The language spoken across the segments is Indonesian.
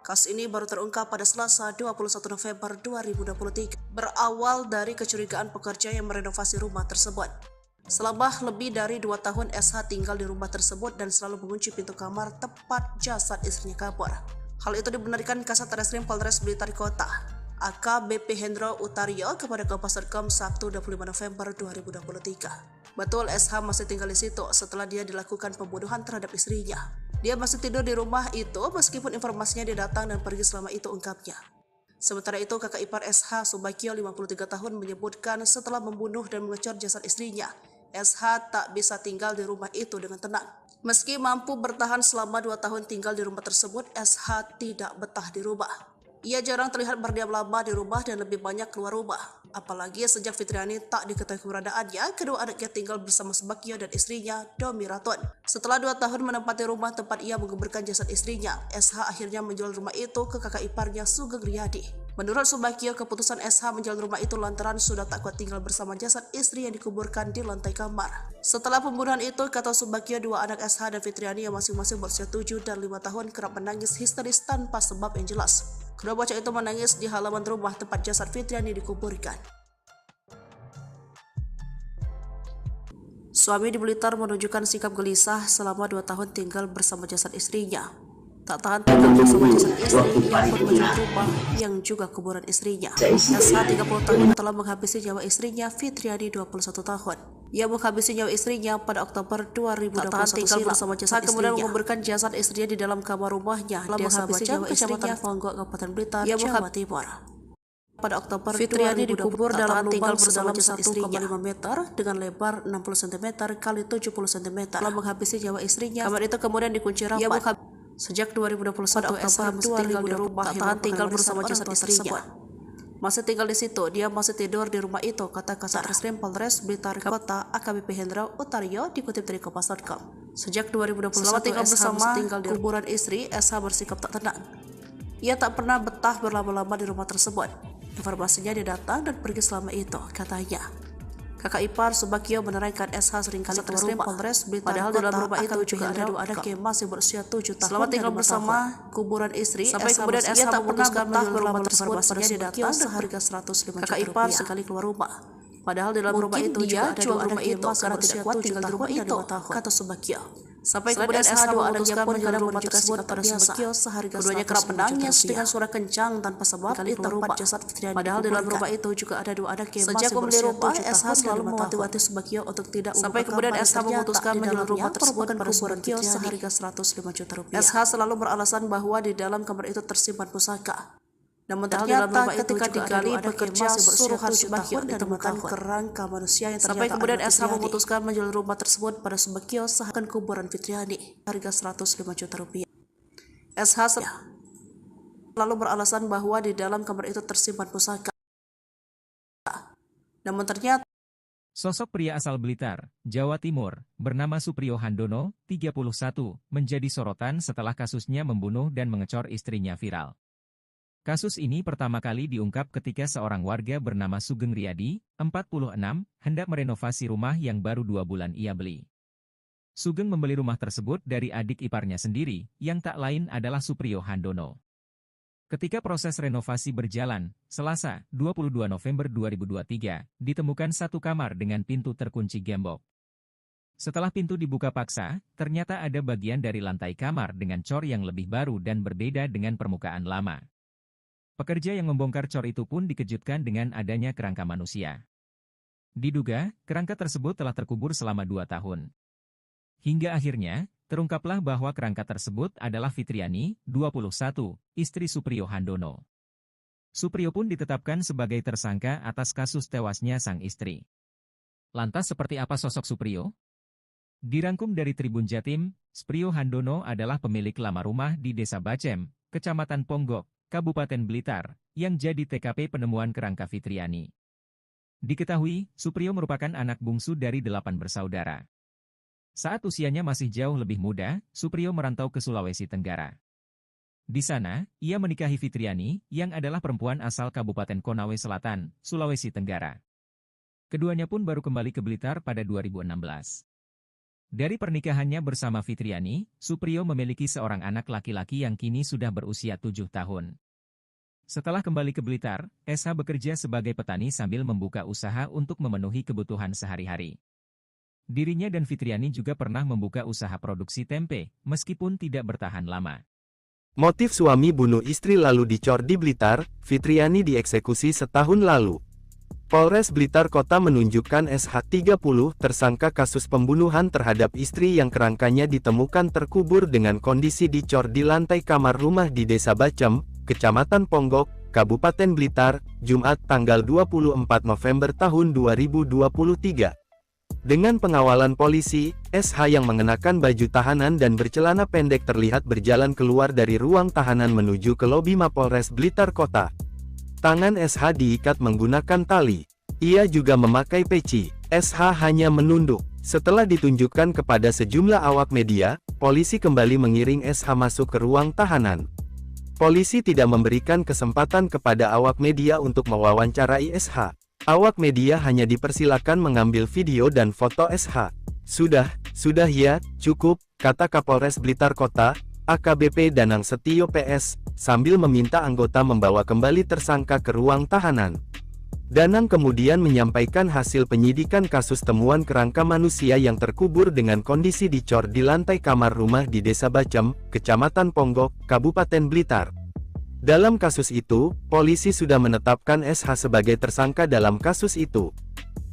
Kasus ini baru terungkap pada Selasa 21 November 2023, berawal dari kecurigaan pekerja yang merenovasi rumah tersebut. Selama lebih dari 2 tahun SH tinggal di rumah tersebut dan selalu mengunci pintu kamar tepat jasad istrinya kabur. Hal itu dibenarkan Kasat Reskrim Polres Blitar Kota, AKBP Hendro Utario kepada Kompas.com Sabtu 25 November 2023. Betul, SH masih tinggal di situ setelah dia dilakukan pembunuhan terhadap istrinya. Dia masih tidur di rumah itu meskipun informasinya dia datang dan pergi selama itu, ungkapnya. Sementara itu, kakak ipar SH Subakio 53 tahun menyebutkan setelah membunuh dan mengecor jasad istrinya, SH tak bisa tinggal di rumah itu dengan tenang. Meski mampu bertahan selama 2 tahun tinggal di rumah tersebut, SH tidak betah di rumah. Ia jarang terlihat berdiam lama di rumah dan lebih banyak keluar rumah. Apalagi sejak Fitriani tak diketahui keberadaannya, kedua anaknya tinggal bersama Subakio dan istrinya, Domi Raton. Setelah 2 tahun menempati rumah tempat ia menguburkan jasad istrinya, SH akhirnya menjual rumah itu ke kakak iparnya, Sugeng Riyadi. Menurut Subakio, keputusan SH menjual rumah itu lantaran sudah tak kuat tinggal bersama jasad istri yang dikuburkan di lantai kamar. Setelah pembunuhan itu, kata Subakio, 2 anak SH dan Fitriani yang masing-masing berusia 7 dan 5 tahun kerap menangis histeris tanpa sebab yang jelas. Kedua bocah itu menangis di halaman rumah tempat jasad Fitriani dikuburkan. Suami di Blitar menunjukkan sikap gelisah selama 2 tahun tinggal bersama jasad istrinya. Tak tahan tinggal bersama jasad istri, ia pun menjual rumah yang juga kuburan istrinya. SH 30 tahun telah menghabisi nyawa istrinya, Fitriani 21 tahun. Ia menghabisi nyawa istrinya pada Oktober 2021 silam bersama jasad kemudian menguburkan jasad istrinya di dalam kamar rumahnya di Desa Bacem, Kecamatan Ponggok, Kabupaten Blitar, Jawa Timur. Pada Oktober, Fitriani dikubur dalam lubang sedalam 1,5 meter dengan lebar 60 cm kali 70 cm. Telah menghabisi nyawa istrinya, kamar itu kemudian dikunci rapat. Sejak 2021, SH masih tinggal di rumah tak tahan tinggal bersama jasad istrinya. Masih tinggal di situ, dia masih tidur di rumah itu, kata Kasat Reskrim Polres Blitar Kota AKBP Hendro Utario dikutip dari Kompas.com. Sejak 2021, selama tinggal bersama di kuburan istri, SH bersikap tak tenang. Ia tak pernah betah berlama-lama di rumah tersebut. Informasinya dia datang dan pergi selama itu, katanya. Kakak ipar Subakio menerangkan SH seringkali keluar rumah, padahal dalam rumah itu juga ada 2 anak yang masih berusia 7 tahun. Selama tinggal bersama kuburan istri, sampai kemudian SH tak pernah betah berlama tersebut. Informasinya dia datang seharga 105 juta. Kakak ipar sekali keluar rumah, padahal dalam rumah itu juga ada 2 anak itu karena tidak kuat tinggal di rumah itu, kata Subakio. Sampai kemudian SH memutuskan menjual rumah tersebut pada Subakio seharga 105 juta. Keduanya kerap menangis dengan suara kencang tanpa sebab di tempat jasad Fitriani. Padahal dalam rumah itu juga ada 2 anak yang masih berusia 7 tahun. SH selalu mewanti-wanti Subakio untuk tidak sampai kemudian SH memutuskan menjual rumah tersebut pada Subakio seharga 105 juta rupiah. SH selalu beralasan bahwa di dalam kamar itu tersimpan pusaka. Namun ternyata ketika digali bekerja suruhan Subakio ditemukan kerangka manusia yang ternyata sampai kemudian SH memutuskan menjual rumah tersebut pada Subakio seakan kuburan Fitriani harga 105 juta rupiah. SH lalu beralasan bahwa di dalam kamar itu tersimpan pusaka. Namun ternyata sosok pria asal Blitar, Jawa Timur, bernama Suprio Handono, 31, menjadi sorotan setelah kasusnya membunuh dan mengecor istrinya viral. Kasus ini pertama kali diungkap ketika seorang warga bernama Sugeng Riyadi, 46, hendak merenovasi rumah yang baru 2 bulan ia beli. Sugeng membeli rumah tersebut dari adik iparnya sendiri, yang tak lain adalah Suprio Handono. Ketika proses renovasi berjalan, Selasa, 22 November 2023, ditemukan 1 kamar dengan pintu terkunci gembok. Setelah pintu dibuka paksa, ternyata ada bagian dari lantai kamar dengan cor yang lebih baru dan berbeda dengan permukaan lama. Pekerja yang membongkar cor itu pun dikejutkan dengan adanya kerangka manusia. Diduga, kerangka tersebut telah terkubur selama 2 tahun. Hingga akhirnya, terungkaplah bahwa kerangka tersebut adalah Fitriani, 21, istri Suprio Handono. Suprio pun ditetapkan sebagai tersangka atas kasus tewasnya sang istri. Lantas seperti apa sosok Suprio? Dirangkum dari Tribun Jatim, Suprio Handono adalah pemilik lama rumah di Desa Bacem, Kecamatan Ponggok, Kabupaten Blitar, yang jadi TKP penemuan kerangka Fitriani. Diketahui, Suprio merupakan anak bungsu dari 8 bersaudara. Saat usianya masih jauh lebih muda, Suprio merantau ke Sulawesi Tenggara. Di sana, ia menikahi Fitriani, yang adalah perempuan asal Kabupaten Konawe Selatan, Sulawesi Tenggara. Keduanya pun baru kembali ke Blitar pada 2016. Dari pernikahannya bersama Fitriani, Supriyo memiliki seorang anak laki-laki yang kini sudah berusia 7 tahun. Setelah kembali ke Blitar, SH bekerja sebagai petani sambil membuka usaha untuk memenuhi kebutuhan sehari-hari. Dirinya dan Fitriani juga pernah membuka usaha produksi tempe, meskipun tidak bertahan lama. Motif suami bunuh istri lalu dicor di Blitar, Fitriani dieksekusi setahun lalu. Polres Blitar Kota menunjukkan SH 30 tersangka kasus pembunuhan terhadap istri yang kerangkanya ditemukan terkubur dengan kondisi dicor di lantai kamar rumah di Desa Bacem, Kecamatan Ponggok, Kabupaten Blitar, Jumat tanggal 24 November tahun 2023. Dengan pengawalan polisi, SH yang mengenakan baju tahanan dan bercelana pendek terlihat berjalan keluar dari ruang tahanan menuju ke lobi Mapolres Blitar Kota. Tangan SH diikat menggunakan tali. Ia juga memakai peci. SH hanya menunduk. Setelah ditunjukkan kepada sejumlah awak media, polisi kembali mengiring SH masuk ke ruang tahanan. Polisi tidak memberikan kesempatan kepada awak media untuk mewawancarai SH. Awak media hanya dipersilakan mengambil video dan foto SH. Sudah ya, cukup, kata Kapolres Blitar Kota, AKBP Danang Setio PS, sambil meminta anggota membawa kembali tersangka ke ruang tahanan. Danang kemudian menyampaikan hasil penyidikan kasus temuan kerangka manusia yang terkubur dengan kondisi dicor di lantai kamar rumah di Desa Bacem, Kecamatan Ponggok, Kabupaten Blitar. Dalam kasus itu, polisi sudah menetapkan SH sebagai tersangka dalam kasus itu.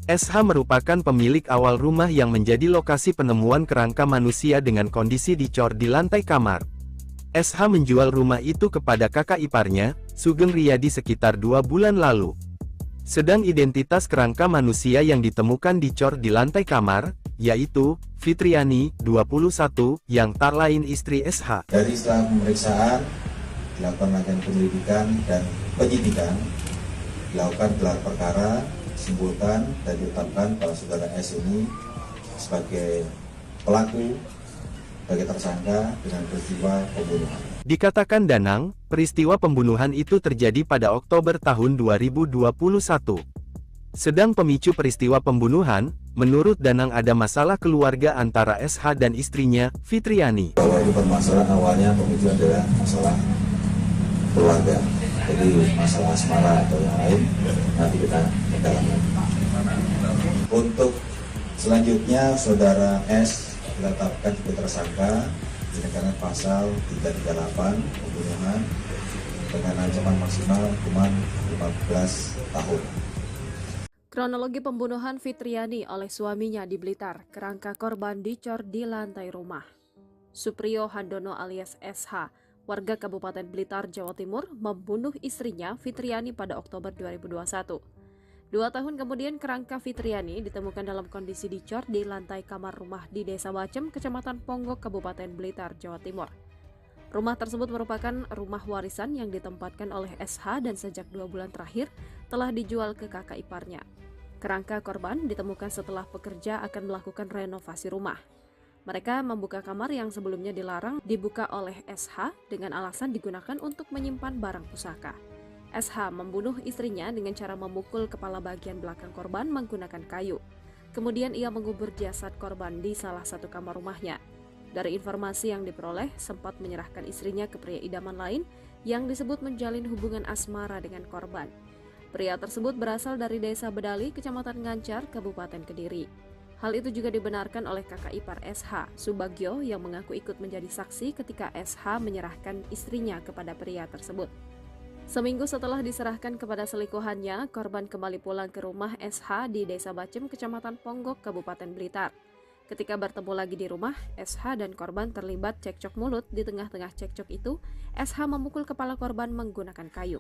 SH merupakan pemilik awal rumah yang menjadi lokasi penemuan kerangka manusia dengan kondisi dicor di lantai kamar. SH menjual rumah itu kepada kakak iparnya, Sugeng Riyadi sekitar 2 bulan lalu. Sedang identitas kerangka manusia yang ditemukan dicor di lantai kamar, yaitu Fitriani, 21, yang tak lain istri SH. Dari setelah pemeriksaan, dilakukan rangkaian penyelidikan dan penyidikan, dilakukan gelar perkara, disimpulkan dan ditetapkan bahwa saudara S ini sebagai pelaku, sebagai tersangka dengan peristiwa pembunuhan. Dikatakan Danang, peristiwa pembunuhan itu terjadi pada Oktober tahun 2021. Sedang pemicu peristiwa pembunuhan, menurut Danang ada masalah keluarga antara SH dan istrinya, Fitriani. Bahwa itu permasalahan awalnya pemicu adalah masalah keluarga, jadi masalah asmara atau yang lain, nanti kita dalami. Untuk selanjutnya, saudara S ditetapkan sebagai tersangka dengan pasal 338 pembunuhan dengan ancaman maksimal hukuman 15 tahun. Kronologi pembunuhan Fitriani oleh suaminya di Blitar, kerangka korban dicor di lantai rumah. Supriyo Handono alias SH, warga Kabupaten Blitar, Jawa Timur, membunuh istrinya Fitriani pada Oktober 2021. 2 tahun kemudian kerangka Fitriani ditemukan dalam kondisi dicor di lantai kamar rumah di Desa Bacem, Kecamatan Ponggok, Kabupaten Blitar, Jawa Timur. Rumah tersebut merupakan rumah warisan yang ditempatkan oleh SH dan sejak 2 bulan terakhir telah dijual ke kakak iparnya. Kerangka korban ditemukan setelah pekerja akan melakukan renovasi rumah. Mereka membuka kamar yang sebelumnya dilarang dibuka oleh SH dengan alasan digunakan untuk menyimpan barang pusaka. SH membunuh istrinya dengan cara memukul kepala bagian belakang korban menggunakan kayu. Kemudian ia mengubur jasad korban di salah satu kamar rumahnya. Dari informasi yang diperoleh, sempat menyerahkan istrinya ke pria idaman lain yang disebut menjalin hubungan asmara dengan korban. Pria tersebut berasal dari Desa Bedali, Kecamatan Ngancar, Kabupaten Kediri. Hal itu juga dibenarkan oleh kakak ipar SH, Subagio, yang mengaku ikut menjadi saksi ketika SH menyerahkan istrinya kepada pria tersebut. Seminggu setelah diserahkan kepada selingkuhannya, korban kembali pulang ke rumah SH di Desa Bacem, Kecamatan Ponggok, Kabupaten Blitar. Ketika bertemu lagi di rumah, SH dan korban terlibat cekcok mulut. Di tengah-tengah cekcok itu, SH memukul kepala korban menggunakan kayu.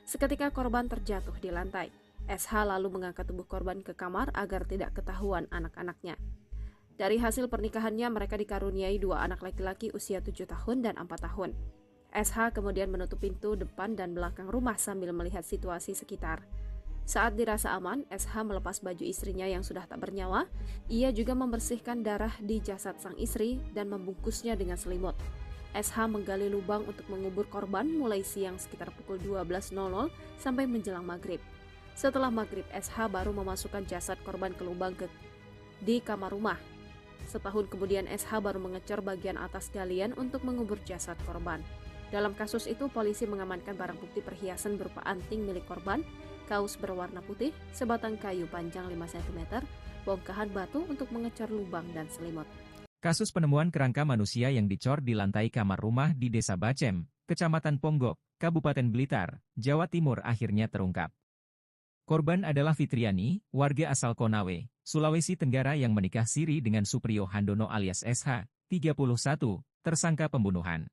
Seketika korban terjatuh di lantai. SH lalu mengangkat tubuh korban ke kamar agar tidak ketahuan anak-anaknya. Dari hasil pernikahannya, mereka dikaruniai 2 anak laki-laki usia 7 tahun dan 4 tahun. SH kemudian menutup pintu depan dan belakang rumah sambil melihat situasi sekitar. Saat dirasa aman, SH melepas baju istrinya yang sudah tak bernyawa. Ia juga membersihkan darah di jasad sang istri dan membungkusnya dengan selimut. SH menggali lubang untuk mengubur korban mulai siang sekitar pukul 12.00 sampai menjelang maghrib. Setelah maghrib, SH baru memasukkan jasad korban ke lubang di kamar rumah. Setahun kemudian SH baru mengecor bagian atas galian untuk mengubur jasad korban. Dalam kasus itu, polisi mengamankan barang bukti perhiasan berupa anting milik korban, kaos berwarna putih, sebatang kayu panjang 5 cm, bongkahan batu untuk mengecor lubang dan selimut. Kasus penemuan kerangka manusia yang dicor di lantai kamar rumah di Desa Bacem, Kecamatan Ponggok, Kabupaten Blitar, Jawa Timur akhirnya terungkap. Korban adalah Fitriani, warga asal Konawe, Sulawesi Tenggara yang menikah siri dengan Supriyo Handono alias SH, 31, tersangka pembunuhan.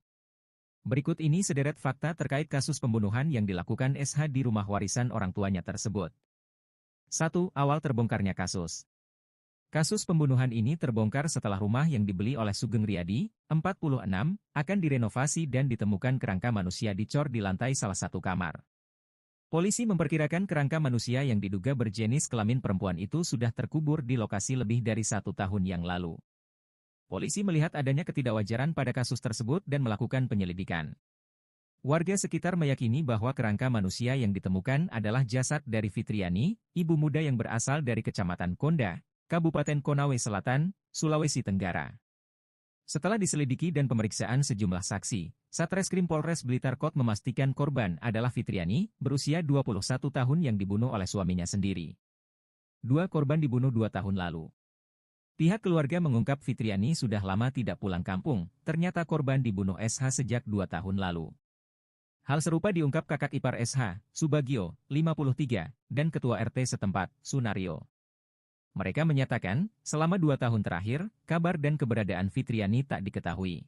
Berikut ini sederet fakta terkait kasus pembunuhan yang dilakukan SH di rumah warisan orang tuanya tersebut. 1. Awal terbongkarnya kasus. Kasus pembunuhan ini terbongkar setelah rumah yang dibeli oleh Sugeng Riyadi, 46, akan direnovasi dan ditemukan kerangka manusia dicor di lantai salah satu kamar. Polisi memperkirakan kerangka manusia yang diduga berjenis kelamin perempuan itu sudah terkubur di lokasi lebih dari 1 tahun yang lalu. Polisi melihat adanya ketidakwajaran pada kasus tersebut dan melakukan penyelidikan. Warga sekitar meyakini bahwa kerangka manusia yang ditemukan adalah jasad dari Fitriani, ibu muda yang berasal dari Kecamatan Konda, Kabupaten Konawe Selatan, Sulawesi Tenggara. Setelah diselidiki dan pemeriksaan sejumlah saksi, Satreskrim Polres Blitar Kota memastikan korban adalah Fitriani, berusia 21 tahun yang dibunuh oleh suaminya sendiri. 2 korban dibunuh 2 tahun lalu. Pihak keluarga mengungkap Fitriani sudah lama tidak pulang kampung, ternyata korban dibunuh SH sejak 2 tahun lalu. Hal serupa diungkap kakak ipar SH, Subagio, 53, dan ketua RT setempat, Sunario. Mereka menyatakan, selama 2 tahun terakhir, kabar dan keberadaan Fitriani tak diketahui.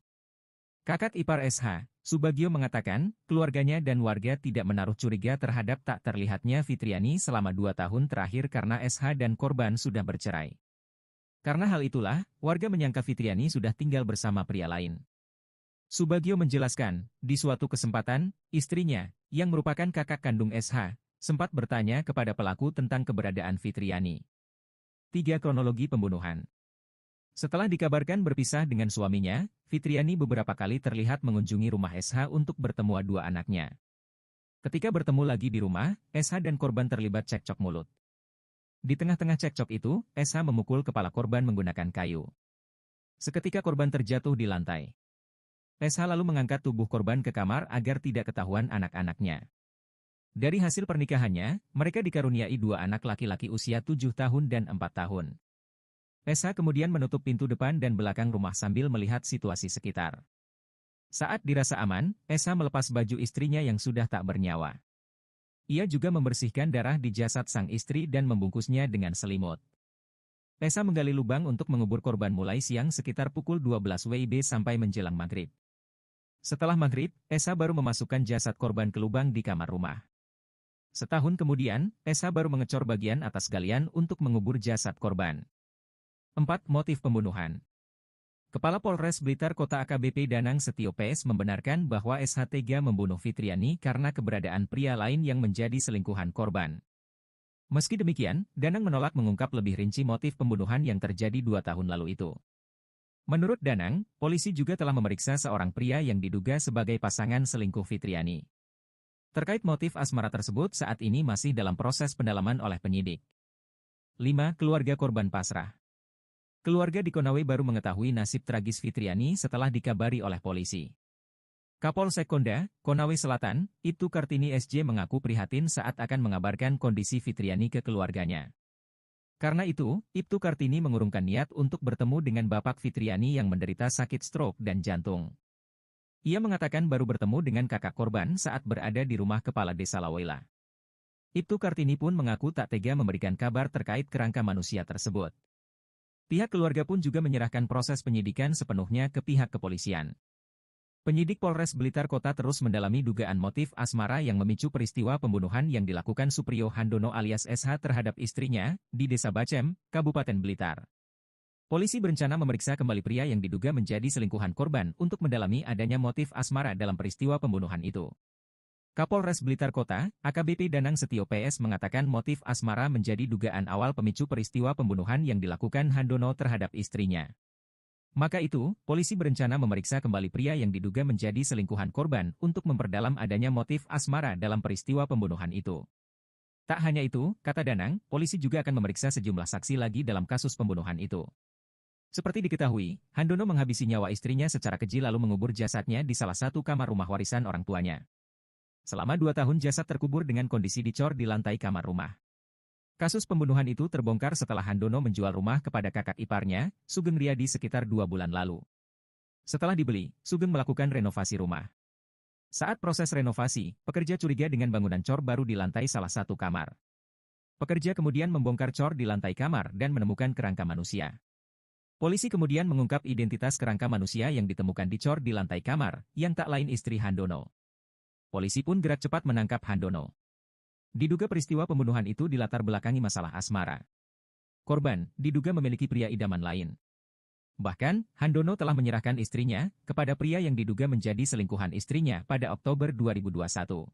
Kakak ipar SH, Subagio mengatakan, keluarganya dan warga tidak menaruh curiga terhadap tak terlihatnya Fitriani selama 2 tahun terakhir karena SH dan korban sudah bercerai. Karena hal itulah, warga menyangka Fitriani sudah tinggal bersama pria lain. Subagio menjelaskan, di suatu kesempatan, istrinya, yang merupakan kakak kandung SH, sempat bertanya kepada pelaku tentang keberadaan Fitriani. 3. Kronologi pembunuhan. Setelah dikabarkan berpisah dengan suaminya, Fitriani beberapa kali terlihat mengunjungi rumah SH untuk bertemu 2 anaknya. Ketika bertemu lagi di rumah, SH dan korban terlibat cekcok mulut. Di tengah-tengah cekcok itu, SH memukul kepala korban menggunakan kayu. Seketika korban terjatuh di lantai. SH lalu mengangkat tubuh korban ke kamar agar tidak ketahuan anak-anaknya. Dari hasil pernikahannya, mereka dikaruniai 2 anak laki-laki usia 7 tahun dan 4 tahun. SH kemudian menutup pintu depan dan belakang rumah sambil melihat situasi sekitar. Saat dirasa aman, SH melepas baju istrinya yang sudah tak bernyawa. Ia juga membersihkan darah di jasad sang istri dan membungkusnya dengan selimut. SH menggali lubang untuk mengubur korban mulai siang sekitar pukul 12 WIB sampai menjelang maghrib. Setelah maghrib, SH baru memasukkan jasad korban ke lubang di kamar rumah. Setahun kemudian, SH baru mengecor bagian atas galian untuk mengubur jasad korban. 4. Motif pembunuhan. Kepala Polres Blitar Kota AKBP Danang Setio PS membenarkan bahwa SH tega membunuh Fitriani karena keberadaan pria lain yang menjadi selingkuhan korban. Meski demikian, Danang menolak mengungkap lebih rinci motif pembunuhan yang terjadi 2 tahun lalu itu. Menurut Danang, polisi juga telah memeriksa seorang pria yang diduga sebagai pasangan selingkuh Fitriani. Terkait motif asmara tersebut saat ini masih dalam proses pendalaman oleh penyidik. 5. Keluarga korban pasrah. Keluarga di Konawe baru mengetahui nasib tragis Fitriani setelah dikabari oleh polisi. Kapolsek Konda, Konawe Selatan, Ibtu Kartini SJ mengaku prihatin saat akan mengabarkan kondisi Fitriani ke keluarganya. Karena itu, Ibtu Kartini mengurungkan niat untuk bertemu dengan bapak Fitriani yang menderita sakit stroke dan jantung. Ia mengatakan baru bertemu dengan kakak korban saat berada di rumah kepala desa Lawela. Ibtu Kartini pun mengaku tak tega memberikan kabar terkait kerangka manusia tersebut. Pihak keluarga pun juga menyerahkan proses penyidikan sepenuhnya ke pihak kepolisian. Penyidik Polres Blitar Kota terus mendalami dugaan motif asmara yang memicu peristiwa pembunuhan yang dilakukan Supriyo Handono alias SH terhadap istrinya di Desa Bacem, Kabupaten Blitar. Polisi berencana memeriksa kembali pria yang diduga menjadi selingkuhan korban untuk mendalami adanya motif asmara dalam peristiwa pembunuhan itu. Kapolres Blitar Kota, AKBP Danang Setio PS mengatakan motif asmara menjadi dugaan awal pemicu peristiwa pembunuhan yang dilakukan Handono terhadap istrinya. Maka itu, polisi berencana memeriksa kembali pria yang diduga menjadi selingkuhan korban untuk memperdalam adanya motif asmara dalam peristiwa pembunuhan itu. Tak hanya itu, kata Danang, polisi juga akan memeriksa sejumlah saksi lagi dalam kasus pembunuhan itu. Seperti diketahui, Handono menghabisi nyawa istrinya secara keji lalu mengubur jasadnya di salah satu kamar rumah warisan orang tuanya. Selama 2 tahun jasad terkubur dengan kondisi dicor di lantai kamar rumah. Kasus pembunuhan itu terbongkar setelah Handono menjual rumah kepada kakak iparnya, Sugeng Riyadi sekitar 2 bulan lalu. Setelah dibeli, Sugeng melakukan renovasi rumah. Saat proses renovasi, pekerja curiga dengan bangunan cor baru di lantai salah satu kamar. Pekerja kemudian membongkar cor di lantai kamar dan menemukan kerangka manusia. Polisi kemudian mengungkap identitas kerangka manusia yang ditemukan dicor di lantai kamar, yang tak lain istri Handono. Polisi pun gerak cepat menangkap Handono. Diduga peristiwa pembunuhan itu dilatar belakangi masalah asmara. Korban diduga memiliki pria idaman lain. Bahkan, Handono telah menyerahkan istrinya kepada pria yang diduga menjadi selingkuhan istrinya pada Oktober 2021.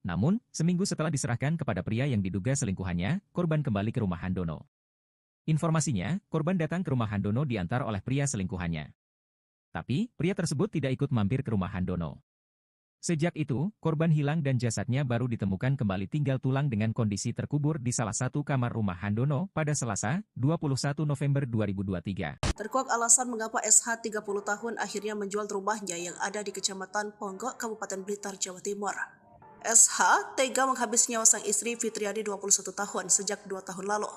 Namun, seminggu setelah diserahkan kepada pria yang diduga selingkuhannya, korban kembali ke rumah Handono. Informasinya, korban datang ke rumah Handono diantar oleh pria selingkuhannya. Tapi, pria tersebut tidak ikut mampir ke rumah Handono. Sejak itu, korban hilang dan jasadnya baru ditemukan kembali tinggal tulang dengan kondisi terkubur di salah satu kamar rumah Handono pada Selasa, 21 November 2023. Terkuak alasan mengapa SH 30 tahun akhirnya menjual rumahnya yang ada di Kecamatan Ponggok, Kabupaten Blitar, Jawa Timur. SH tega menghabis nyawa sang istri Fitriani 21 tahun sejak 2 tahun lalu.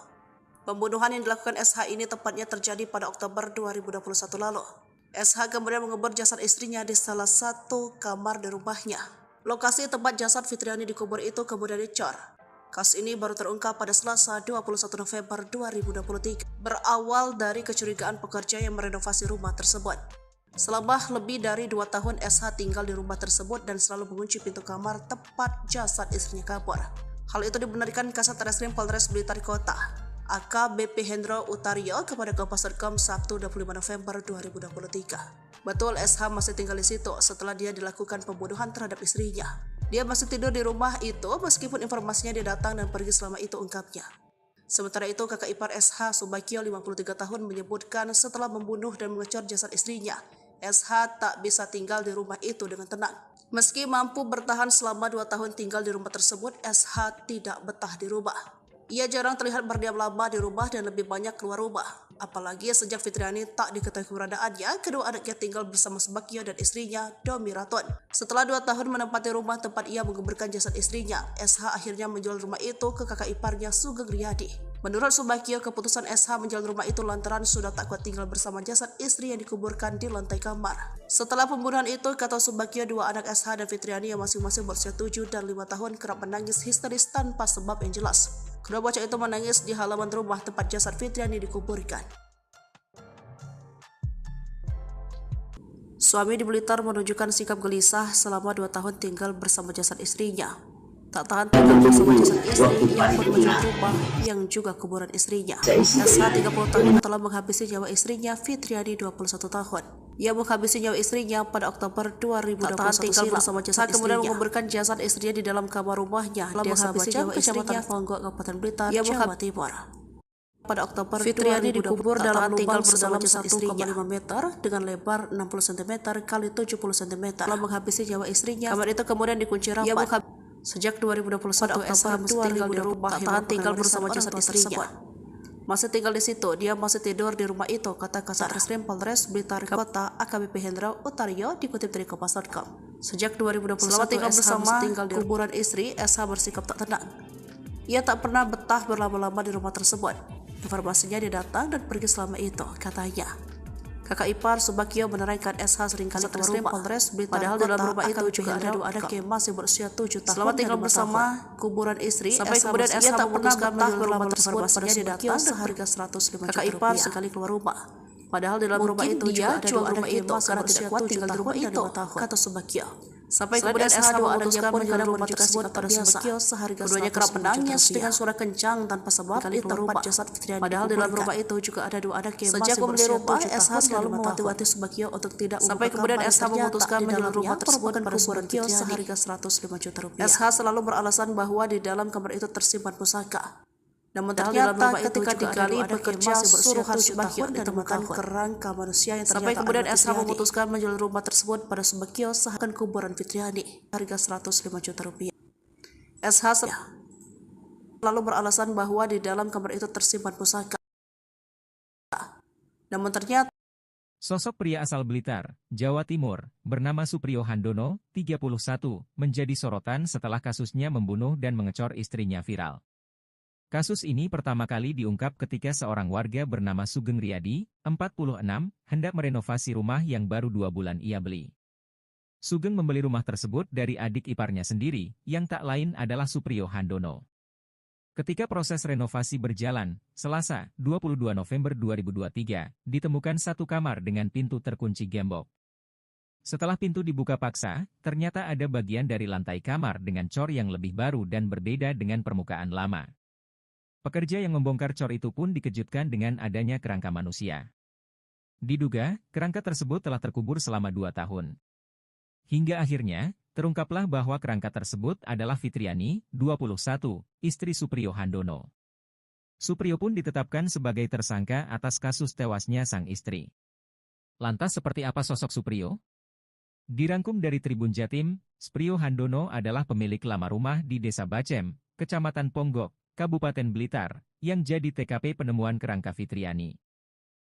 Pembunuhan yang dilakukan SH ini tepatnya terjadi pada Oktober 2021 lalu. SH kemudian mengubur jasad istrinya di salah satu kamar di rumahnya. Lokasi tempat jasad Fitriani dikubur itu kemudian dicor. Kasus ini baru terungkap pada Selasa 21 November 2023. Berawal dari kecurigaan pekerja yang merenovasi rumah tersebut. Selama lebih dari 2 tahun SH tinggal di rumah tersebut dan selalu mengunci pintu kamar tempat jasad istrinya kabur. Hal itu dibenarkan Kasat Reskrim Polres Blitar Kota, AKBP Hendro Utario kepada Kompas.com Sabtu 25 November 2023. Betul, SH masih tinggal di situ setelah dia dilakukan pembunuhan terhadap istrinya. Dia masih tidur di rumah itu meskipun informasinya dia datang dan pergi selama itu, ungkapnya. Sementara itu, kakak ipar SH, Subakio 53 tahun menyebutkan setelah membunuh dan mengecor jasad istrinya, SH tak bisa tinggal di rumah itu dengan tenang. Meski mampu bertahan selama 2 tahun tinggal di rumah tersebut, SH tidak betah di rumah. Ia jarang terlihat berdiam lama di rumah dan lebih banyak keluar rumah. Apalagi sejak Fitriani tak diketahui keberadaannya, kedua anaknya tinggal bersama Subakio dan istrinya, Domi Raton. Setelah 2 tahun menempati rumah tempat ia menguburkan jasad istrinya, SH akhirnya menjual rumah itu ke kakak iparnya, Sugeng Riyadi. Menurut Subakio, keputusan SH menjual rumah itu lantaran sudah tak kuat tinggal bersama jasad istri yang dikuburkan di lantai kamar. Setelah pembunuhan itu, kata Subakio, 2 anak SH dan Fitriani yang masing-masing berusia 7 dan 5 tahun kerap menangis histeris tanpa sebab yang jelas. Kedua bocah itu menangis di halaman rumah tempat jasad Fitriani dikuburkan. Suami di Blitar menunjukkan sikap gelisah selama 2 tahun tinggal bersama jasad istrinya. Tak tahan tinggal bersama jasad istri yang pun menjual rumah yang juga kuburan istrinya. SH 30 tahun telah menghabisi nyawa istrinya Fitriani 21 tahun. Ia menghabisi nyawa istrinya pada Oktober 2021 tinggal bersama jasad istrinya. Kemudian menguburkan jasad istrinya di dalam kamar rumahnya. Dia menghabisi nyawa Kecamatan Ponggok, Kabupaten Blitar, Jawa Timur. Pada Oktober, Fitriani dikubur dalam lubang sedalam 1,5 meter dengan lebar 60 cm x 70 cm. Telah menghabisi nyawa istrinya. Kamar itu kemudian dikunci rapat. Sejak 2021, SH masih tinggal di rumah yang tinggal bersama jasad istrinya. Masih tinggal di situ, dia masih tidur di rumah itu, kata Kasat Reskrim Polres Blitar Kota AKBP Hendro Utario dikutip dari Kompas.com. Sejak 2021, selama tinggal bersama tinggal di kuburan istri, SH bersikap tak tenang. Ia tak pernah betah berlama-lama di rumah tersebut. Informasinya dia datang dan pergi selama itu, katanya. Kakak ipar Subakio menerangkan SH seringkali keluar rumah. Padahal dalam rumah itu juga ada 2 anak yang masih berusia 7 tahun. Selama tinggal bersama kuburan istri, sampai kemudian SH tak pernah betah berlama tersebut. Pada Subakio seharga 105 juta rupiah. Kakak ipar sekali keluar rumah. Padahal dalam rumah itu juga ada 2 anak yang masih berusia 7 tahun dan 5 tahun, kata Subakio. Sampai kemudian SH memutuskan menjual rumah tersebut pada Subakio seharga 105 juta rupiah. Keduanya kerap menangis dengan suara kencang tanpa sebab di tempat jasad Fitriani. Padahal dalam rumah itu juga ada 2 anak yang masih berusia 7 tahun. SH selalu mewati-wati Subakio untuk tidak sampai kemudian SH memutuskan menjual rumah tersebut pada Subakio seharga 105 juta rupiah. SH selalu beralasan bahwa di dalam kamar itu tersimpan pusaka. Namun ternyata ketika digali bekerja suruhan Subakio ditemukan kerangka manusia yang sampai kemudian SH memutuskan menjual rumah tersebut pada Subakio seakan kuburan Fitriani harga 105 juta rupiah. SH lalu beralasan bahwa di dalam kamar itu tersimpan pusaka. Namun ternyata Sosok pria asal Blitar, Jawa Timur, bernama Supriyo Handono, 31, menjadi sorotan setelah kasusnya membunuh dan mengecor istrinya viral. Kasus ini pertama kali diungkap ketika seorang warga bernama Sugeng Riyadi, 46, hendak merenovasi rumah yang baru 2 bulan ia beli. Sugeng membeli rumah tersebut dari adik iparnya sendiri, yang tak lain adalah Supriyo Handono. Ketika proses renovasi berjalan, Selasa, 22 November 2023, ditemukan satu kamar dengan pintu terkunci gembok. Setelah pintu dibuka paksa, ternyata ada bagian dari lantai kamar dengan cor yang lebih baru dan berbeda dengan permukaan lama. Pekerja yang membongkar cor itu pun dikejutkan dengan adanya kerangka manusia. Diduga, kerangka tersebut telah terkubur selama 2 tahun. Hingga akhirnya, terungkaplah bahwa kerangka tersebut adalah Fitriani, 21, istri Supriyo Handono. Supriyo pun ditetapkan sebagai tersangka atas kasus tewasnya sang istri. Lantas seperti apa sosok Supriyo? Dirangkum dari Tribun Jatim, Supriyo Handono adalah pemilik lama rumah di Desa Bacem, Kecamatan Ponggok, Kabupaten Blitar, yang jadi TKP penemuan kerangka Fitriani.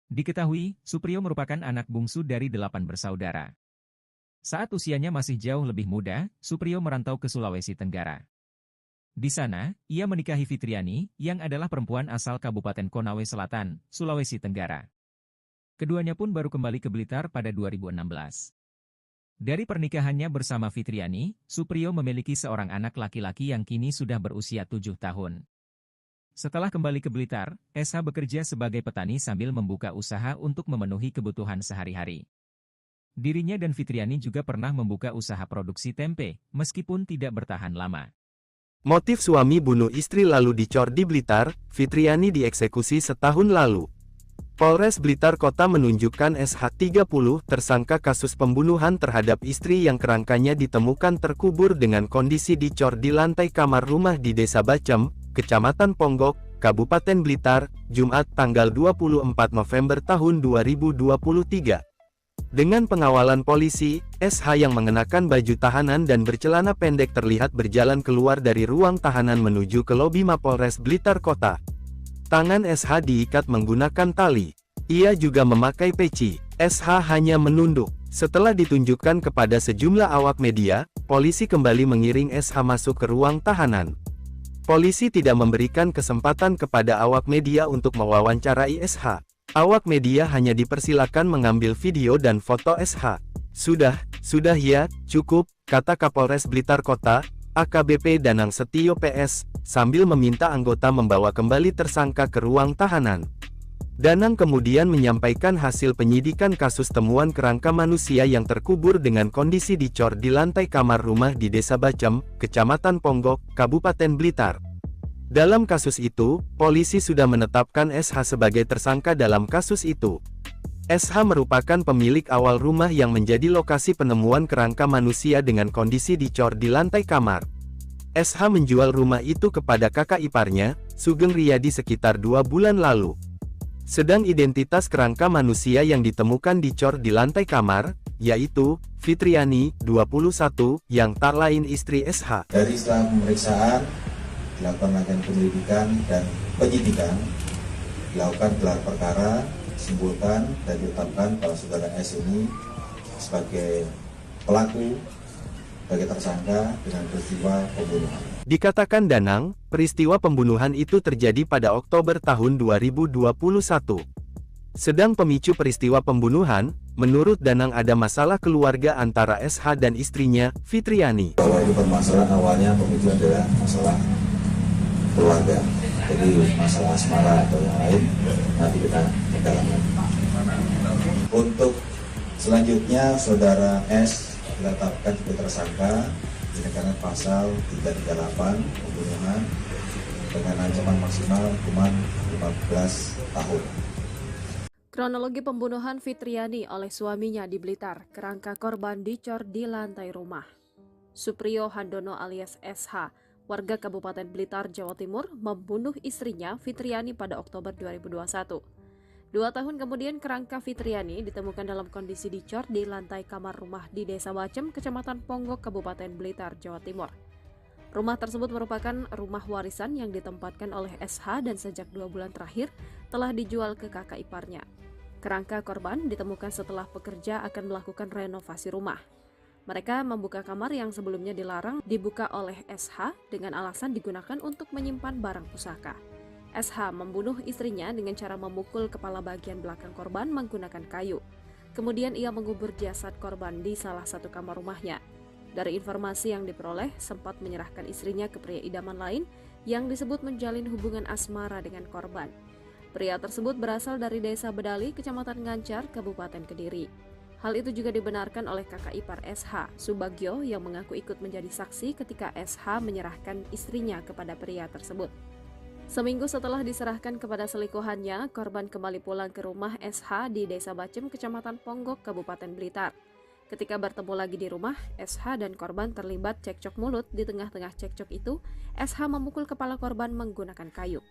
Diketahui, Supriyo merupakan anak bungsu dari 8 bersaudara. Saat usianya masih jauh lebih muda, Supriyo merantau ke Sulawesi Tenggara. Di sana, ia menikahi Fitriani, yang adalah perempuan asal Kabupaten Konawe Selatan, Sulawesi Tenggara. Keduanya pun baru kembali ke Blitar pada 2016. Dari pernikahannya bersama Fitriani, Supriyo memiliki seorang anak laki-laki yang kini sudah berusia 7 tahun. Setelah kembali ke Blitar, SH bekerja sebagai petani sambil membuka usaha untuk memenuhi kebutuhan sehari-hari. Dirinya dan Fitriani juga pernah membuka usaha produksi tempe, meskipun tidak bertahan lama. Motif suami bunuh istri lalu dicor di Blitar, Fitriani dieksekusi setahun lalu. Polres Blitar Kota menunjukkan SH30 tersangka kasus pembunuhan terhadap istri yang kerangkanya ditemukan terkubur dengan kondisi dicor di lantai kamar rumah di Desa Bacem, Kecamatan Ponggok, Kabupaten Blitar, Jumat tanggal 24 November tahun 2023. Dengan pengawalan polisi, SH yang mengenakan baju tahanan dan bercelana pendek terlihat berjalan keluar dari ruang tahanan menuju ke lobi Mapolres Blitar Kota. Tangan SH diikat menggunakan tali. Ia juga memakai peci. SH hanya menunduk. Setelah ditunjukkan kepada sejumlah awak media, polisi kembali mengiring SH masuk ke ruang tahanan. Polisi tidak memberikan kesempatan kepada awak media untuk mewawancarai SH. Awak media hanya dipersilakan mengambil video dan foto SH. Sudah ya, cukup, kata Kapolres Blitar Kota, AKBP Danang Setio PS, sambil meminta anggota membawa kembali tersangka ke ruang tahanan. Danang kemudian menyampaikan hasil penyidikan kasus temuan kerangka manusia yang terkubur dengan kondisi dicor di lantai kamar rumah di Desa Bacem, Kecamatan Ponggok, Kabupaten Blitar. Dalam kasus itu, polisi sudah menetapkan SH sebagai tersangka dalam kasus itu. SH merupakan pemilik awal rumah yang menjadi lokasi penemuan kerangka manusia dengan kondisi dicor di lantai kamar. SH menjual rumah itu kepada kakak iparnya, Sugeng Riyadi sekitar 2 bulan lalu. Sedang identitas kerangka manusia yang ditemukan dicor di lantai kamar, yaitu Fitriani, 21, yang tak lain istri SH. Dari setelah pemeriksaan, dilakukan rangkaian penyelidikan dan penyidikan, dilakukan gelar perkara, disimpulkan dan ditetapkan bahwa saudara S ini sebagai pelaku, sebagai tersangka dengan peristiwa pembunuhan. Dikatakan Danang, peristiwa pembunuhan itu terjadi pada Oktober tahun 2021. Sedang pemicu peristiwa pembunuhan, menurut Danang ada masalah keluarga antara SH dan istrinya, Fitriani. Bahwa itu permasalahan awalnya pemicu adalah masalah keluarga, jadi masalah asmara atau yang lain nanti kita dalami. Untuk selanjutnya saudara S ditetapkan sebagai tersangka dengan pasal 338 pembunuhan dengan ancaman maksimal hukuman 15 tahun. kronologi pembunuhan Fitriani oleh suaminya di Blitar, kerangka korban dicor di lantai rumah. Supriyo Handono alias SH, warga Kabupaten Blitar, Jawa Timur, membunuh istrinya Fitriani pada Oktober 2021. 2 tahun kemudian kerangka Fitriani ditemukan dalam kondisi dicor di lantai kamar rumah di Desa Bacem, Kecamatan Ponggok, Kabupaten Blitar, Jawa Timur. Rumah tersebut merupakan rumah warisan yang ditempatkan oleh SH dan sejak 2 bulan terakhir telah dijual ke kakak iparnya. Kerangka korban ditemukan setelah pekerja akan melakukan renovasi rumah. Mereka membuka kamar yang sebelumnya dilarang dibuka oleh SH dengan alasan digunakan untuk menyimpan barang pusaka. SH membunuh istrinya dengan cara memukul kepala bagian belakang korban menggunakan kayu. Kemudian ia mengubur jasad korban di salah satu kamar rumahnya. Dari informasi yang diperoleh, sempat menyerahkan istrinya ke pria idaman lain yang disebut menjalin hubungan asmara dengan korban. Pria tersebut berasal dari Desa Bedali, Kecamatan Ngancar, Kabupaten Kediri. Hal itu juga dibenarkan oleh kakak ipar SH, Subagio, yang mengaku ikut menjadi saksi ketika SH menyerahkan istrinya kepada pria tersebut. Seminggu setelah diserahkan kepada selingkuhannya, korban kembali pulang ke rumah SH di Desa Bacem, Kecamatan Ponggok, Kabupaten Blitar. Ketika bertemu lagi di rumah, SH dan korban terlibat cekcok mulut. Di tengah-tengah cekcok itu, SH memukul kepala korban menggunakan kayu.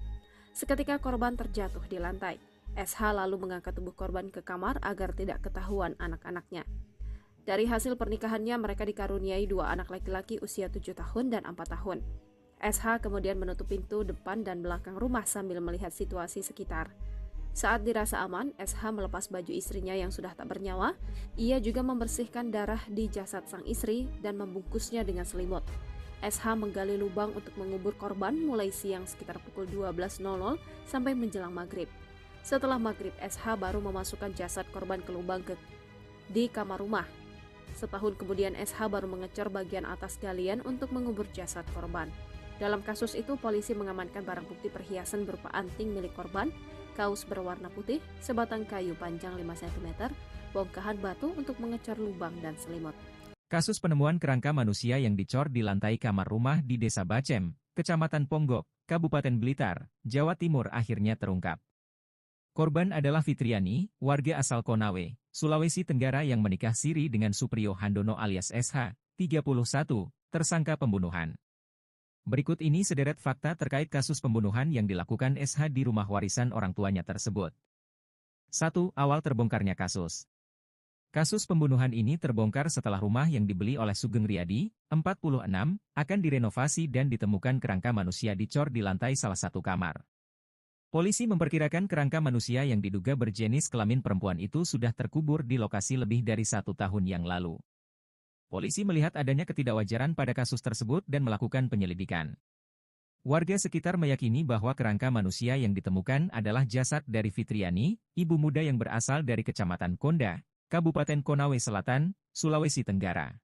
Seketika korban terjatuh di lantai. SH lalu mengangkat tubuh korban ke kamar agar tidak ketahuan anak-anaknya. Dari hasil pernikahannya, mereka dikaruniai 2 anak laki-laki usia 7 tahun dan 4 tahun. SH kemudian menutup pintu depan dan belakang rumah sambil melihat situasi sekitar. Saat dirasa aman, SH melepas baju istrinya yang sudah tak bernyawa. Ia juga membersihkan darah di jasad sang istri dan membungkusnya dengan selimut. SH menggali lubang untuk mengubur korban mulai siang sekitar pukul 12.00 sampai menjelang maghrib. Setelah maghrib, SH baru memasukkan jasad korban ke lubang di kamar rumah. Setahun kemudian, SH baru mengecor bagian atas galian untuk mengubur jasad korban. Dalam kasus itu, polisi mengamankan barang bukti perhiasan berupa anting milik korban, kaos berwarna putih, sebatang kayu panjang 5 cm, bongkahan batu untuk mengecor lubang dan selimut. Kasus penemuan kerangka manusia yang dicor di lantai kamar rumah di Desa Bacem, Kecamatan Ponggok, Kabupaten Blitar, Jawa Timur akhirnya terungkap. Korban adalah Fitriani, warga asal Konawe, Sulawesi Tenggara yang menikah siri dengan Suprio Handono alias SH, 31, tersangka pembunuhan. Berikut ini sederet fakta terkait kasus pembunuhan yang dilakukan SH di rumah warisan orang tuanya tersebut. 1. Awal terbongkarnya kasus. Kasus pembunuhan ini terbongkar setelah rumah yang dibeli oleh Sugeng Riyadi, 46, akan direnovasi dan ditemukan kerangka manusia dicor di lantai salah satu kamar. Polisi memperkirakan kerangka manusia yang diduga berjenis kelamin perempuan itu sudah terkubur di lokasi lebih dari 1 tahun yang lalu. Polisi melihat adanya ketidakwajaran pada kasus tersebut dan melakukan penyelidikan. Warga sekitar meyakini bahwa kerangka manusia yang ditemukan adalah jasad dari Fitriani, ibu muda yang berasal dari Kecamatan Konda, Kabupaten Konawe Selatan, Sulawesi Tenggara.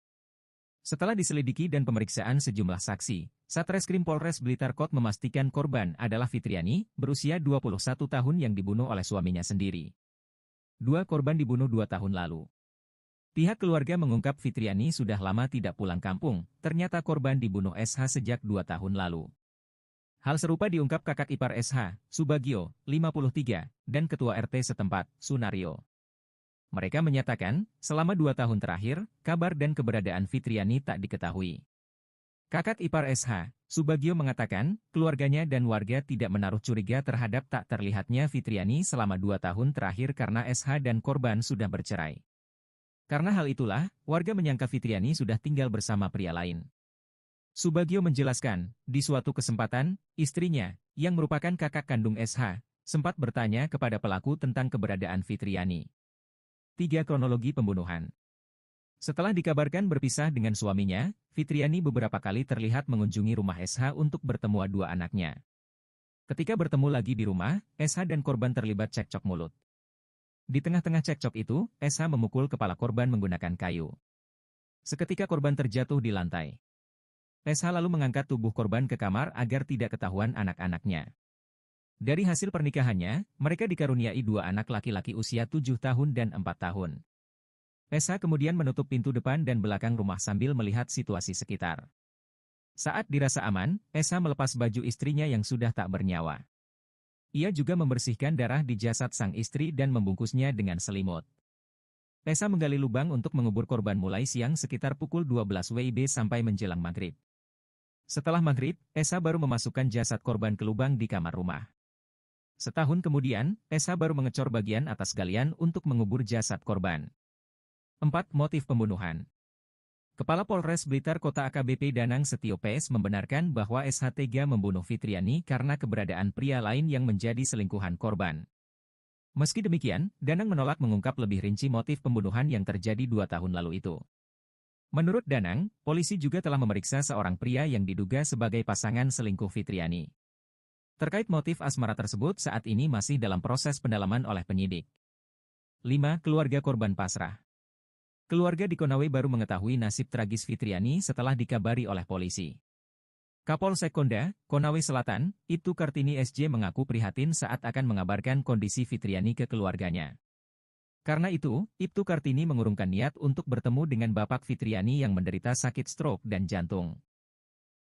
Setelah diselidiki dan pemeriksaan sejumlah saksi, Satreskrim Polres Blitar Kota memastikan korban adalah Fitriani, berusia 21 tahun yang dibunuh oleh suaminya sendiri. 2 korban dibunuh 2 tahun lalu. Pihak keluarga mengungkap Fitriani sudah lama tidak pulang kampung, ternyata korban dibunuh SH sejak 2 tahun lalu. Hal serupa diungkap kakak ipar SH, Subagio, 53, dan ketua RT setempat, Sunario. Mereka menyatakan, selama 2 tahun terakhir, kabar dan keberadaan Fitriani tak diketahui. Kakak ipar SH, Subagio mengatakan, keluarganya dan warga tidak menaruh curiga terhadap tak terlihatnya Fitriani selama 2 tahun terakhir karena SH dan korban sudah bercerai. Karena hal itulah, warga menyangka Fitriani sudah tinggal bersama pria lain. Subagio menjelaskan, di suatu kesempatan, istrinya, yang merupakan kakak kandung SH, sempat bertanya kepada pelaku tentang keberadaan Fitriani. 3. Kronologi pembunuhan. Setelah dikabarkan berpisah dengan suaminya, Fitriani beberapa kali terlihat mengunjungi rumah SH untuk bertemu 2 anaknya. Ketika bertemu lagi di rumah, SH dan korban terlibat cekcok mulut. Di tengah-tengah cekcok itu, SH memukul kepala korban menggunakan kayu. Seketika korban terjatuh di lantai. SH lalu mengangkat tubuh korban ke kamar agar tidak ketahuan anak-anaknya. Dari hasil pernikahannya, mereka dikaruniai 2 anak laki-laki usia 7 tahun dan 4 tahun. SH kemudian menutup pintu depan dan belakang rumah sambil melihat situasi sekitar. Saat dirasa aman, SH melepas baju istrinya yang sudah tak bernyawa. Ia juga membersihkan darah di jasad sang istri dan membungkusnya dengan selimut. SH menggali lubang untuk mengubur korban mulai siang sekitar pukul 12 WIB sampai menjelang maghrib. Setelah maghrib, SH baru memasukkan jasad korban ke lubang di kamar rumah. Setahun kemudian, SH baru mengecor bagian atas galian untuk mengubur jasad korban. 4. Motif pembunuhan. Kepala Polres Blitar Kota AKBP Danang Setio PS membenarkan bahwa SH tega membunuh Fitriani karena keberadaan pria lain yang menjadi selingkuhan korban. Meski demikian, Danang menolak mengungkap lebih rinci motif pembunuhan yang terjadi 2 tahun lalu itu. Menurut Danang, polisi juga telah memeriksa seorang pria yang diduga sebagai pasangan selingkuh Fitriani. Terkait motif asmara tersebut saat ini masih dalam proses pendalaman oleh penyidik. 5. Keluarga korban pasrah. Keluarga di Konawe baru mengetahui nasib tragis Fitriani setelah dikabari oleh polisi. Kapolsek Konda, Konawe Selatan, Ibtu Kartini SJ mengaku prihatin saat akan mengabarkan kondisi Fitriani ke keluarganya. Karena itu, Ibtu Kartini mengurungkan niat untuk bertemu dengan bapak Fitriani yang menderita sakit stroke dan jantung.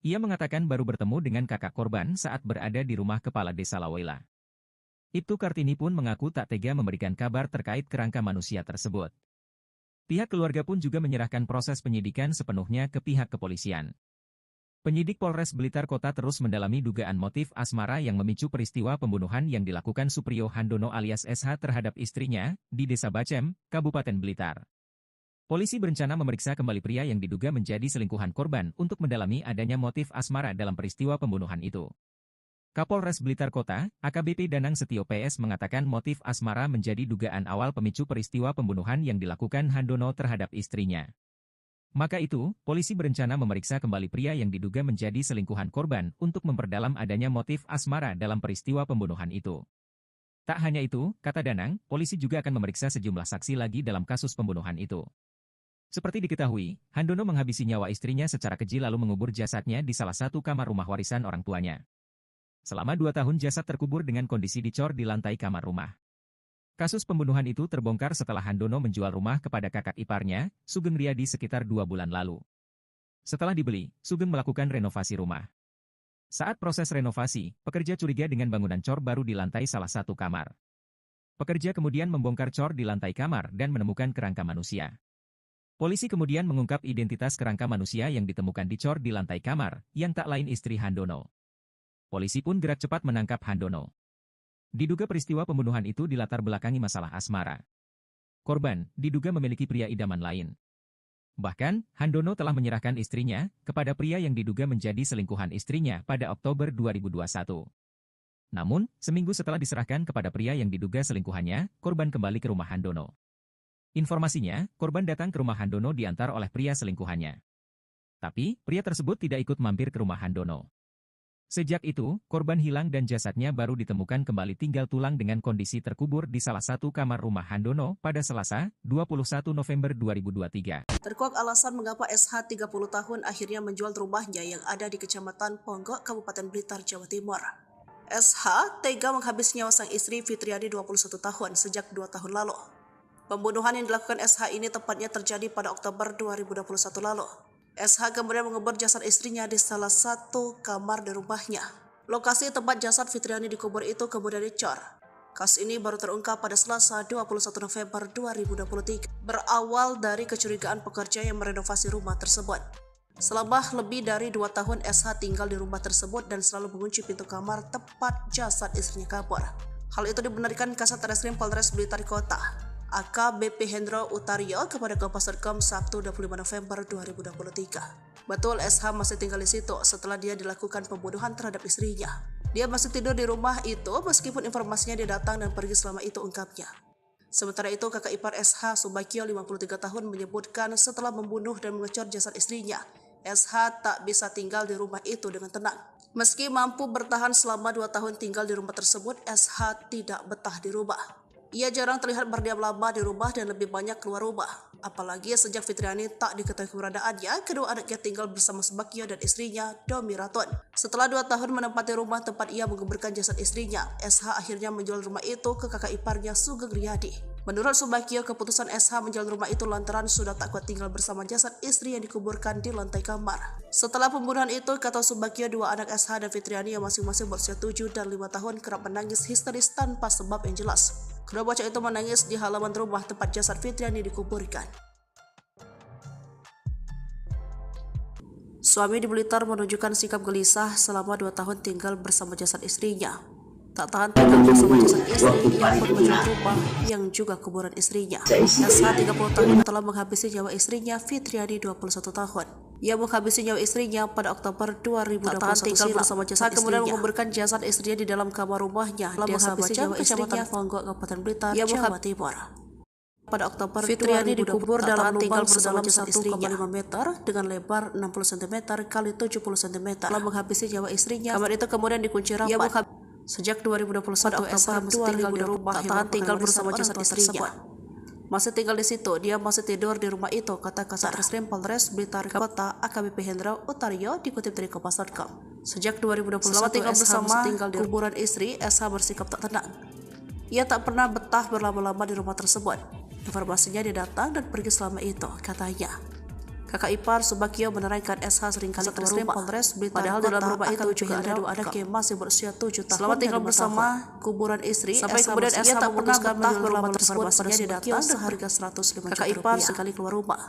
Ia mengatakan baru bertemu dengan kakak korban saat berada di rumah kepala desa Lawela. Ibtu Kartini pun mengaku tak tega memberikan kabar terkait kerangka manusia tersebut. Pihak keluarga pun juga menyerahkan proses penyidikan sepenuhnya ke pihak kepolisian. Penyidik Polres Blitar Kota terus mendalami dugaan motif asmara yang memicu peristiwa pembunuhan yang dilakukan Supriyo Handono alias SH terhadap istrinya di Desa Bacem, Kabupaten Blitar. Polisi berencana memeriksa kembali pria yang diduga menjadi selingkuhan korban untuk mendalami adanya motif asmara dalam peristiwa pembunuhan itu. Kapolres Blitar Kota, AKBP Danang Setio PS mengatakan motif asmara menjadi dugaan awal pemicu peristiwa pembunuhan yang dilakukan Handono terhadap istrinya. Maka itu, polisi berencana memeriksa kembali pria yang diduga menjadi selingkuhan korban untuk memperdalam adanya motif asmara dalam peristiwa pembunuhan itu. Tak hanya itu, kata Danang, polisi juga akan memeriksa sejumlah saksi lagi dalam kasus pembunuhan itu. Seperti diketahui, Handono menghabisi nyawa istrinya secara keji lalu mengubur jasadnya di salah satu kamar rumah warisan orang tuanya. Selama 2 tahun jasad terkubur dengan kondisi dicor di lantai kamar rumah. Kasus pembunuhan itu terbongkar setelah Handono menjual rumah kepada kakak iparnya, Sugeng Riyadi sekitar 2 bulan lalu. Setelah dibeli, Sugeng melakukan renovasi rumah. Saat proses renovasi, pekerja curiga dengan bangunan cor baru di lantai salah satu kamar. Pekerja kemudian membongkar cor di lantai kamar dan menemukan kerangka manusia. Polisi kemudian mengungkap identitas kerangka manusia yang ditemukan di cor di lantai kamar, yang tak lain istri Handono. Polisi pun gerak cepat menangkap Handono. Diduga peristiwa pembunuhan itu dilatar belakangi masalah asmara. Korban diduga memiliki pria idaman lain. Bahkan, Handono telah menyerahkan istrinya kepada pria yang diduga menjadi selingkuhan istrinya pada Oktober 2021. Namun, seminggu setelah diserahkan kepada pria yang diduga selingkuhannya, korban kembali ke rumah Handono. Informasinya, korban datang ke rumah Handono diantar oleh pria selingkuhannya. Tapi, pria tersebut tidak ikut mampir ke rumah Handono. Sejak itu, korban hilang dan jasadnya baru ditemukan kembali tinggal tulang dengan kondisi terkubur di salah satu kamar rumah Handono pada Selasa, 21 November 2023. Terkuak alasan mengapa SH 30 tahun akhirnya menjual rumahnya yang ada di Kecamatan Ponggok, Kabupaten Blitar, Jawa Timur. SH tega menghabis nyawa sang istri Fitriani 21 tahun sejak 2 tahun lalu. Pembunuhan yang dilakukan SH ini tepatnya terjadi pada Oktober 2021 lalu. SH kemudian mengubur jasad istrinya di salah satu kamar di rumahnya. Lokasi tempat jasad Fitriani dikubur itu kemudian dicor. Kasus ini baru terungkap pada Selasa 21 November 2023. Berawal dari kecurigaan pekerja yang merenovasi rumah tersebut. Selama lebih dari 2 tahun SH tinggal di rumah tersebut dan selalu mengunci pintu kamar tepat jasad istrinya kabur. Hal itu dibenarkan Kasat Reskrim Polres Blitar Kota, AKBP Hendro Utario kepada Kompas.com Sabtu 25 November 2023. Betul SH masih tinggal di situ setelah dia dilakukan pembunuhan terhadap istrinya. Dia masih tidur di rumah itu meskipun informasinya dia datang dan pergi selama itu, ungkapnya. Sementara itu kakak ipar SH Subakio 53 tahun menyebutkan setelah membunuh dan mengecor jasad istrinya, SH tak bisa tinggal di rumah itu dengan tenang. Meski mampu bertahan selama 2 tahun tinggal di rumah tersebut, SH tidak betah di rumah. Ia jarang terlihat berdiam lama di rumah dan lebih banyak keluar rumah. Apalagi sejak Fitriani tak diketahui keberadaannya, kedua anaknya tinggal bersama Subakio dan istrinya, Domi Raton. Setelah 2 tahun menempati rumah tempat ia menguburkan jasad istrinya, SH akhirnya menjual rumah itu ke kakak iparnya Sugeng Riyadi. Menurut Subakio, keputusan SH menjual rumah itu lantaran sudah tak kuat tinggal bersama jasad istri yang dikuburkan di lantai kamar. Setelah pembunuhan itu, kata Subakio, 2 anak SH dan Fitriani yang masing-masing berusia 7 dan 5 tahun kerap menangis histeris tanpa sebab yang jelas. Kedua bocah itu menangis di halaman rumah tempat jasad Fitriani dikuburkan. Suami di Blitar menunjukkan sikap gelisah selama 2 tahun tinggal bersama jasad istrinya. Tak tahan tinggal bersama jasad istri yang pun menjual rumah yang juga kuburan istrinya. SH 30 tahun telah menghabisi nyawa istrinya Fitriani 21 tahun. Ia menghabisi nyawa istrinya pada Oktober 2021 tinggal bersama jasad kemudian menguburkan jasad istrinya di dalam kamar rumahnya di Desa Bacem, Kecamatan Ponggok, Kabupaten Blitar, Jawa Timur. Pada Oktober Fitriani dikubur dalam lubang sedalam 1,5 meter dengan lebar 60 cm kali 70 cm. Setelah menghabisi nyawa istrinya, kamar itu kemudian dikunci rapat. Sejak 2021, SH masih tinggal di rumah yang tinggal bersama jasad istrinya. Masih tinggal di situ, dia masih tidur di rumah itu, kata Kasat Polres Blitar Kota AKBP Hendra Utario dikutip dari Kompas.com. Sejak 2021, selama tinggal bersama kuburan istri, SH bersikap tak tenang. Ia tak pernah betah berlama-lama di rumah tersebut. Informasinya dia datang dan pergi selama itu, katanya. Kakak ipar Subagio menerangkan SH seringkali keluar rumah Polres Blitar. Padahal dalam rumah itu juga ada dua anak yang masih berusia 7 tahun. Selama tinggal bersama kuburan istri, sampai kemudian SH tak pernah betah berlama tersebut. Pada Subagio seharga 105 juta rupiah. Kakak ipar sekali keluar rumah.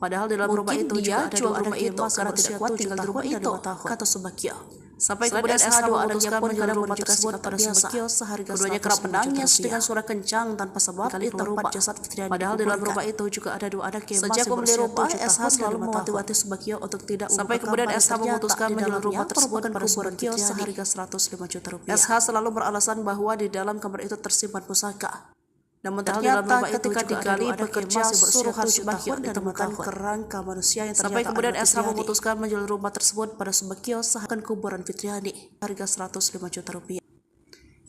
Padahal dalam rumah itu juga ada dua anak yang masih tidak kuat tinggal di rumah itu, kata Subagio. Sampai kemudian SH memutuskan menjual rumah tersebut pada Subagio seharga. Keduanya kerap menangis dengan suara kencang tanpa sebab di tempat jasad Fitriani. Padahal dalam rumah itu juga ada dua anak yang masih berusia 7 tahun. SH selalu memati-mati Subagio untuk tidak sampai kemudian SH memutuskan menjual rumah tersebut pada Subagio seharga 105 juta rupiah. SH selalu beralasan bahwa di dalam kamar itu tersimpan pusaka. Namun ternyata ketika digali bekerja suruhan Subagio ditemukan kerangka manusia yang sampai kemudian SH memutuskan menjual rumah tersebut pada Subagio seakan kuburan Fitriani harga 105 juta rupiah.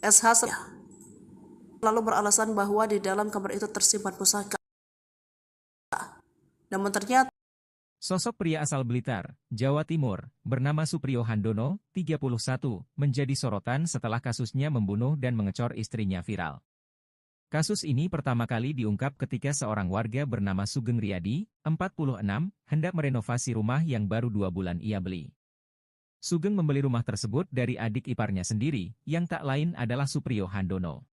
SH lalu beralasan bahwa di dalam kamar itu tersimpan pusaka. Namun ternyata Sosok pria asal Blitar, Jawa Timur, bernama Supriyo Handono, 31, menjadi sorotan setelah kasusnya membunuh dan mengecor istrinya viral. Kasus ini pertama kali diungkap ketika seorang warga bernama Sugeng Riyadi, 46, hendak merenovasi rumah yang baru 2 bulan ia beli. Sugeng membeli rumah tersebut dari adik iparnya sendiri, yang tak lain adalah Supriyo Handono.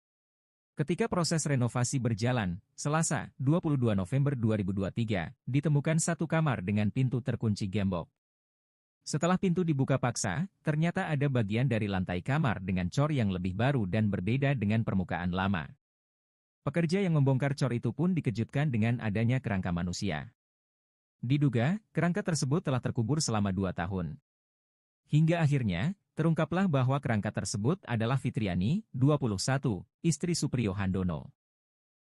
Ketika proses renovasi berjalan, Selasa, 22 November 2023, ditemukan satu kamar dengan pintu terkunci gembok. Setelah pintu dibuka paksa, ternyata ada bagian dari lantai kamar dengan cor yang lebih baru dan berbeda dengan permukaan lama. Pekerja yang membongkar cor itu pun dikejutkan dengan adanya kerangka manusia. Diduga, kerangka tersebut telah terkubur selama 2 tahun. Hingga akhirnya, terungkaplah bahwa kerangka tersebut adalah Fitriani, 21, istri Supriyo Handono.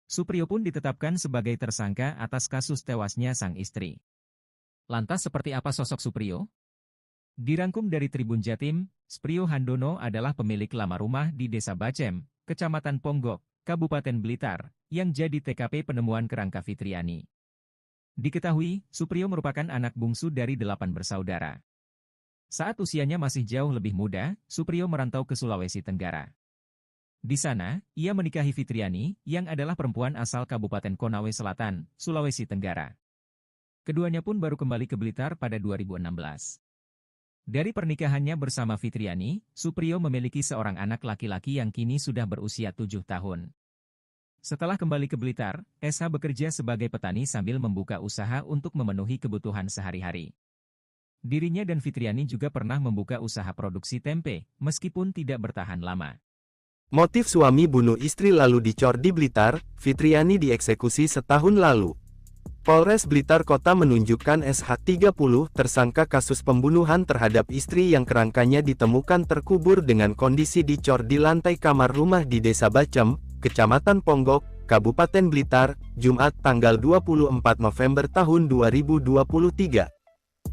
Supriyo pun ditetapkan sebagai tersangka atas kasus tewasnya sang istri. Lantas seperti apa sosok Supriyo? Dirangkum dari Tribun Jatim, Supriyo Handono adalah pemilik lama rumah di Desa Bacem, Kecamatan Ponggok, Kabupaten Blitar, yang jadi TKP penemuan kerangka Fitriani. Diketahui, Supriyo merupakan anak bungsu dari 8 bersaudara. Saat usianya masih jauh lebih muda, Supriyo merantau ke Sulawesi Tenggara. Di sana, ia menikahi Fitriani, yang adalah perempuan asal Kabupaten Konawe Selatan, Sulawesi Tenggara. Keduanya pun baru kembali ke Blitar pada 2016. Dari pernikahannya bersama Fitriani, Supriyo memiliki seorang anak laki-laki yang kini sudah berusia 7 tahun. Setelah kembali ke Blitar, SH bekerja sebagai petani sambil membuka usaha untuk memenuhi kebutuhan sehari-hari. Dirinya dan Fitriani juga pernah membuka usaha produksi tempe, meskipun tidak bertahan lama. Motif suami bunuh istri lalu dicor di Blitar, Fitriani dieksekusi setahun lalu. Polres Blitar Kota menunjukkan SH 30 tersangka kasus pembunuhan terhadap istri yang kerangkanya ditemukan terkubur dengan kondisi dicor di lantai kamar rumah di Desa Bacem, Kecamatan Ponggok, Kabupaten Blitar, Jumat tanggal 24 November tahun 2023.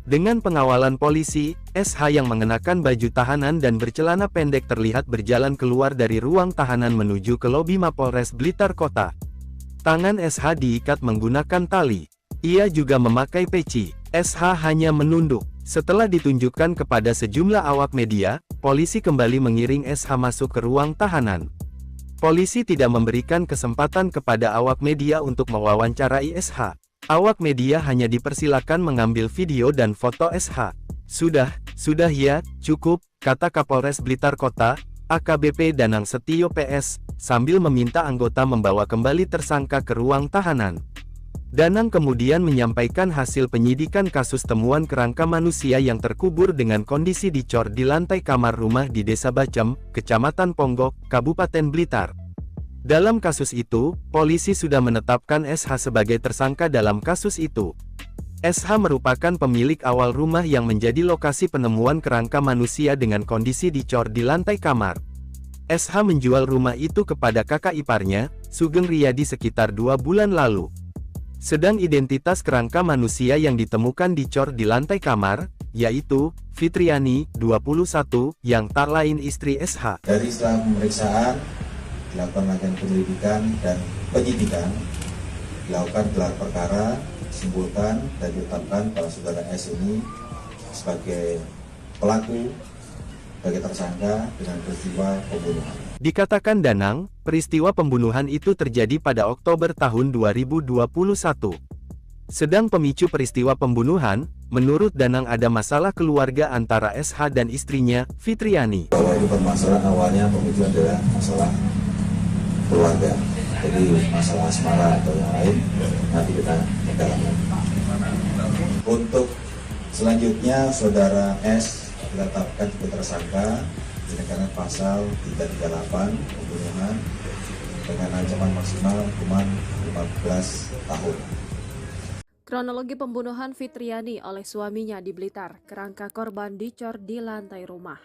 Dengan pengawalan polisi, SH yang mengenakan baju tahanan dan bercelana pendek terlihat berjalan keluar dari ruang tahanan menuju ke lobi Mapolres Blitar Kota. Tangan SH diikat menggunakan tali. Ia juga memakai peci. SH hanya menunduk. Setelah ditunjukkan kepada sejumlah awak media, polisi kembali mengiring SH masuk ke ruang tahanan. Polisi tidak memberikan kesempatan kepada awak media untuk mewawancarai SH. Awak media hanya dipersilakan mengambil video dan foto SH. Sudah ya, cukup, kata Kapolres Blitar Kota, AKBP Danang Setio PS, sambil meminta anggota membawa kembali tersangka ke ruang tahanan. Danang kemudian menyampaikan hasil penyidikan kasus temuan kerangka manusia yang terkubur dengan kondisi dicor di lantai kamar rumah di Desa Bacem, Kecamatan Ponggok, Kabupaten Blitar. Dalam kasus itu, polisi sudah menetapkan SH sebagai tersangka dalam kasus itu. SH merupakan pemilik awal rumah yang menjadi lokasi penemuan kerangka manusia dengan kondisi dicor di lantai kamar. SH menjual rumah itu kepada kakak iparnya, Sugeng Riyadi sekitar 2 bulan lalu. Sedang identitas kerangka manusia yang ditemukan dicor di lantai kamar, yaitu Fitriani, 21, yang tak lain istri SH. Dari setelah pemeriksaan, dilakukan rangkaian penyelidikan dan penyidikan, dilakukan gelar perkara, disimpulkan dan ditetapkan bahwa saudara S ini sebagai pelaku, sebagai tersangka dengan peristiwa pembunuhan. Dikatakan Danang, peristiwa pembunuhan itu terjadi pada Oktober tahun 2021. Sedang pemicu peristiwa pembunuhan, menurut Danang ada masalah keluarga antara SH dan istrinya, Fitriani. Bahwa ini permasalahan awalnya pemicu adalah masalah keluarga. Jadi masalah asmara atau yang lain nanti kita dalami. Untuk selanjutnya saudara S ditetapkan sebagai tersangka dengan pasal 338 pembunuhan dengan ancaman maksimal hukuman 15 tahun. Kronologi pembunuhan Fitriani oleh suaminya di Blitar, kerangka korban dicor di lantai rumah.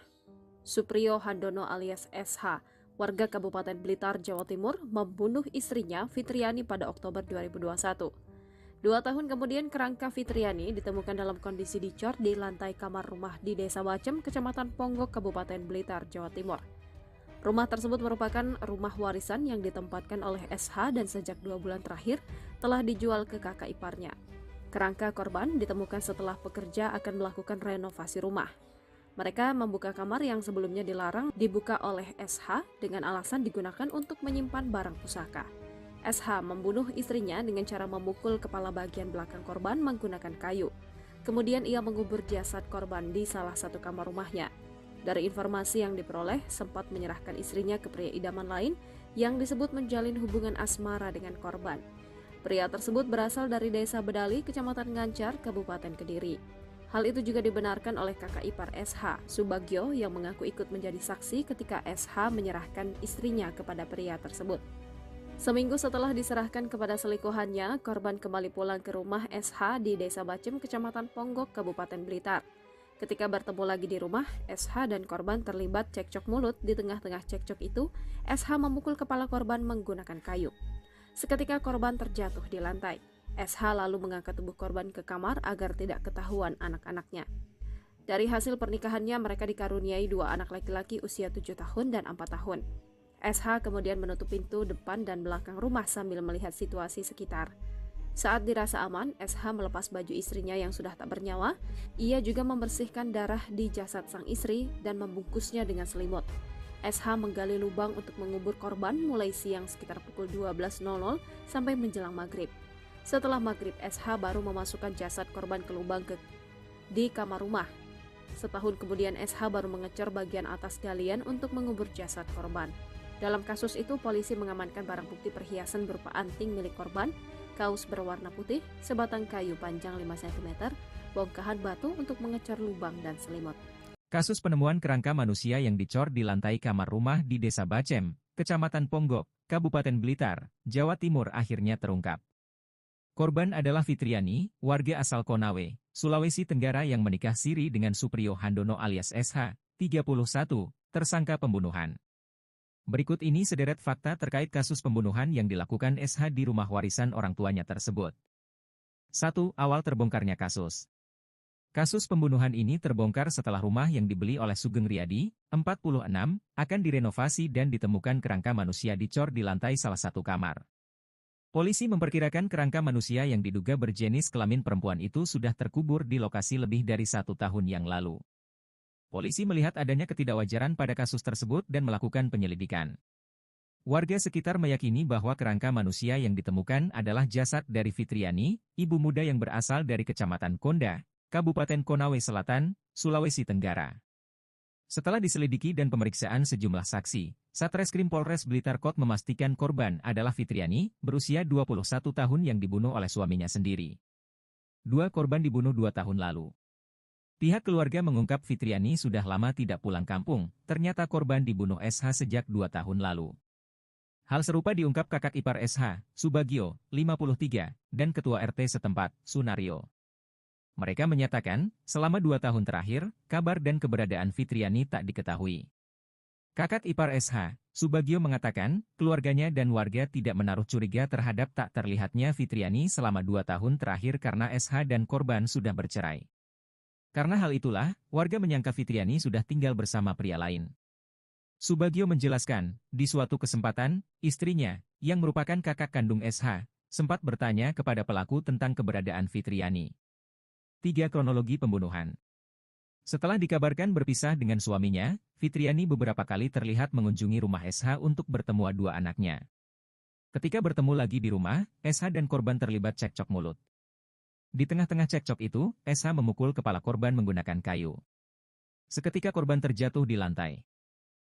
Supriyo Handono alias SH, warga Kabupaten Blitar, Jawa Timur, membunuh istrinya Fitriani pada Oktober 2021. 2 tahun kemudian kerangka Fitriani ditemukan dalam kondisi dicor di lantai kamar rumah di Desa Bacem, Kecamatan Ponggok, Kabupaten Blitar, Jawa Timur. Rumah tersebut merupakan rumah warisan yang ditempatkan oleh SH dan sejak 2 bulan terakhir telah dijual ke kakak iparnya. Kerangka korban ditemukan setelah pekerja akan melakukan renovasi rumah. Mereka membuka kamar yang sebelumnya dilarang dibuka oleh SH dengan alasan digunakan untuk menyimpan barang pusaka. SH membunuh istrinya dengan cara memukul kepala bagian belakang korban menggunakan kayu. Kemudian ia mengubur jasad korban di salah satu kamar rumahnya. Dari informasi yang diperoleh, sempat menyerahkan istrinya ke pria idaman lain yang disebut menjalin hubungan asmara dengan korban. Pria tersebut berasal dari Desa Bedali, Kecamatan Ngancar, Kabupaten Kediri. Hal itu juga dibenarkan oleh kakak ipar SH, Subagio, yang mengaku ikut menjadi saksi ketika SH menyerahkan istrinya kepada pria tersebut. Seminggu setelah diserahkan kepada selingkuhannya, korban kembali pulang ke rumah SH di Desa Bacem, Kecamatan Ponggok, Kabupaten Blitar. Ketika bertemu lagi di rumah, SH dan korban terlibat cekcok mulut. Di tengah-tengah cekcok itu, SH memukul kepala korban menggunakan kayu. Seketika korban terjatuh di lantai. SH lalu mengangkat tubuh korban ke kamar agar tidak ketahuan anak-anaknya. Dari hasil pernikahannya, mereka dikaruniai 2 anak laki-laki usia 7 tahun dan 4 tahun. SH kemudian menutup pintu depan dan belakang rumah sambil melihat situasi sekitar. Saat dirasa aman, SH melepas baju istrinya yang sudah tak bernyawa. Ia juga membersihkan darah di jasad sang istri dan membungkusnya dengan selimut. SH menggali lubang untuk mengubur korban mulai siang sekitar pukul 12.00 sampai menjelang maghrib. Setelah maghrib, SH baru memasukkan jasad korban ke lubang di kamar rumah. Setahun kemudian, SH baru mengecor bagian atas galian untuk mengubur jasad korban. Dalam kasus itu, polisi mengamankan barang bukti perhiasan berupa anting milik korban, kaos berwarna putih, sebatang kayu panjang 5 cm, bongkahan batu untuk mengecor lubang dan selimut. Kasus penemuan kerangka manusia yang dicor di lantai kamar rumah di Desa Bacem, Kecamatan Ponggok, Kabupaten Blitar, Jawa Timur akhirnya terungkap. Korban adalah Fitriani, warga asal Konawe, Sulawesi Tenggara yang menikah siri dengan Supriyo Handono alias SH, 31, tersangka pembunuhan. Berikut ini sederet fakta terkait kasus pembunuhan yang dilakukan SH di rumah warisan orang tuanya tersebut. 1. Awal terbongkarnya kasus. Kasus pembunuhan ini terbongkar setelah rumah yang dibeli oleh Sugeng Riyadi, 46, akan direnovasi dan ditemukan kerangka manusia dicor di lantai salah satu kamar. Polisi memperkirakan kerangka manusia yang diduga berjenis kelamin perempuan itu sudah terkubur di lokasi lebih dari 1 tahun yang lalu. Polisi melihat adanya ketidakwajaran pada kasus tersebut dan melakukan penyelidikan. Warga sekitar meyakini bahwa kerangka manusia yang ditemukan adalah jasad dari Fitriani, ibu muda yang berasal dari Kecamatan Konda, Kabupaten Konawe Selatan, Sulawesi Tenggara. Setelah diselidiki dan pemeriksaan sejumlah saksi, Satreskrim Polres Blitar Kota memastikan korban adalah Fitriani, berusia 21 tahun yang dibunuh oleh suaminya sendiri. 2 korban dibunuh 2 tahun lalu. Pihak keluarga mengungkap Fitriani sudah lama tidak pulang kampung, ternyata korban dibunuh SH sejak 2 tahun lalu. Hal serupa diungkap kakak ipar SH, Subagio, 53, dan ketua RT setempat, Sunario. Mereka menyatakan, selama 2 tahun terakhir, kabar dan keberadaan Fitriani tak diketahui. Kakak ipar SH, Subagio mengatakan, keluarganya dan warga tidak menaruh curiga terhadap tak terlihatnya Fitriani selama 2 tahun terakhir karena SH dan korban sudah bercerai. Karena hal itulah, warga menyangka Fitriani sudah tinggal bersama pria lain. Subagio menjelaskan, di suatu kesempatan, istrinya, yang merupakan kakak kandung SH, sempat bertanya kepada pelaku tentang keberadaan Fitriani. 3. Kronologi pembunuhan. Setelah dikabarkan berpisah dengan suaminya, Fitriani beberapa kali terlihat mengunjungi rumah SH untuk bertemu dua anaknya. Ketika bertemu lagi di rumah, SH dan korban terlibat cekcok mulut. Di tengah-tengah cekcok itu, SH memukul kepala korban menggunakan kayu. Seketika korban terjatuh di lantai.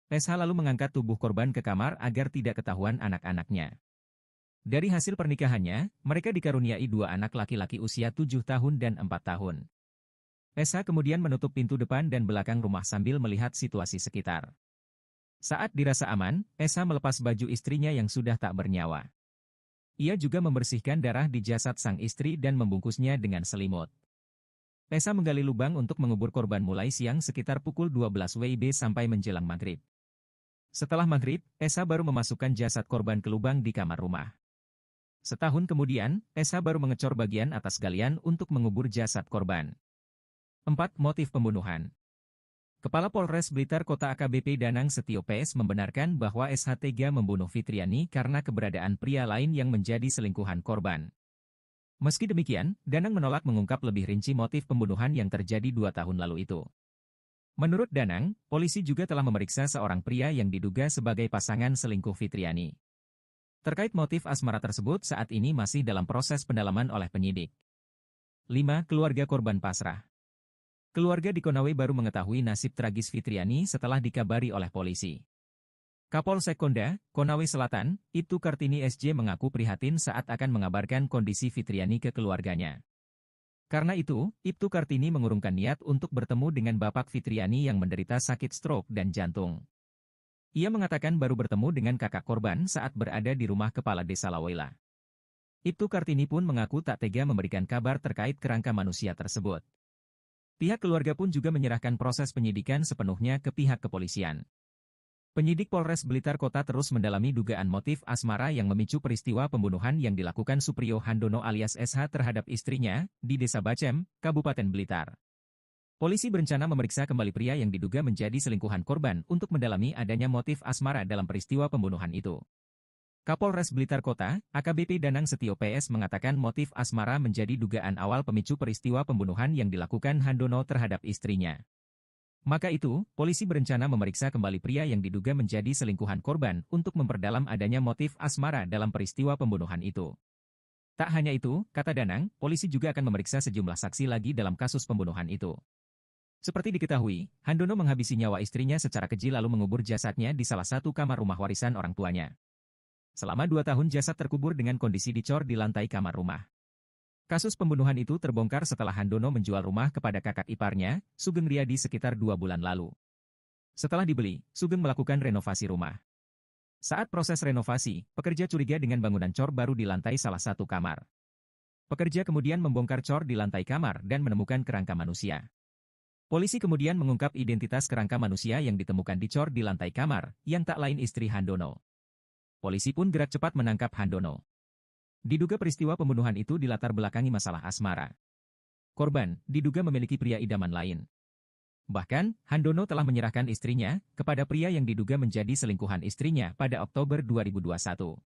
SH lalu mengangkat tubuh korban ke kamar agar tidak ketahuan anak-anaknya. Dari hasil pernikahannya, mereka dikaruniai 2 anak laki-laki usia 7 tahun dan 4 tahun. SH kemudian menutup pintu depan dan belakang rumah sambil melihat situasi sekitar. Saat dirasa aman, SH melepas baju istrinya yang sudah tak bernyawa. Ia juga membersihkan darah di jasad sang istri dan membungkusnya dengan selimut. SH menggali lubang untuk mengubur korban mulai siang sekitar pukul 12 WIB sampai menjelang maghrib. Setelah maghrib, SH baru memasukkan jasad korban ke lubang di kamar rumah. Setahun kemudian, SH baru mengecor bagian atas galian untuk mengubur jasad korban. 4. Motif pembunuhan. Kepala Polres Blitar Kota AKBP Danang Setio PS membenarkan bahwa SH tega membunuh Fitriani karena keberadaan pria lain yang menjadi selingkuhan korban. Meski demikian, Danang menolak mengungkap lebih rinci motif pembunuhan yang terjadi 2 tahun lalu itu. Menurut Danang, polisi juga telah memeriksa seorang pria yang diduga sebagai pasangan selingkuh Fitriani. Terkait motif asmara tersebut saat ini masih dalam proses pendalaman oleh penyidik. 5. Keluarga korban pasrah. Keluarga di Konawe baru mengetahui nasib tragis Fitriani setelah dikabari oleh polisi. Kapolsek Konda, Konawe Selatan, Ibtu Kartini SJ mengaku prihatin saat akan mengabarkan kondisi Fitriani ke keluarganya. Karena itu, Ibtu Kartini mengurungkan niat untuk bertemu dengan bapak Fitriani yang menderita sakit stroke dan jantung. Ia mengatakan baru bertemu dengan kakak korban saat berada di rumah kepala desa Lawela. Ibtu Kartini pun mengaku tak tega memberikan kabar terkait kerangka manusia tersebut. Pihak keluarga pun juga menyerahkan proses penyidikan sepenuhnya ke pihak kepolisian. Penyidik Polres Blitar Kota terus mendalami dugaan motif asmara yang memicu peristiwa pembunuhan yang dilakukan Suprio Handono alias SH terhadap istrinya di Desa Bacem, Kabupaten Blitar. Polisi berencana memeriksa kembali pria yang diduga menjadi selingkuhan korban untuk mendalami adanya motif asmara dalam peristiwa pembunuhan itu. Kapolres Blitar Kota, AKBP Danang Setio PS mengatakan motif asmara menjadi dugaan awal pemicu peristiwa pembunuhan yang dilakukan Handono terhadap istrinya. Maka itu, polisi berencana memeriksa kembali pria yang diduga menjadi selingkuhan korban untuk memperdalam adanya motif asmara dalam peristiwa pembunuhan itu. Tak hanya itu, kata Danang, polisi juga akan memeriksa sejumlah saksi lagi dalam kasus pembunuhan itu. Seperti diketahui, Handono menghabisi nyawa istrinya secara keji lalu mengubur jasadnya di salah satu kamar rumah warisan orang tuanya. Selama 2 tahun jasad terkubur dengan kondisi dicor di lantai kamar rumah. Kasus pembunuhan itu terbongkar setelah Handono menjual rumah kepada kakak iparnya, Sugeng Riyadi sekitar 2 bulan lalu. Setelah dibeli, Sugeng melakukan renovasi rumah. Saat proses renovasi, pekerja curiga dengan bangunan cor baru di lantai salah satu kamar. Pekerja kemudian membongkar cor di lantai kamar dan menemukan kerangka manusia. Polisi kemudian mengungkap identitas kerangka manusia yang ditemukan dicor di lantai kamar, yang tak lain istri Handono. Polisi pun gerak cepat menangkap Handono. Diduga peristiwa pembunuhan itu dilatar belakangi masalah asmara. Korban diduga memiliki pria idaman lain. Bahkan, Handono telah menyerahkan istrinya kepada pria yang diduga menjadi selingkuhan istrinya pada Oktober 2021.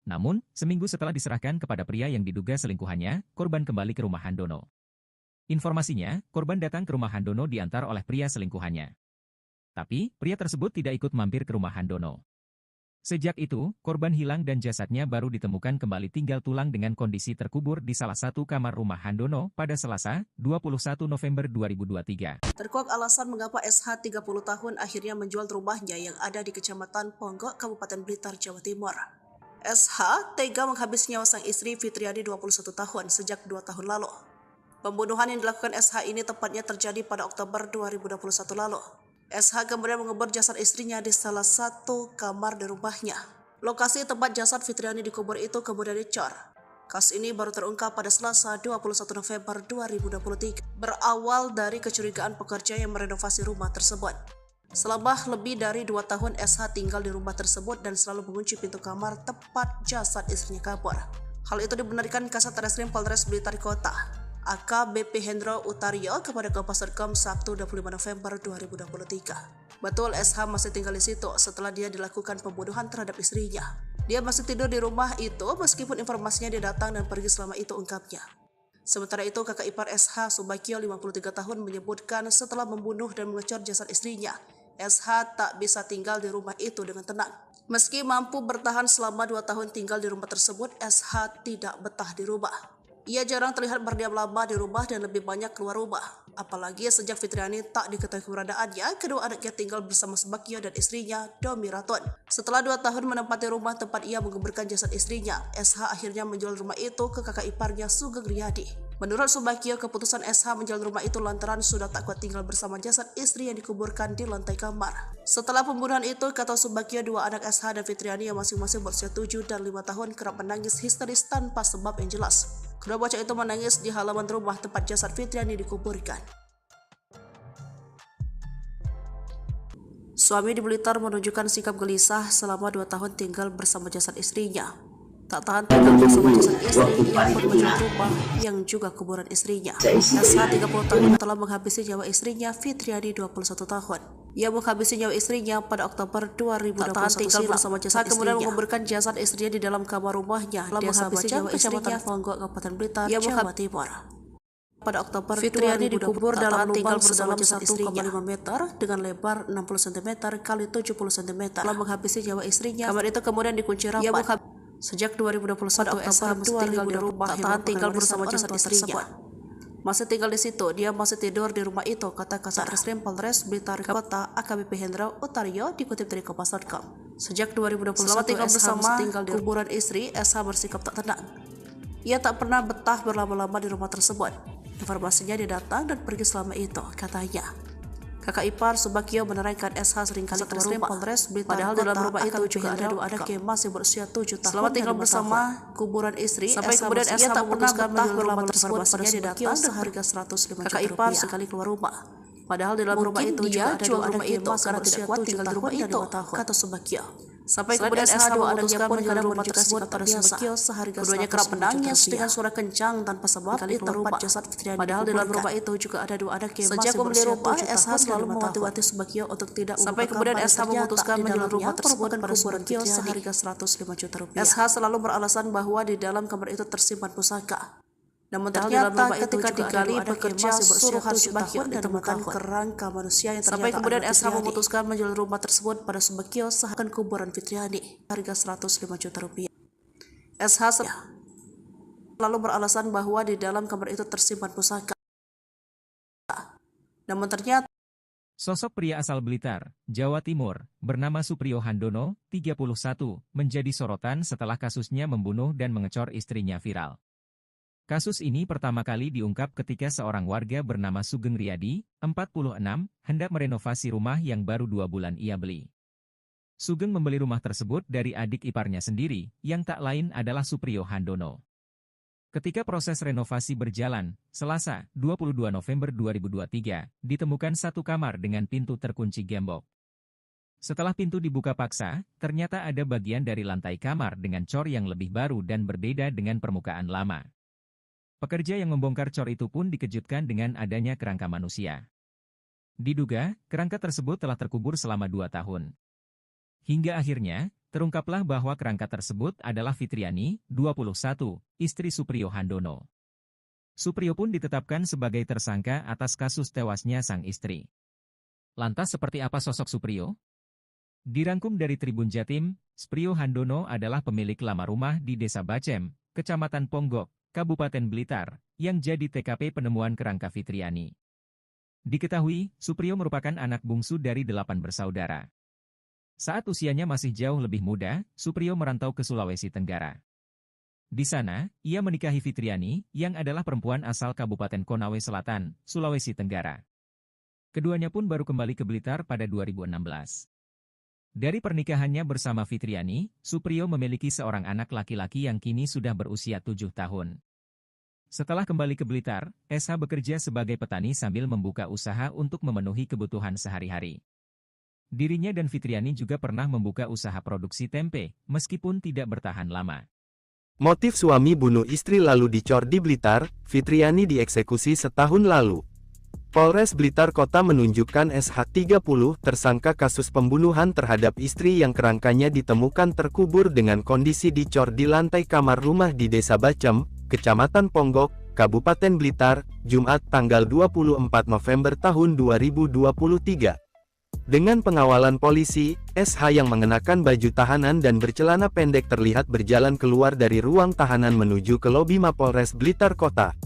Namun, seminggu setelah diserahkan kepada pria yang diduga selingkuhannya, korban kembali ke rumah Handono. Informasinya, korban datang ke rumah Handono diantar oleh pria selingkuhannya. Tapi, pria tersebut tidak ikut mampir ke rumah Handono. Sejak itu, korban hilang dan jasadnya baru ditemukan kembali tinggal tulang dengan kondisi terkubur di salah satu kamar rumah Handono pada Selasa, 21 November 2023. Terkuak alasan mengapa SH 30 tahun akhirnya menjual rumahnya yang ada di Kecamatan Ponggok, Kabupaten Blitar, Jawa Timur. SH tega menghabis nyawa sang istri Fitriani 21 tahun sejak 2 tahun lalu. Pembunuhan yang dilakukan SH ini tepatnya terjadi pada Oktober 2021 lalu. SH kemudian mengubur jasad istrinya di salah satu kamar di rumahnya. Lokasi tempat jasad Fitriani dikubur itu kemudian dicor. Kasus ini baru terungkap pada Selasa 21 November 2023, berawal dari kecurigaan pekerja yang merenovasi rumah tersebut. Selama lebih dari 2 tahun SH tinggal di rumah tersebut dan selalu mengunci pintu kamar tepat jasad istrinya kabur. Hal itu dibenarkan Kasat Reskrim Polres Blitar Kota, AKBP Hendro Utario kepada Kompas.com Sabtu 25 November 2023. Betul, SH masih tinggal di situ setelah dia dilakukan pembunuhan terhadap istrinya. Dia masih tidur di rumah itu meskipun informasinya dia datang dan pergi selama itu, ungkapnya. Sementara itu, kakak ipar SH Subakio 53 tahun menyebutkan setelah membunuh dan mengecor jasad istrinya, SH tak bisa tinggal di rumah itu dengan tenang. Meski mampu bertahan selama 2 tahun tinggal di rumah tersebut, SH tidak betah di rumah. Ia jarang terlihat berdiam lama di rumah dan lebih banyak keluar rumah. Apalagi sejak Fitriani tak diketahui keberadaannya, kedua anaknya tinggal bersama Subakio dan istrinya, Domi Raton. Setelah 2 tahun menempati rumah tempat ia menguburkan jasad istrinya, SH akhirnya menjual rumah itu ke kakak iparnya Sugeng Riyadi. Menurut Subakio, keputusan SH menjual rumah itu lantaran sudah tak kuat tinggal bersama jasad istri yang dikuburkan di lantai kamar. Setelah pembunuhan itu, kata Subakio, 2 anak SH dan Fitriani yang masing-masing berusia 7 dan 5 tahun kerap menangis histeris tanpa sebab yang jelas. Kedua bocah itu menangis di halaman rumah tempat jasad Fitriani dikuburkan. Suami di Blitar menunjukkan sikap gelisah selama 2 tahun tinggal bersama jasad istrinya. Tak tahan tinggal bersama jasad istri, ia pun menjual rumah yang juga kuburan istrinya. SH 30 tahun telah menghabisi nyawa istrinya Fitriani 21 tahun. Ia menghabisi nyawa istrinya pada Oktober 2021 tinggal bersama jasad istrinya. Kemudian menguburkan jasad istrinya di dalam kamar rumahnya di Desa Bacem, Kecamatan Ponggok, Kabupaten Blitar, Jawa Timur. Pada Oktober, Fitriani dikubur dalam lubang sedalam 1,5 meter dengan lebar 60 cm x 70 cm. Telah menghabisi nyawa istrinya, kamar itu kemudian dikunci rapat. Sejak 2021, SH masih tinggal di rumah, tak tahan tinggal bersama jasad istrinya. Masih tinggal di situ, dia masih tidur di rumah itu, kata Kasat Reskrim Polres Blitar Kota AKBP Hendro Utario dikutip dari Kompas.com. Sejak 2021, selama tinggal bersama di kuburan istri, SH bersikap tak tenang. Ia tak pernah betah berlama-lama di rumah tersebut. Informasinya dia datang dan pergi selama itu, katanya. Kakak ipar Subakio menerangkan SH seringkali keluar rumah, padahal dalam rumah itu juga ada 2 anak yang masih berusia 7 tahun. Selama tinggal bersama kuburan istri, sampai kemudian SH tak pernah betah berlama tersebut. Pada dia datang seharga 105 juta. Kakak ipar sekali keluar rumah, padahal dalam rumah itu juga ada 2 anak yang karena tidak kuat tinggal di rumah itu, kata Subakio. Sampai kemudian SH memutuskan menjual rumah tersebut pada Subakio seharga 105 juta. Keduanya kerap menangis dengan suara kencang tanpa sebab di tempat jasad Fitriani. Padahal dalam rumah itu juga ada 2 anak yang masih berusia 7 tahun. SH selalu mewanti-wanti Subakio untuk tidak sampai kemudian SH memutuskan menjual rumah tersebut pada Subakio seharga 105 juta rupiah. SH selalu beralasan bahwa di dalam kamar itu tersimpan pusaka. Namun ternyata ketika digali bekerja suruhan Subakio ditemukan kerangka manusia yang ternyata sampai kemudian SH memutuskan menjual rumah tersebut pada Subakio seakan kuburan Fitriani harga 105 juta rupiah. SH lalu beralasan bahwa di dalam kamar itu tersimpan pusaka. Namun ternyata Sosok pria asal Blitar, Jawa Timur, bernama Supriyo Handono, 31, menjadi sorotan setelah kasusnya membunuh dan mengecor istrinya viral. Kasus ini pertama kali diungkap ketika seorang warga bernama Sugeng Riyadi, 46, hendak merenovasi rumah yang baru 2 bulan ia beli. Sugeng membeli rumah tersebut dari adik iparnya sendiri, yang tak lain adalah Supriyo Handono. Ketika proses renovasi berjalan, Selasa, 22 November 2023, ditemukan 1 kamar dengan pintu terkunci gembok. Setelah pintu dibuka paksa, ternyata ada bagian dari lantai kamar dengan cor yang lebih baru dan berbeda dengan permukaan lama. Pekerja yang membongkar cor itu pun dikejutkan dengan adanya kerangka manusia. Diduga, kerangka tersebut telah terkubur selama 2 tahun. Hingga akhirnya, terungkaplah bahwa kerangka tersebut adalah Fitriani, 21, istri Supriyo Handono. Supriyo pun ditetapkan sebagai tersangka atas kasus tewasnya sang istri. Lantas seperti apa sosok Supriyo? Dirangkum dari Tribun Jatim, Supriyo Handono adalah pemilik lama rumah di Desa Bacem, Kecamatan Ponggok, Kabupaten Blitar, yang jadi TKP penemuan kerangka Fitriani. Diketahui, Supriyo merupakan anak bungsu dari 8 bersaudara. Saat usianya masih jauh lebih muda, Supriyo merantau ke Sulawesi Tenggara. Di sana, ia menikahi Fitriani, yang adalah perempuan asal Kabupaten Konawe Selatan, Sulawesi Tenggara. Keduanya pun baru kembali ke Blitar pada 2016. Dari pernikahannya bersama Fitriani, Supriyo memiliki seorang anak laki-laki yang kini sudah berusia 7 tahun. Setelah kembali ke Blitar, SH bekerja sebagai petani sambil membuka usaha untuk memenuhi kebutuhan sehari-hari. Dirinya dan Fitriani juga pernah membuka usaha produksi tempe, meskipun tidak bertahan lama. Motif suami bunuh istri lalu dicor di Blitar, Fitriani dieksekusi setahun lalu. Polres Blitar Kota menunjukkan SH 30 tersangka kasus pembunuhan terhadap istri yang kerangkanya ditemukan terkubur dengan kondisi dicor di lantai kamar rumah di Desa Bacem, Kecamatan Ponggok, Kabupaten Blitar, Jumat tanggal 24 November tahun 2023. Dengan pengawalan polisi, SH yang mengenakan baju tahanan dan bercelana pendek terlihat berjalan keluar dari ruang tahanan menuju ke lobi Mapolres Blitar Kota.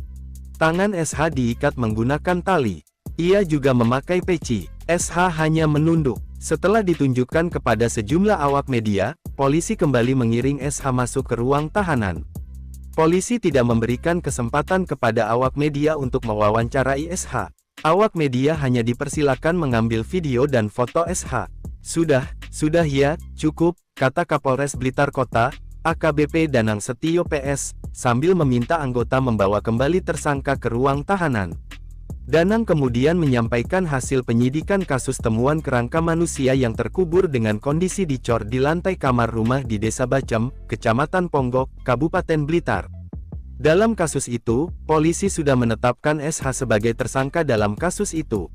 Tangan SH diikat menggunakan tali. Ia juga memakai peci. SH hanya menunduk. Setelah ditunjukkan kepada sejumlah awak media, polisi kembali mengiring SH masuk ke ruang tahanan. Polisi tidak memberikan kesempatan kepada awak media untuk mewawancarai SH. Awak media hanya dipersilakan mengambil video dan foto SH. Sudah ya, cukup, kata Kapolres Blitar Kota, AKBP Danang Setio PS, sambil meminta anggota membawa kembali tersangka ke ruang tahanan. Danang kemudian menyampaikan hasil penyidikan kasus temuan kerangka manusia yang terkubur dengan kondisi dicor di lantai kamar rumah di Desa Bacem, Kecamatan Ponggok, Kabupaten Blitar. Dalam kasus itu, polisi sudah menetapkan SH sebagai tersangka dalam kasus itu.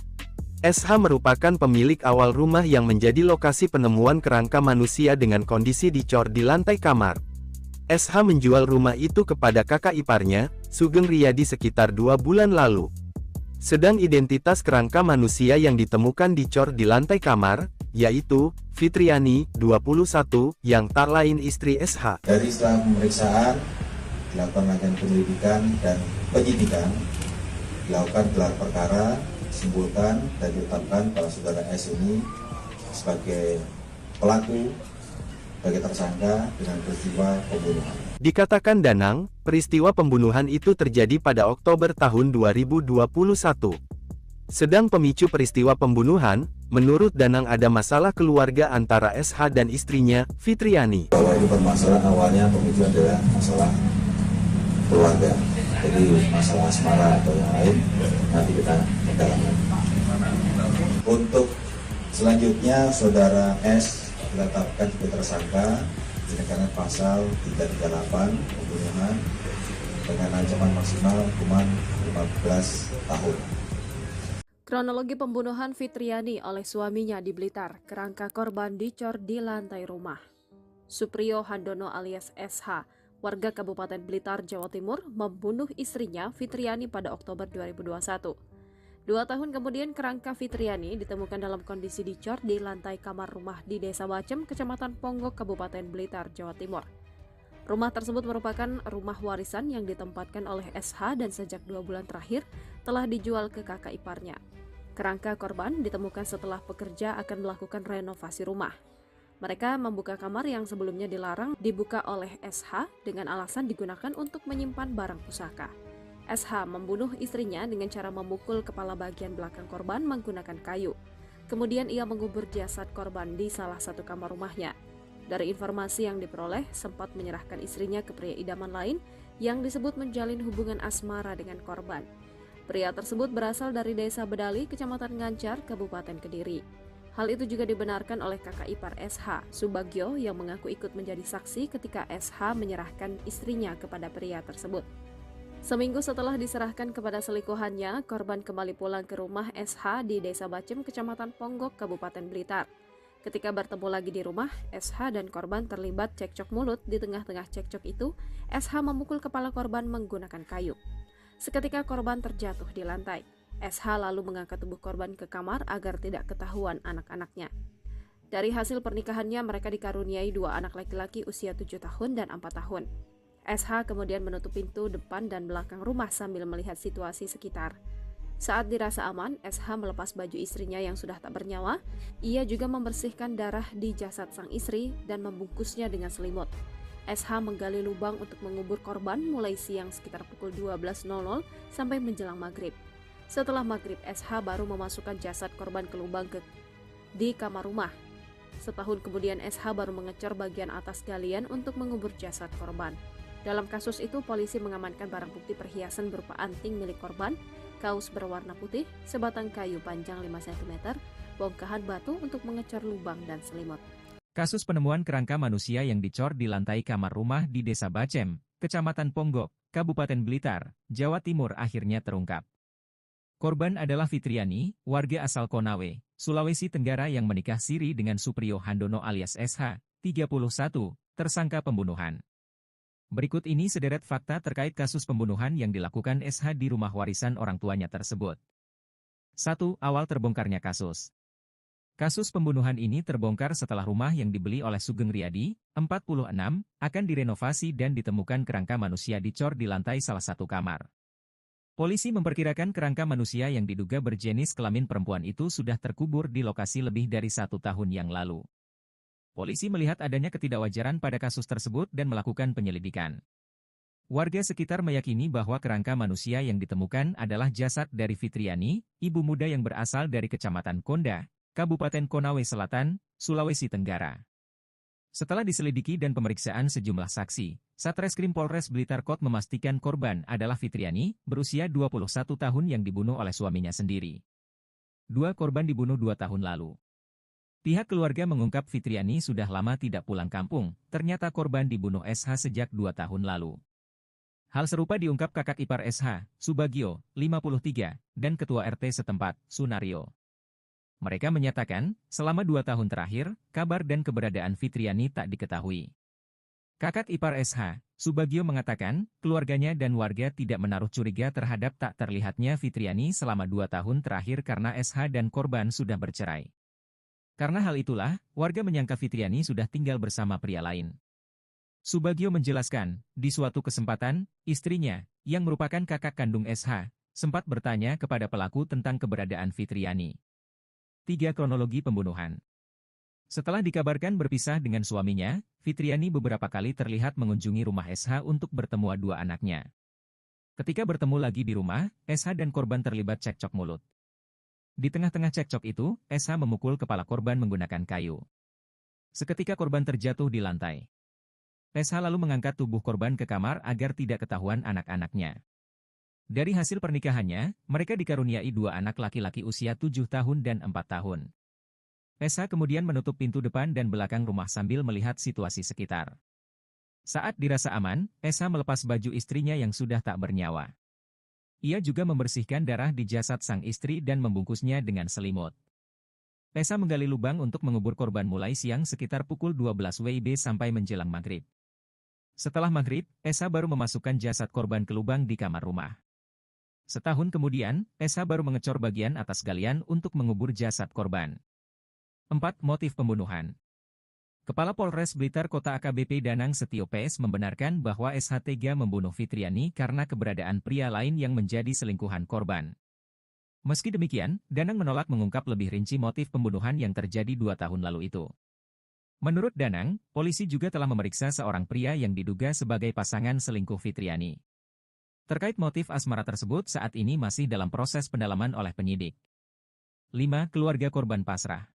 SH merupakan pemilik awal rumah yang menjadi lokasi penemuan kerangka manusia dengan kondisi dicor di lantai kamar. SH menjual rumah itu kepada kakak iparnya, Sugeng Riyadi sekitar 2 bulan lalu. Sedang identitas kerangka manusia yang ditemukan dicor di lantai kamar, yaitu Fitriani, 21, yang tak lain istri SH. Dari setelah pemeriksaan, dilakukan rangkaian penyelidikan dan penyidikan, dilakukan gelar perkara, disimpulkan dan ditetapkan bahwa saudara S ini sebagai pelaku, sebagai tersangka dengan peristiwa pembunuhan. Dikatakan Danang, peristiwa pembunuhan itu terjadi pada Oktober tahun 2021. Sedang pemicu peristiwa pembunuhan, menurut Danang ada masalah keluarga antara SH dan istrinya, Fitriani. Bahwa ini permasalahan awalnya pemicu adalah masalah keluarga. Jadi masalah asmara atau yang lain nanti kita dalami. Untuk selanjutnya saudara S ditetapkan sebagai tersangka dengan pasal 338 pembunuhan dengan ancaman maksimal hukuman 15 tahun. Kronologi pembunuhan Fitriani oleh suaminya di Blitar, kerangka korban dicor di lantai rumah. Supriyo Handono alias SH, warga Kabupaten Blitar, Jawa Timur, membunuh istrinya Fitriani pada Oktober 2021. 2 tahun kemudian kerangka Fitriani ditemukan dalam kondisi dicor di lantai kamar rumah di Desa Bacem, Kecamatan Ponggok, Kabupaten Blitar, Jawa Timur. Rumah tersebut merupakan rumah warisan yang ditempatkan oleh SH dan sejak 2 bulan terakhir telah dijual ke kakak iparnya. Kerangka korban ditemukan setelah pekerja akan melakukan renovasi rumah. Mereka membuka kamar yang sebelumnya dilarang dibuka oleh SH dengan alasan digunakan untuk menyimpan barang pusaka. SH membunuh istrinya dengan cara memukul kepala bagian belakang korban menggunakan kayu. Kemudian ia mengubur jasad korban di salah satu kamar rumahnya. Dari informasi yang diperoleh, sempat menyerahkan istrinya ke pria idaman lain yang disebut menjalin hubungan asmara dengan korban. Pria tersebut berasal dari Desa Bedali, Kecamatan Ngancar, Kabupaten Kediri. Hal itu juga dibenarkan oleh kakak ipar SH, Subagio, yang mengaku ikut menjadi saksi ketika SH menyerahkan istrinya kepada pria tersebut. Seminggu setelah diserahkan kepada selingkuhannya, korban kembali pulang ke rumah SH di Desa Bacem, Kecamatan Ponggok, Kabupaten Blitar. Ketika bertemu lagi di rumah, SH dan korban terlibat cekcok mulut. Di tengah-tengah cekcok itu, SH memukul kepala korban menggunakan kayu. Seketika korban terjatuh di lantai. SH lalu mengangkat tubuh korban ke kamar agar tidak ketahuan anak-anaknya. Dari hasil pernikahannya, mereka dikaruniai 2 anak laki-laki usia 7 tahun dan 4 tahun. SH kemudian menutup pintu depan dan belakang rumah sambil melihat situasi sekitar. Saat dirasa aman, SH melepas baju istrinya yang sudah tak bernyawa. Ia juga membersihkan darah di jasad sang istri dan membungkusnya dengan selimut. SH menggali lubang untuk mengubur korban mulai siang sekitar pukul 12.00 sampai menjelang maghrib. Setelah maghrib, SH baru memasukkan jasad korban ke lubang di kamar rumah. Setahun kemudian SH baru mengecor bagian atas galian untuk mengubur jasad korban. Dalam kasus itu, polisi mengamankan barang bukti perhiasan berupa anting milik korban, kaos berwarna putih, sebatang kayu panjang 5 cm, bongkahan batu untuk mengecor lubang dan selimut. Kasus penemuan kerangka manusia yang dicor di lantai kamar rumah di Desa Bacem, Kecamatan Ponggok, Kabupaten Blitar, Jawa Timur akhirnya terungkap. Korban adalah Fitriani, warga asal Konawe, Sulawesi Tenggara yang menikah siri dengan Supriyo Handono alias SH, 31, tersangka pembunuhan. Berikut ini sederet fakta terkait kasus pembunuhan yang dilakukan SH di rumah warisan orang tuanya tersebut. 1. Awal terbongkarnya kasus. Kasus pembunuhan ini terbongkar setelah rumah yang dibeli oleh Sugeng Riyadi, 46, akan direnovasi dan ditemukan kerangka manusia dicor di lantai salah satu kamar. Polisi memperkirakan kerangka manusia yang diduga berjenis kelamin perempuan itu sudah terkubur di lokasi lebih dari 1 tahun yang lalu. Polisi melihat adanya ketidakwajaran pada kasus tersebut dan melakukan penyelidikan. Warga sekitar meyakini bahwa kerangka manusia yang ditemukan adalah jasad dari Fitriani, ibu muda yang berasal dari Kecamatan Konda, Kabupaten Konawe Selatan, Sulawesi Tenggara. Setelah diselidiki dan pemeriksaan sejumlah saksi, Satreskrim Polres Blitar Kota memastikan korban adalah Fitriani, berusia 21 tahun yang dibunuh oleh suaminya sendiri. 2 korban dibunuh 2 tahun lalu. Pihak keluarga mengungkap Fitriani sudah lama tidak pulang kampung, ternyata korban dibunuh SH sejak 2 tahun lalu. Hal serupa diungkap kakak ipar SH, Subagio, 53, dan ketua RT setempat, Sunario. Mereka menyatakan, selama 2 tahun terakhir, kabar dan keberadaan Fitriani tak diketahui. Kakak ipar SH, Subagio mengatakan, keluarganya dan warga tidak menaruh curiga terhadap tak terlihatnya Fitriani selama 2 tahun terakhir karena SH dan korban sudah bercerai. Karena hal itulah, warga menyangka Fitriani sudah tinggal bersama pria lain. Subagio menjelaskan, di suatu kesempatan, istrinya, yang merupakan kakak kandung SH, sempat bertanya kepada pelaku tentang keberadaan Fitriani. 3. Kronologi pembunuhan. Setelah dikabarkan berpisah dengan suaminya, Fitriani beberapa kali terlihat mengunjungi rumah SH untuk bertemu 2 anaknya. Ketika bertemu lagi di rumah, SH dan korban terlibat cekcok mulut. Di tengah-tengah cekcok itu, SH memukul kepala korban menggunakan kayu. Seketika korban terjatuh di lantai. SH lalu mengangkat tubuh korban ke kamar agar tidak ketahuan anak-anaknya. Dari hasil pernikahannya, mereka dikaruniai 2 anak laki-laki usia 7 tahun dan 4 tahun. SH kemudian menutup pintu depan dan belakang rumah sambil melihat situasi sekitar. Saat dirasa aman, SH melepas baju istrinya yang sudah tak bernyawa. Ia juga membersihkan darah di jasad sang istri dan membungkusnya dengan selimut. SH menggali lubang untuk mengubur korban mulai siang sekitar pukul 12 WIB sampai menjelang maghrib. Setelah maghrib, SH baru memasukkan jasad korban ke lubang di kamar rumah. Setahun kemudian, SH baru mengecor bagian atas galian untuk mengubur jasad korban. 4. Motif pembunuhan. Kepala Polres Blitar Kota AKBP Danang Setio PS membenarkan bahwa SH tega membunuh Fitriani karena keberadaan pria lain yang menjadi selingkuhan korban. Meski demikian, Danang menolak mengungkap lebih rinci motif pembunuhan yang terjadi 2 tahun lalu itu. Menurut Danang, polisi juga telah memeriksa seorang pria yang diduga sebagai pasangan selingkuh Fitriani. Terkait motif asmara tersebut saat ini masih dalam proses pendalaman oleh penyidik. 5. Keluarga korban pasrah.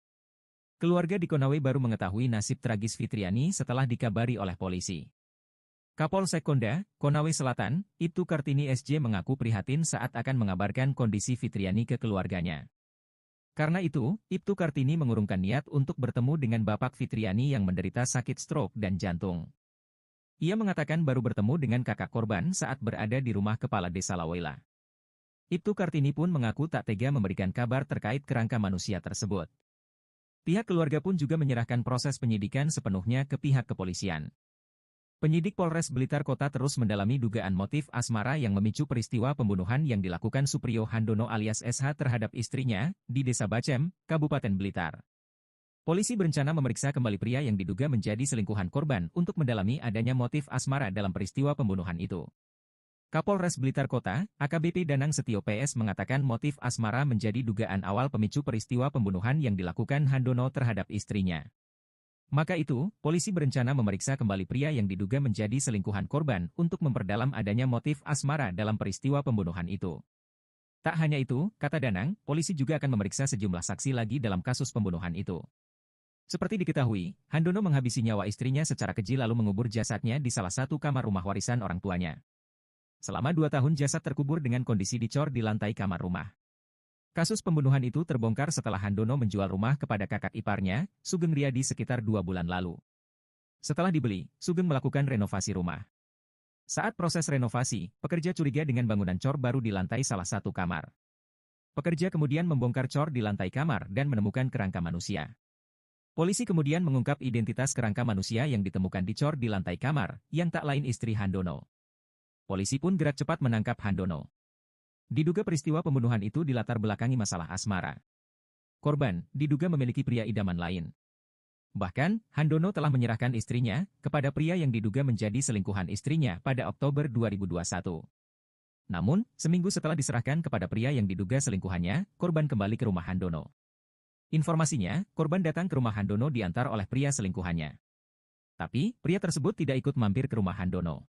Keluarga di Konawe baru mengetahui nasib tragis Fitriani setelah dikabari oleh polisi. Kapolsek Konda, Konawe Selatan, Ibtu Kartini SJ mengaku prihatin saat akan mengabarkan kondisi Fitriani ke keluarganya. Karena itu, Ibtu Kartini mengurungkan niat untuk bertemu dengan bapak Fitriani yang menderita sakit stroke dan jantung. Ia mengatakan baru bertemu dengan kakak korban saat berada di rumah kepala desa Lawela. Ibtu Kartini pun mengaku tak tega memberikan kabar terkait kerangka manusia tersebut. Pihak keluarga pun juga menyerahkan proses penyidikan sepenuhnya ke pihak kepolisian. Penyidik Polres Blitar Kota terus mendalami dugaan motif asmara yang memicu peristiwa pembunuhan yang dilakukan Supriyo Handono alias SH terhadap istrinya di Desa Bacem, Kabupaten Blitar. Polisi berencana memeriksa kembali pria yang diduga menjadi selingkuhan korban untuk mendalami adanya motif asmara dalam peristiwa pembunuhan itu. Kapolres Blitar Kota, AKBP Danang Setio PS mengatakan motif asmara menjadi dugaan awal pemicu peristiwa pembunuhan yang dilakukan Handono terhadap istrinya. Maka itu, polisi berencana memeriksa kembali pria yang diduga menjadi selingkuhan korban untuk memperdalam adanya motif asmara dalam peristiwa pembunuhan itu. Tak hanya itu, kata Danang, polisi juga akan memeriksa sejumlah saksi lagi dalam kasus pembunuhan itu. Seperti diketahui, Handono menghabisi nyawa istrinya secara keji lalu mengubur jasadnya di salah satu kamar rumah warisan orang tuanya. Selama 2 tahun jasad terkubur dengan kondisi dicor di lantai kamar rumah. Kasus pembunuhan itu terbongkar setelah Handono menjual rumah kepada kakak iparnya, Sugeng Riyadi sekitar 2 bulan lalu. Setelah dibeli, Sugeng melakukan renovasi rumah. Saat proses renovasi, pekerja curiga dengan bangunan cor baru di lantai salah satu kamar. Pekerja kemudian membongkar cor di lantai kamar dan menemukan kerangka manusia. Polisi kemudian mengungkap identitas kerangka manusia yang ditemukan dicor di lantai kamar, yang tak lain istri Handono. Polisi pun gerak cepat menangkap Handono. Diduga peristiwa pembunuhan itu dilatar belakangi masalah asmara. Korban diduga memiliki pria idaman lain. Bahkan, Handono telah menyerahkan istrinya kepada pria yang diduga menjadi selingkuhan istrinya pada Oktober 2021. Namun, seminggu setelah diserahkan kepada pria yang diduga selingkuhannya, korban kembali ke rumah Handono. Informasinya, korban datang ke rumah Handono diantar oleh pria selingkuhannya. Tapi, pria tersebut tidak ikut mampir ke rumah Handono.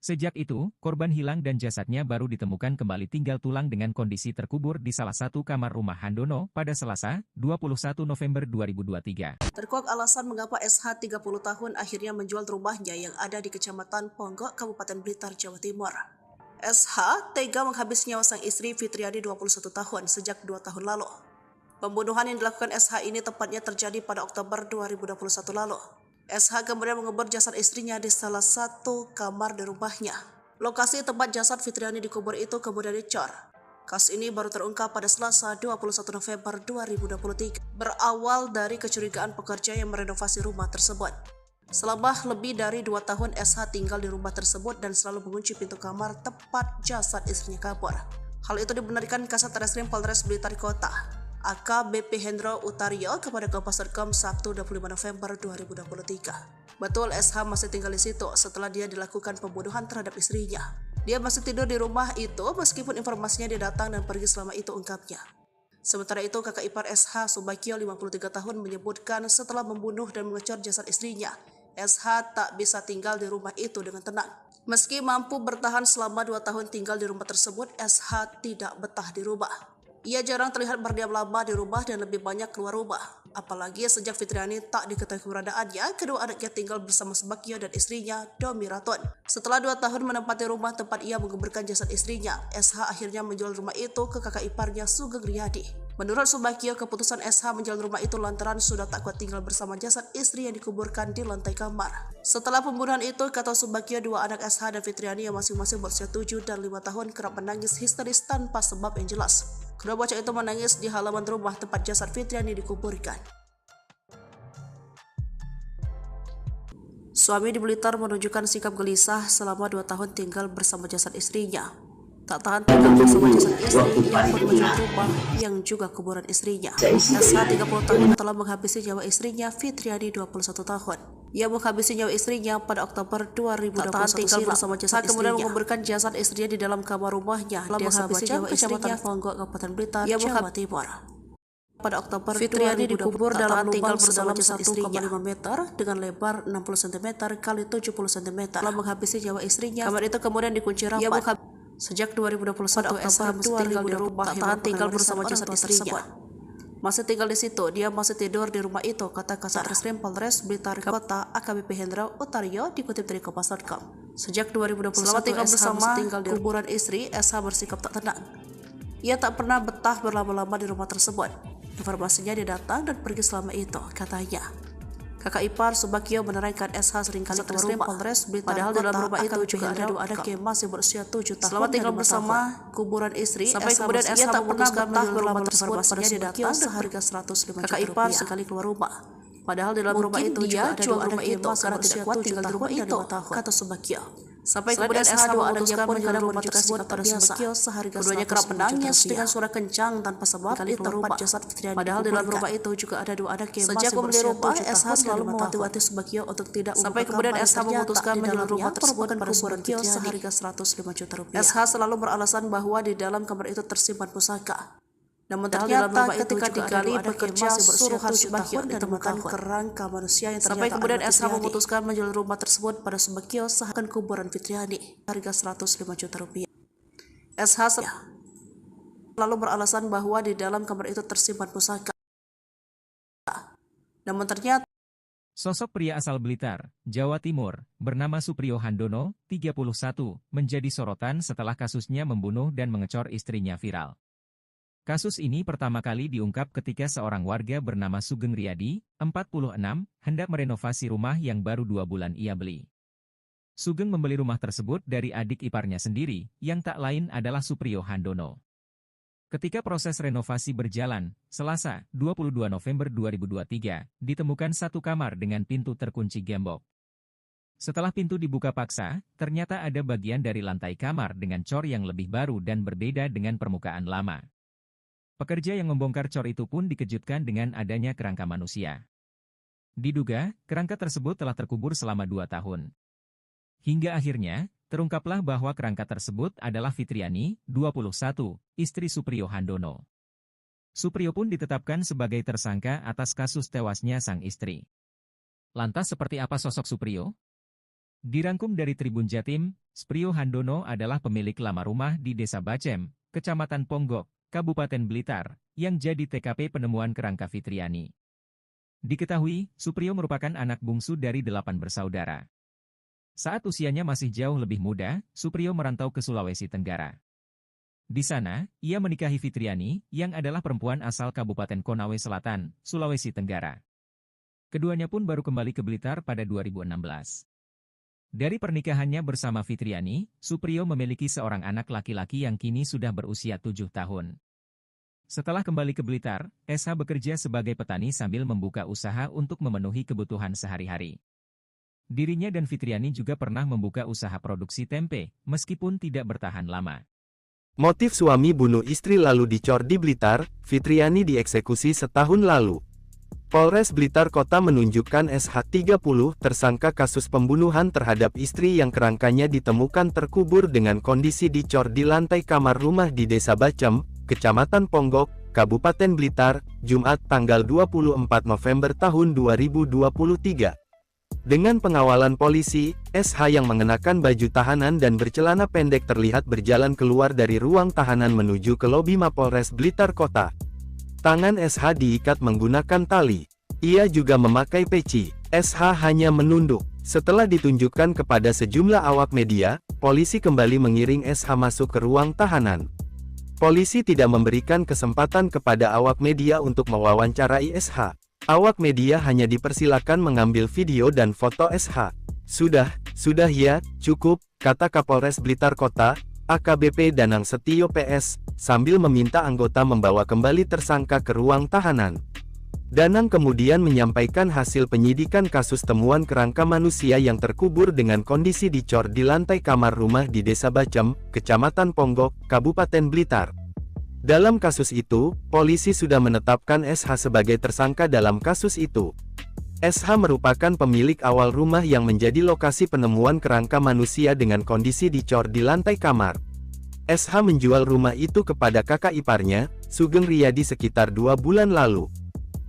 Sejak itu, korban hilang dan jasadnya baru ditemukan kembali tinggal tulang dengan kondisi terkubur di salah satu kamar rumah Handono pada Selasa, 21 November 2023. Terkuak alasan mengapa SH 30 tahun akhirnya menjual rumahnya yang ada di Kecamatan Ponggok, Kabupaten Blitar, Jawa Timur. SH tega menghabis nyawa sang istri Fitriani 21 tahun sejak 2 tahun lalu. Pembunuhan yang dilakukan SH ini tepatnya terjadi pada Oktober 2021 lalu. SH kemudian mengubur jasad istrinya di salah satu kamar di rumahnya. Lokasi tempat jasad Fitriani dikubur itu kemudian dicor. Kasus ini baru terungkap pada Selasa 21 November 2023. Berawal dari kecurigaan pekerja yang merenovasi rumah tersebut. Selama lebih dari 2 tahun SH tinggal di rumah tersebut dan selalu mengunci pintu kamar tepat jasad istrinya kabur. Hal itu dibenarkan Kasat Reskrim Polres Blitar Kota, AKBP Hendro Utario kepada Kompas.com Sabtu 25 November 2023. Betul, SH masih tinggal di situ setelah dia dilakukan pembunuhan terhadap istrinya. Dia masih tidur di rumah itu meskipun informasinya dia datang dan pergi selama itu, ungkapnya. Sementara itu, kakak ipar SH Subakio 53 tahun menyebutkan setelah membunuh dan mengecor jasad istrinya, SH tak bisa tinggal di rumah itu dengan tenang. Meski mampu bertahan selama 2 tahun tinggal di rumah tersebut, SH tidak betah di rumah. Ia jarang terlihat berdiam lama di rumah dan lebih banyak keluar rumah. Apalagi sejak Fitriani tak diketahui keberadaannya, kedua anaknya tinggal bersama Subakio dan istrinya, Domi Raton. Setelah 2 tahun menempati rumah tempat ia menguburkan jasad istrinya, SH akhirnya menjual rumah itu ke kakak iparnya, Sugeng Riyadi. Menurut Subakio, keputusan SH menjual rumah itu lantaran sudah tak kuat tinggal bersama jasad istri yang dikuburkan di lantai kamar. Setelah pembunuhan itu, kata Subakio, 2 anak SH dan Fitriani yang masing-masing berusia 7 dan 5 tahun kerap menangis histeris tanpa sebab yang jelas. Kedua bocah itu menangis di halaman rumah tempat jasad Fitriani dikuburkan. Suami di Blitar menunjukkan sikap gelisah selama 2 tahun tinggal bersama jasad istrinya. Tak tahan tinggal bersama jasad istri, ia pun menjual rumah yang juga kuburan istrinya. SH 30 tahun telah menghabisi nyawa istrinya Fitriani 21 tahun. Ia menghabisi nyawa istrinya pada Oktober 2021 tinggal bersama jasad kemudian menguburkan jasad istrinya di dalam kamar rumahnya di Desa Bacang, Kecamatan Ponggok, Kabupaten Blitar, Jawa Timur. Pada Oktober, Fitriani dikubur dalam lubang sedalam 1,5 meter dengan lebar 60 cm x 70 cm. Telah menghabisi nyawa istrinya, kamar itu kemudian dikunci rapat. Sejak 2021, SH masih tinggal di rumah tak tahan tinggal bersama jasad istrinya. Masih tinggal di situ, dia masih tidur di rumah itu, kata Kasat Reskrim Polres Blitar Kota AKBP Hendro Utario dikutip dari Kompas.com. Sejak 2021, selama tinggal bersama di kuburan istri, SH bersikap tak tenang. Ia tak pernah betah berlama-lama di rumah tersebut. Informasinya dia datang dan pergi selama itu, katanya. Kakak ipar Subakio menerangkan SH seringkali keluar rumah, padahal dalam rumah itu juga ada 2 anak yang masih berusia 7 tahun. Selama tinggal bersama kuburan istri, sampai kemudian SH tak pernah betah berlama tersebut. Informasinya dia datang seharga 105 juta. Kakak ipar sekali keluar rumah, padahal dalam rumah itu juga ada 2 anak itu karena tidak kuat tinggal di rumah itu, kata Subakio. Sampai kemudian SH memutuskan menjual rumah tersebut pada Subakio seharga 105 juta. Keduanya kerap menangis dengan suara kencang tanpa sebab di tempat jasad Fitriani. Padahal dalam rumah itu juga ada 2 anak yang masih berusia 7 tahun. SH selalu mewanti-wanti Subakio untuk tidak sampai kemudian SH memutuskan menjual rumah tersebut pada Subakio seharga 105 juta rupiah. SH selalu beralasan bahwa di dalam kamar itu tersimpan pusaka. Namun ternyata ketika digali bekerja suruhan Subakio ditemukan kerangka manusia yang ternyata sampai kemudian SH memutuskan menjual rumah tersebut pada Subakio seakan kuburan Fitriani harga 105 juta rupiah. SH lalu beralasan bahwa di dalam kamar itu tersimpan pusaka. Namun ternyata Sosok pria asal Blitar, Jawa Timur, bernama Supriyo Handono, 31, menjadi sorotan setelah kasusnya membunuh dan mengecor istrinya viral. Kasus ini pertama kali diungkap ketika seorang warga bernama Sugeng Riyadi, 46, hendak merenovasi rumah yang baru 2 bulan ia beli. Sugeng membeli rumah tersebut dari adik iparnya sendiri, yang tak lain adalah Supriyo Handono. Ketika proses renovasi berjalan, Selasa, 22 November 2023, ditemukan satu kamar dengan pintu terkunci gembok. Setelah pintu dibuka paksa, ternyata ada bagian dari lantai kamar dengan cor yang lebih baru dan berbeda dengan permukaan lama. Pekerja yang membongkar cor itu pun dikejutkan dengan adanya kerangka manusia. Diduga, kerangka tersebut telah terkubur selama 2 tahun. Hingga akhirnya, terungkaplah bahwa kerangka tersebut adalah Fitriani, 21, istri Supriyo Handono. Supriyo pun ditetapkan sebagai tersangka atas kasus tewasnya sang istri. Lantas seperti apa sosok Supriyo? Dirangkum dari Tribun Jatim, Supriyo Handono adalah pemilik lama rumah di Desa Bacem, Kecamatan Ponggok, Kabupaten Blitar, yang jadi TKP penemuan kerangka Fitriani. Diketahui, Supriyo merupakan anak bungsu dari 8 bersaudara. Saat usianya masih jauh lebih muda, Supriyo merantau ke Sulawesi Tenggara. Di sana, ia menikahi Fitriani, yang adalah perempuan asal Kabupaten Konawe Selatan, Sulawesi Tenggara. Keduanya pun baru kembali ke Blitar pada 2016. Dari pernikahannya bersama Fitriani, Supriyo memiliki seorang anak laki-laki yang kini sudah berusia 7 tahun. Setelah kembali ke Blitar, SH bekerja sebagai petani sambil membuka usaha untuk memenuhi kebutuhan sehari-hari. Dirinya dan Fitriani juga pernah membuka usaha produksi tempe, meskipun tidak bertahan lama. Motif suami bunuh istri lalu dicor di Blitar, Fitriani dieksekusi setahun lalu. Polres Blitar Kota menunjukkan SH30 tersangka kasus pembunuhan terhadap istri yang kerangkanya ditemukan terkubur dengan kondisi dicor di lantai kamar rumah di Desa Bacem, Kecamatan Ponggok, Kabupaten Blitar, Jumat tanggal 24 November tahun 2023. Dengan pengawalan polisi, SH yang mengenakan baju tahanan dan bercelana pendek terlihat berjalan keluar dari ruang tahanan menuju ke lobi Mapolres Blitar Kota. Tangan SH diikat menggunakan tali. Ia juga memakai peci. SH hanya menunduk. Setelah ditunjukkan kepada sejumlah awak media, polisi kembali mengiring SH masuk ke ruang tahanan. Polisi tidak memberikan kesempatan kepada awak media untuk mewawancarai SH. Awak media hanya dipersilakan mengambil video dan foto SH. Sudah ya, cukup, kata Kapolres Blitar Kota, AKBP Danang Setio PS, sambil meminta anggota membawa kembali tersangka ke ruang tahanan. Danang kemudian menyampaikan hasil penyidikan kasus temuan kerangka manusia yang terkubur dengan kondisi dicor di lantai kamar rumah di Desa Bacem, Kecamatan Ponggok, Kabupaten Blitar. Dalam kasus itu, polisi sudah menetapkan SH sebagai tersangka dalam kasus itu. SH merupakan pemilik awal rumah yang menjadi lokasi penemuan kerangka manusia dengan kondisi dicor di lantai kamar. SH menjual rumah itu kepada kakak iparnya, Sugeng Riyadi sekitar 2 bulan lalu.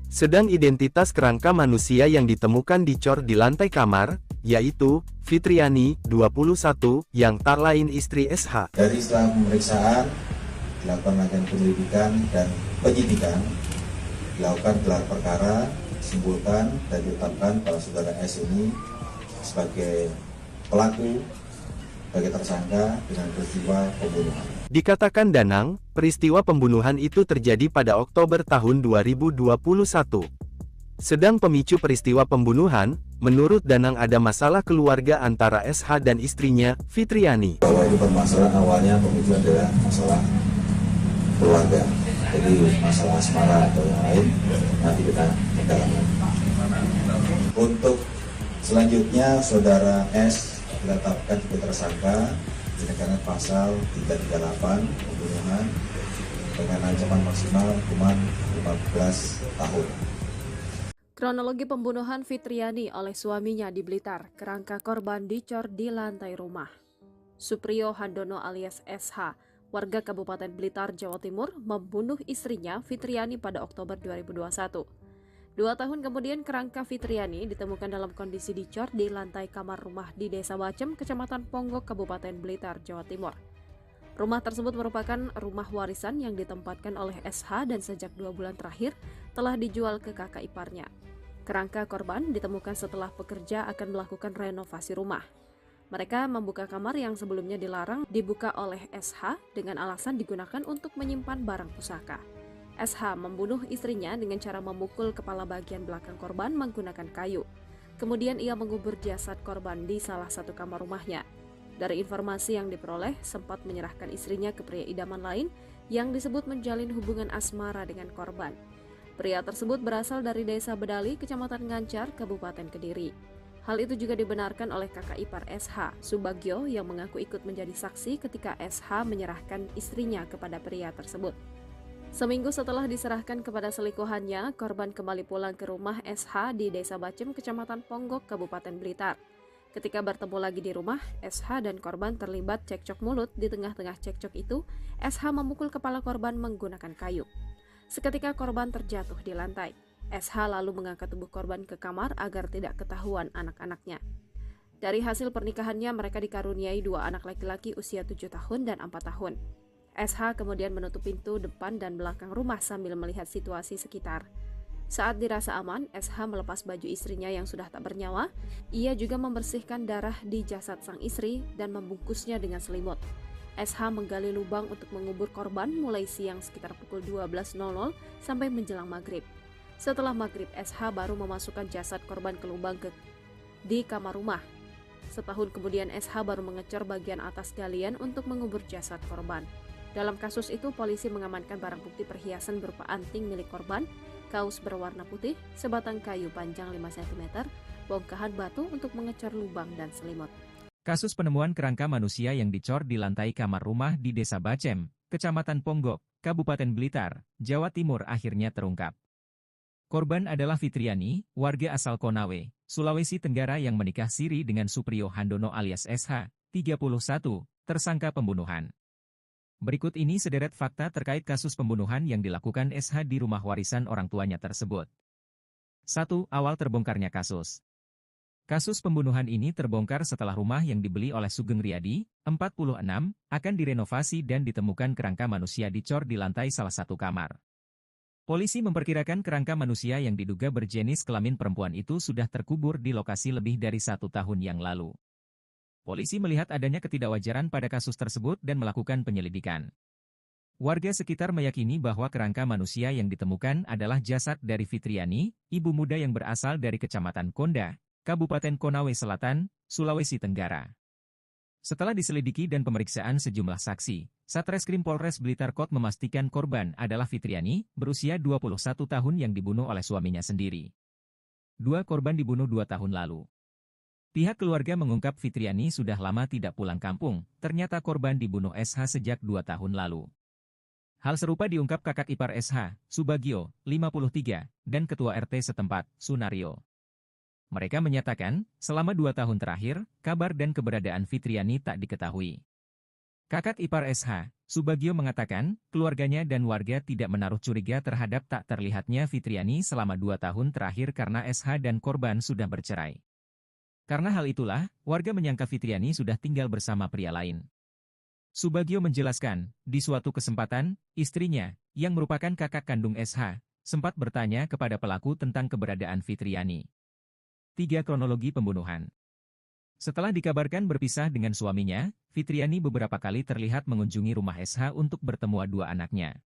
Sedang identitas kerangka manusia yang ditemukan dicor di lantai kamar, yaitu Fitriani, 21, yang tak lain istri SH. Dari setelah pemeriksaan, dilakukan rangkaian penyelidikan dan penyidikan, dilakukan gelar perkara, disimpulkan dan ditetapkan bahwa saudara S ini sebagai pelaku, sebagai tersangka dengan peristiwa pembunuhan. Dikatakan Danang, peristiwa pembunuhan itu terjadi pada Oktober tahun 2021. Sedang pemicu peristiwa pembunuhan, menurut Danang ada masalah keluarga antara SH dan istrinya, Fitriani. Bahwa ini permasalahan awalnya pemicu adalah masalah keluarga, jadi masalah asmara atau yang lain nanti kita dalami. Untuk selanjutnya saudara S ditetapkan sebagai tersangka dengan pasal 338 pembunuhan dengan ancaman maksimal hukuman 15 tahun. kronologi pembunuhan Fitriani oleh suaminya di Blitar, kerangka korban dicor di lantai rumah. Supriyo Handono alias SH, warga Kabupaten Blitar, Jawa Timur, membunuh istrinya Fitriani pada Oktober 2021. 2 tahun kemudian kerangka Fitriani ditemukan dalam kondisi dicor di lantai kamar rumah di Desa Bacem, Kecamatan Ponggok, Kabupaten Blitar, Jawa Timur. Rumah tersebut merupakan rumah warisan yang ditempatkan oleh SH dan sejak 2 bulan terakhir telah dijual ke kakak iparnya. Kerangka korban ditemukan setelah pekerja akan melakukan renovasi rumah. Mereka membuka kamar yang sebelumnya dilarang dibuka oleh SH dengan alasan digunakan untuk menyimpan barang pusaka. SH membunuh istrinya dengan cara memukul kepala bagian belakang korban menggunakan kayu. Kemudian ia mengubur jasad korban di salah satu kamar rumahnya. Dari informasi yang diperoleh, sempat menyerahkan istrinya ke pria idaman lain yang disebut menjalin hubungan asmara dengan korban. Pria tersebut berasal dari Desa Bedali, Kecamatan Ngancar, Kabupaten Kediri. Hal itu juga dibenarkan oleh kakak ipar SH, Subagio, yang mengaku ikut menjadi saksi ketika SH menyerahkan istrinya kepada pria tersebut. Seminggu setelah diserahkan kepada selingkuhannya, korban kembali pulang ke rumah SH di Desa Bacem, Kecamatan Ponggok, Kabupaten Blitar. Ketika bertemu lagi di rumah, SH dan korban terlibat cekcok mulut. Di tengah-tengah cekcok itu, SH memukul kepala korban menggunakan kayu. Seketika korban terjatuh di lantai. SH lalu mengangkat tubuh korban ke kamar agar tidak ketahuan anak-anaknya. Dari hasil pernikahannya, mereka dikaruniai 2 anak laki-laki usia 7 tahun dan 4 tahun. SH kemudian menutup pintu depan dan belakang rumah sambil melihat situasi sekitar. Saat dirasa aman, SH melepas baju istrinya yang sudah tak bernyawa. Ia juga membersihkan darah di jasad sang istri dan membungkusnya dengan selimut. SH menggali lubang untuk mengubur korban mulai siang sekitar pukul 12.00 sampai menjelang maghrib. Setelah maghrib, SH baru memasukkan jasad korban ke lubang di kamar rumah. Setahun kemudian, SH baru mengecor bagian atas galian untuk mengubur jasad korban. Dalam kasus itu, polisi mengamankan barang bukti perhiasan berupa anting milik korban, kaos berwarna putih, sebatang kayu panjang 5 cm, bongkahan batu untuk mengecor lubang dan selimut. Kasus penemuan kerangka manusia yang dicor di lantai kamar rumah di Desa Bacem, Kecamatan Ponggok, Kabupaten Blitar, Jawa Timur akhirnya terungkap. Korban adalah Fitriani, warga asal Konawe, Sulawesi Tenggara yang menikah siri dengan Supriyo Handono alias SH, 31, tersangka pembunuhan. Berikut ini sederet fakta terkait kasus pembunuhan yang dilakukan SH di rumah warisan orang tuanya tersebut. 1. Awal terbongkarnya kasus. Kasus pembunuhan ini terbongkar setelah rumah yang dibeli oleh Sugeng Riyadi, 46, akan direnovasi dan ditemukan kerangka manusia dicor di lantai salah satu kamar. Polisi memperkirakan kerangka manusia yang diduga berjenis kelamin perempuan itu sudah terkubur di lokasi lebih dari 1 tahun yang lalu. Polisi melihat adanya ketidakwajaran pada kasus tersebut dan melakukan penyelidikan. Warga sekitar meyakini bahwa kerangka manusia yang ditemukan adalah jasad dari Fitriani, ibu muda yang berasal dari Kecamatan Konda, Kabupaten Konawe Selatan, Sulawesi Tenggara. Setelah diselidiki dan pemeriksaan sejumlah saksi, Satreskrim Polres Blitar Kota memastikan korban adalah Fitriani, berusia 21 tahun yang dibunuh oleh suaminya sendiri. 2 korban dibunuh 2 tahun lalu. Pihak keluarga mengungkap Fitriani sudah lama tidak pulang kampung, ternyata korban dibunuh SH sejak 2 tahun lalu. Hal serupa diungkap kakak ipar SH, Subagio, 53, dan ketua RT setempat, Sunario. Mereka menyatakan, selama 2 tahun terakhir, kabar dan keberadaan Fitriani tak diketahui. Kakak ipar SH, Subagio mengatakan, keluarganya dan warga tidak menaruh curiga terhadap tak terlihatnya Fitriani selama 2 tahun terakhir karena SH dan korban sudah bercerai. Karena hal itulah, warga menyangka Fitriani sudah tinggal bersama pria lain. Subagio menjelaskan, di suatu kesempatan, istrinya, yang merupakan kakak kandung SH, sempat bertanya kepada pelaku tentang keberadaan Fitriani. 3. Kronologi pembunuhan. Setelah dikabarkan berpisah dengan suaminya, Fitriani beberapa kali terlihat mengunjungi rumah SH untuk bertemu 2 anaknya.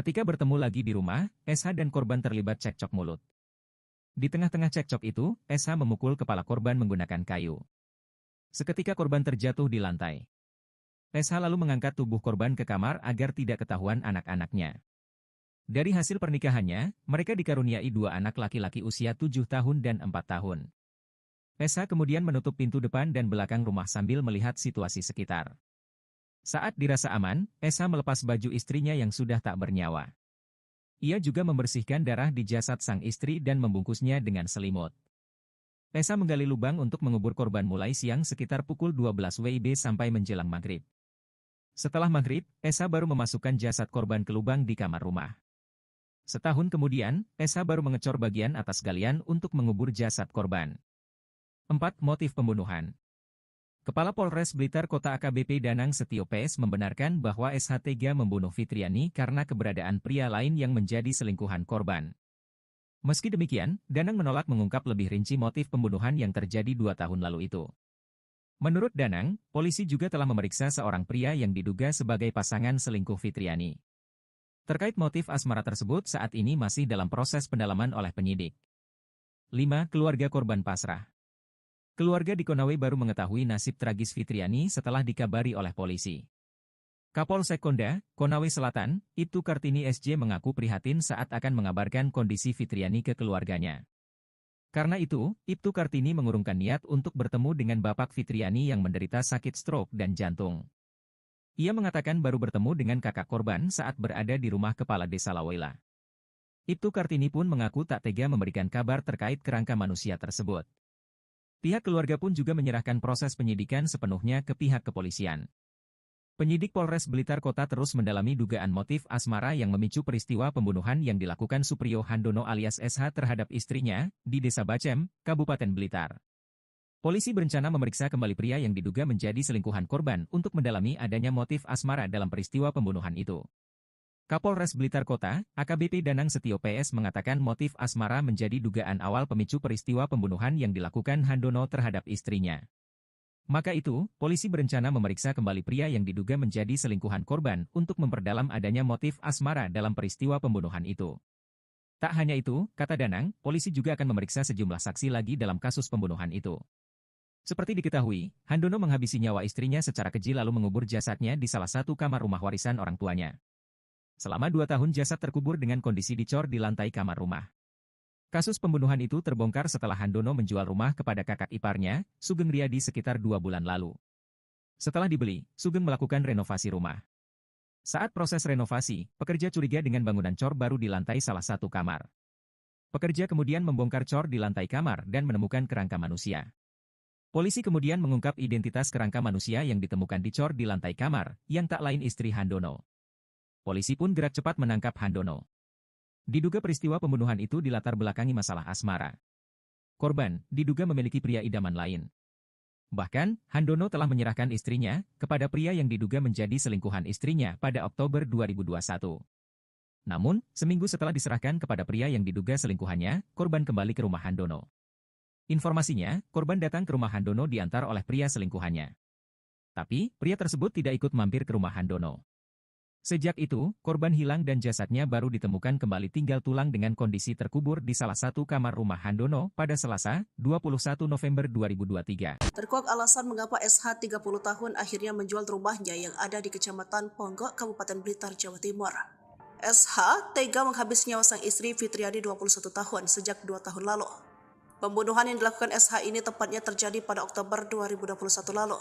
Ketika bertemu lagi di rumah, SH dan korban terlibat cekcok mulut. Di tengah-tengah cekcok itu, SH memukul kepala korban menggunakan kayu. Seketika korban terjatuh di lantai. SH lalu mengangkat tubuh korban ke kamar agar tidak ketahuan anak-anaknya. Dari hasil pernikahannya, mereka dikaruniai 2 anak laki-laki usia 7 tahun dan 4 tahun. SH kemudian menutup pintu depan dan belakang rumah sambil melihat situasi sekitar. Saat dirasa aman, SH melepas baju istrinya yang sudah tak bernyawa. Ia juga membersihkan darah di jasad sang istri dan membungkusnya dengan selimut. SH menggali lubang untuk mengubur korban mulai siang sekitar pukul 12 WIB sampai menjelang maghrib. Setelah maghrib, SH baru memasukkan jasad korban ke lubang di kamar rumah. Setahun kemudian, SH baru mengecor bagian atas galian untuk mengubur jasad korban. 4. Motif pembunuhan. Kepala Polres Blitar Kota AKBP Danang Setio PS membenarkan bahwa SH tega membunuh Fitriani karena keberadaan pria lain yang menjadi selingkuhan korban. Meski demikian, Danang menolak mengungkap lebih rinci motif pembunuhan yang terjadi 2 tahun lalu itu. Menurut Danang, polisi juga telah memeriksa seorang pria yang diduga sebagai pasangan selingkuh Fitriani. Terkait motif asmara tersebut saat ini masih dalam proses pendalaman oleh penyidik. 5. Keluarga korban pasrah. Keluarga di Konawe baru mengetahui nasib tragis Fitriani setelah dikabari oleh polisi. Kapolsek Konda, Konawe Selatan, Ibtu Kartini SJ mengaku prihatin saat akan mengabarkan kondisi Fitriani ke keluarganya. Karena itu, Ibtu Kartini mengurungkan niat untuk bertemu dengan Bapak Fitriani yang menderita sakit stroke dan jantung. Ia mengatakan baru bertemu dengan kakak korban saat berada di rumah kepala desa Lawela. Ibtu Kartini pun mengaku tak tega memberikan kabar terkait kerangka manusia tersebut. Pihak keluarga pun juga menyerahkan proses penyidikan sepenuhnya ke pihak kepolisian. Penyidik Polres Blitar Kota terus mendalami dugaan motif asmara yang memicu peristiwa pembunuhan yang dilakukan Supriyo Handono alias SH terhadap istrinya di Desa Bacem, Kabupaten Blitar. Polisi berencana memeriksa kembali pria yang diduga menjadi selingkuhan korban untuk mendalami adanya motif asmara dalam peristiwa pembunuhan itu. Kapolres Blitar Kota, AKBP Danang Setio PS mengatakan motif asmara menjadi dugaan awal pemicu peristiwa pembunuhan yang dilakukan Handono terhadap istrinya. Maka itu, polisi berencana memeriksa kembali pria yang diduga menjadi selingkuhan korban untuk memperdalam adanya motif asmara dalam peristiwa pembunuhan itu. Tak hanya itu, kata Danang, polisi juga akan memeriksa sejumlah saksi lagi dalam kasus pembunuhan itu. Seperti diketahui, Handono menghabisi nyawa istrinya secara keji lalu mengubur jasadnya di salah satu kamar rumah warisan orang tuanya. Selama 2 tahun jasad terkubur dengan kondisi dicor di lantai kamar rumah. Kasus pembunuhan itu terbongkar setelah Handono menjual rumah kepada kakak iparnya, Sugeng Riyadi sekitar 2 bulan lalu. Setelah dibeli, Sugeng melakukan renovasi rumah. Saat proses renovasi, pekerja curiga dengan bangunan cor baru di lantai salah satu kamar. Pekerja kemudian membongkar cor di lantai kamar dan menemukan kerangka manusia. Polisi kemudian mengungkap identitas kerangka manusia yang ditemukan di cor di lantai kamar, yang tak lain istri Handono. Polisi pun gerak cepat menangkap Handono. Diduga peristiwa pembunuhan itu dilatar belakangi masalah asmara. Korban diduga memiliki pria idaman lain. Bahkan, Handono telah menyerahkan istrinya kepada pria yang diduga menjadi selingkuhan istrinya pada Oktober 2021. Namun, seminggu setelah diserahkan kepada pria yang diduga selingkuhannya, korban kembali ke rumah Handono. Informasinya, korban datang ke rumah Handono diantar oleh pria selingkuhannya. Tapi, pria tersebut tidak ikut mampir ke rumah Handono. Sejak itu, korban hilang dan jasadnya baru ditemukan kembali tinggal tulang dengan kondisi terkubur di salah satu kamar rumah Handono pada Selasa, 21 November 2023. Terkuak alasan mengapa SH 30 tahun akhirnya menjual rumahnya yang ada di Kecamatan Ponggok, Kabupaten Blitar, Jawa Timur. SH tega menghabis nyawa sang istri Fitriani 21 tahun sejak 2 tahun lalu. Pembunuhan yang dilakukan SH ini tepatnya terjadi pada Oktober 2021 lalu.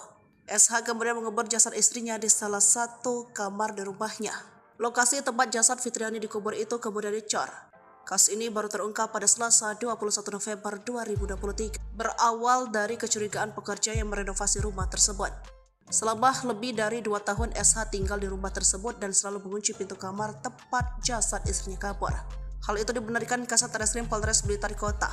SH kemudian mengubur jasad istrinya di salah satu kamar di rumahnya. Lokasi tempat jasad Fitriani dikubur itu kemudian dicor. Kasus ini baru terungkap pada Selasa 21 November 2023. Berawal dari kecurigaan pekerja yang merenovasi rumah tersebut. Selama lebih dari 2 tahun SH tinggal di rumah tersebut dan selalu mengunci pintu kamar tepat jasad istrinya kabur. Hal itu dibenarkan Kasat Reskrim Polres Blitar Kota,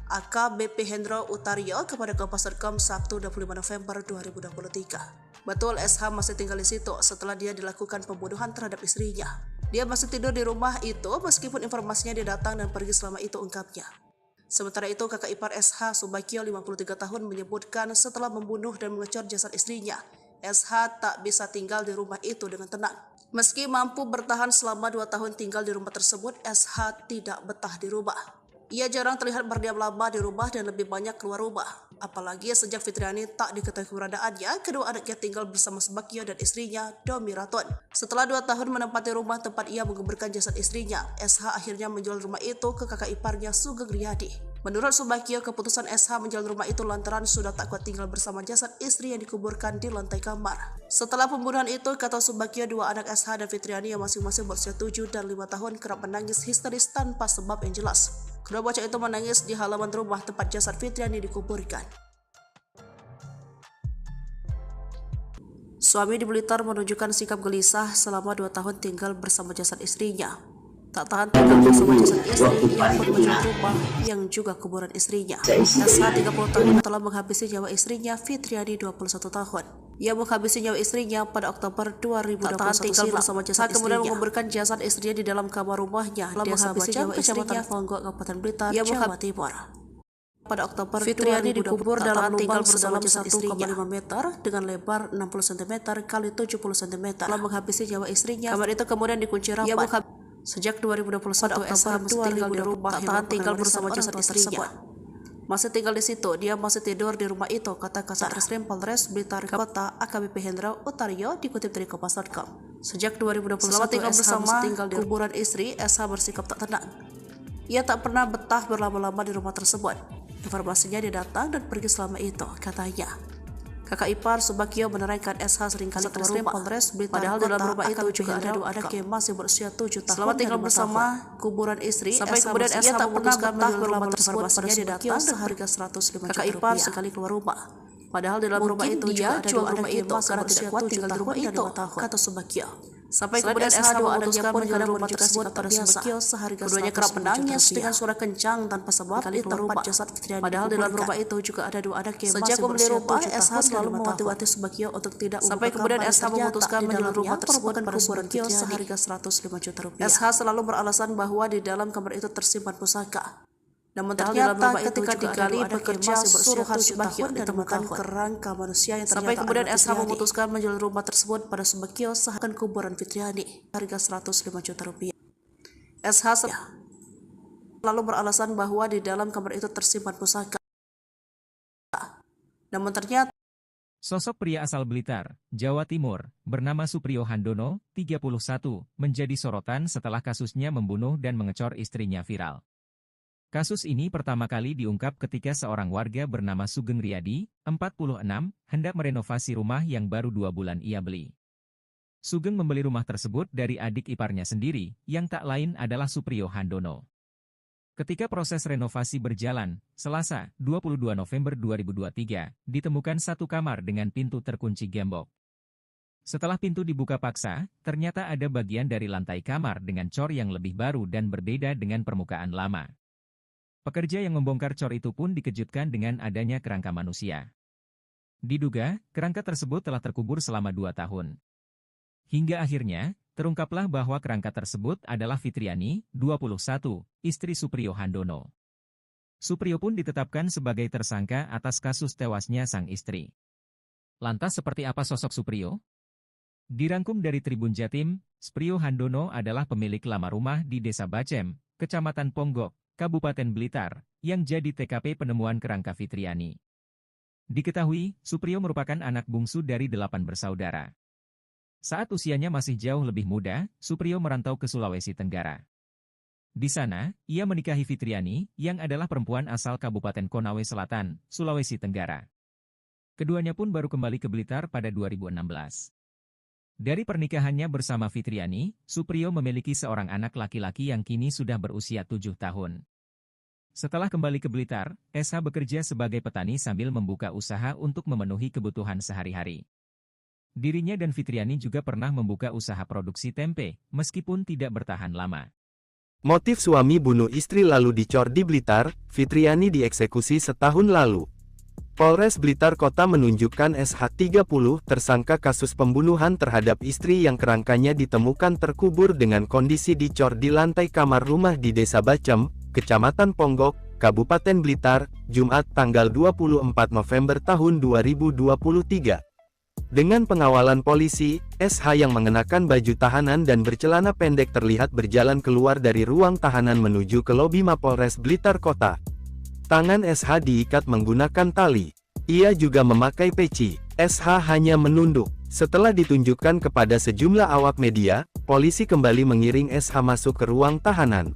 AKBP Hendro Utario kepada Kompas.com Sabtu 25 November 2023. Betul, SH masih tinggal di situ setelah dia dilakukan pembunuhan terhadap istrinya. Dia masih tidur di rumah itu meskipun informasinya dia datang dan pergi selama itu, ungkapnya. Sementara itu, kakak ipar SH Subakio 53 tahun menyebutkan setelah membunuh dan mengecor jasad istrinya, SH tak bisa tinggal di rumah itu dengan tenang. Meski mampu bertahan selama 2 tahun tinggal di rumah tersebut, SH tidak betah di rumah. Ia jarang terlihat berdiam lama di rumah dan lebih banyak keluar rumah. Apalagi sejak Fitriani tak diketahui keberadaannya, kedua anaknya tinggal bersama Subakio dan istrinya, Domi Raton. Setelah 2 tahun menempati rumah tempat ia menguburkan jasad istrinya, SH akhirnya menjual rumah itu ke kakak iparnya, Sugeng Riyadi. Menurut Subakio, keputusan SH menjual rumah itu lantaran sudah tak kuat tinggal bersama jasad istri yang dikuburkan di lantai kamar. Setelah pembunuhan itu, kata Subakio, 2 anak SH dan Fitriani yang masing-masing berusia 7 dan 5 tahun kerap menangis histeris tanpa sebab yang jelas. Kedua bocah itu menangis di halaman rumah tempat jasad Fitriani dikuburkan. Suami di Blitar menunjukkan sikap gelisah selama 2 tahun tinggal bersama jasad istrinya. Tak tahan tinggal bersama jasad istri yang pun menjual rumah yang juga kuburan istrinya. SH 30 tahun telah menghabisi nyawa istrinya Fitriani 21 tahun. Ia menghabisi nyawa istrinya pada Oktober 2021 tinggal bersama jasad kemudian menguburkan jasad istrinya di dalam kamar rumahnya di Desa Bacem, Kecamatan Ponggok, Kabupaten Blitar, Jawa Timur. Pada Oktober, Fitriani dikubur dalam lubang sedalam 1,5 meter dengan lebar 60 cm kali 70 cm. Setelah menghabisi nyawa istrinya, kamar itu kemudian dikunci rapat. Sejak 2021, SH masih tinggal di rumah yang tinggal bersama jasad istrinya. Masih tinggal di situ, dia masih tidur di rumah itu, kata Kasat Reskrim Polres Blitar Kota AKBP Hendra Utario dikutip dari Kompas.com. Sejak 2021, selama tinggal bersama di kuburan istri, SH bersikap tak tenang. Ia tak pernah betah berlama-lama di rumah tersebut. Informasinya dia datang dan pergi selama itu, katanya. Kakak ipar Subagio menerangkan SH seringkali keluar rumah Polres Blitar, padahal dalam rumah itu juga ada dua anak yang masih berusia 7 tahun. Selama tinggal bersama kuburan istri, sampai kemudian SH tak pernah betah berlama tersebut. Pada Subagio seharga 105 juta kakak ipar sekali keluar rumah. Padahal dalam rumah itu juga ada dua anak yang karena tidak kuat tinggal di rumah itu, kata Subagio. Sampai kemudian SH memutuskan menjual rumah tersebut pada Subagio seharga keduanya kerap menangis dengan suara kencang tanpa sebab di tempat jasad Fitriani. Padahal dalam rumah itu juga ada dua anak yang masih berusia 7 tahun. SH selalu mewanti-wanti Subagio untuk tidak sampai kemudian SH memutuskan menjual rumah tersebut pada Subagio seharga 105 juta rupiah. SH selalu beralasan bahwa di dalam kamar itu tersimpan pusaka. Namun ternyata ketika digali bekerja suruhan Subagio ditemukan kerangka manusia yang sampai kemudian SH memutuskan menjual rumah tersebut pada Subagio seakan kuburan Fitriani harga 105 juta rupiah. SH lalu beralasan bahwa di dalam kamar itu tersimpan pusaka. Namun ternyata Sosok pria asal Blitar, Jawa Timur, bernama Suprio Handono, 31, menjadi sorotan setelah kasusnya membunuh dan mengecor istrinya viral. Kasus ini pertama kali diungkap ketika seorang warga bernama Sugeng Riyadi, 46, hendak merenovasi rumah yang baru 2 bulan ia beli. Sugeng membeli rumah tersebut dari adik iparnya sendiri, yang tak lain adalah Suprio Handono. Ketika proses renovasi berjalan, Selasa, 22 November 2023, ditemukan satu kamar dengan pintu terkunci gembok. Setelah pintu dibuka paksa, ternyata ada bagian dari lantai kamar dengan cor yang lebih baru dan berbeda dengan permukaan lama. Pekerja yang membongkar cor itu pun dikejutkan dengan adanya kerangka manusia. Diduga, kerangka tersebut telah terkubur selama 2 tahun. Hingga akhirnya, terungkaplah bahwa kerangka tersebut adalah Fitriani, 21, istri Suprio Handono. Suprio pun ditetapkan sebagai tersangka atas kasus tewasnya sang istri. Lantas seperti apa sosok Suprio? Dirangkum dari Tribun Jatim, Suprio Handono adalah pemilik lama rumah di Desa Bacem, Kecamatan Ponggok, Kabupaten Blitar, yang jadi TKP penemuan kerangka Fitriani. Diketahui, Suprio merupakan anak bungsu dari 8 bersaudara. Saat usianya masih jauh lebih muda, Suprio merantau ke Sulawesi Tenggara. Di sana, ia menikahi Fitriani, yang adalah perempuan asal Kabupaten Konawe Selatan, Sulawesi Tenggara. Keduanya pun baru kembali ke Blitar pada 2016. Dari pernikahannya bersama Fitriani, Suprio memiliki seorang anak laki-laki yang kini sudah berusia 7 tahun. Setelah kembali ke Blitar, SH bekerja sebagai petani sambil membuka usaha untuk memenuhi kebutuhan sehari-hari. Dirinya dan Fitriani juga pernah membuka usaha produksi tempe, meskipun tidak bertahan lama. Motif suami bunuh istri lalu dicor di Blitar, Fitriani dieksekusi setahun lalu. Polres Blitar Kota menunjukkan SH30 tersangka kasus pembunuhan terhadap istri yang kerangkanya ditemukan terkubur dengan kondisi dicor di lantai kamar rumah di Desa Bacem, Kecamatan Ponggok, Kabupaten Blitar, Jumat tanggal 24 November tahun 2023. Dengan pengawalan polisi, SH yang mengenakan baju tahanan dan bercelana pendek terlihat berjalan keluar dari ruang tahanan menuju ke lobi Mapolres Blitar Kota. Tangan SH diikat menggunakan tali. Ia juga memakai peci. SH hanya menunduk. Setelah ditunjukkan kepada sejumlah awak media, polisi kembali mengiring SH masuk ke ruang tahanan.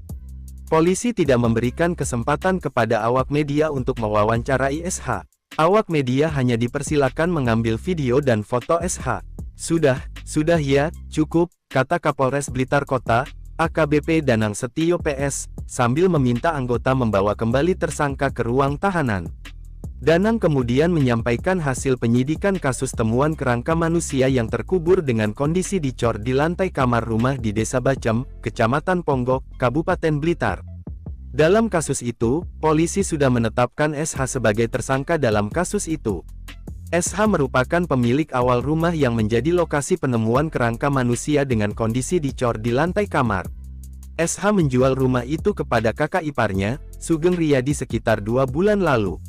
Polisi tidak memberikan kesempatan kepada awak media untuk mewawancarai SH. Awak media hanya dipersilakan mengambil video dan foto SH. Sudah ya, cukup, kata Kapolres Blitar Kota, AKBP Danang Setio PS, sambil meminta anggota membawa kembali tersangka ke ruang tahanan. Danang kemudian menyampaikan hasil penyidikan kasus temuan kerangka manusia yang terkubur dengan kondisi dicor di lantai kamar rumah di Desa Bacem, Kecamatan Ponggok, Kabupaten Blitar. Dalam kasus itu, polisi sudah menetapkan SH sebagai tersangka dalam kasus itu. SH merupakan pemilik awal rumah yang menjadi lokasi penemuan kerangka manusia dengan kondisi dicor di lantai kamar. SH menjual rumah itu kepada kakak iparnya, Sugeng Riyadi sekitar 2 bulan lalu.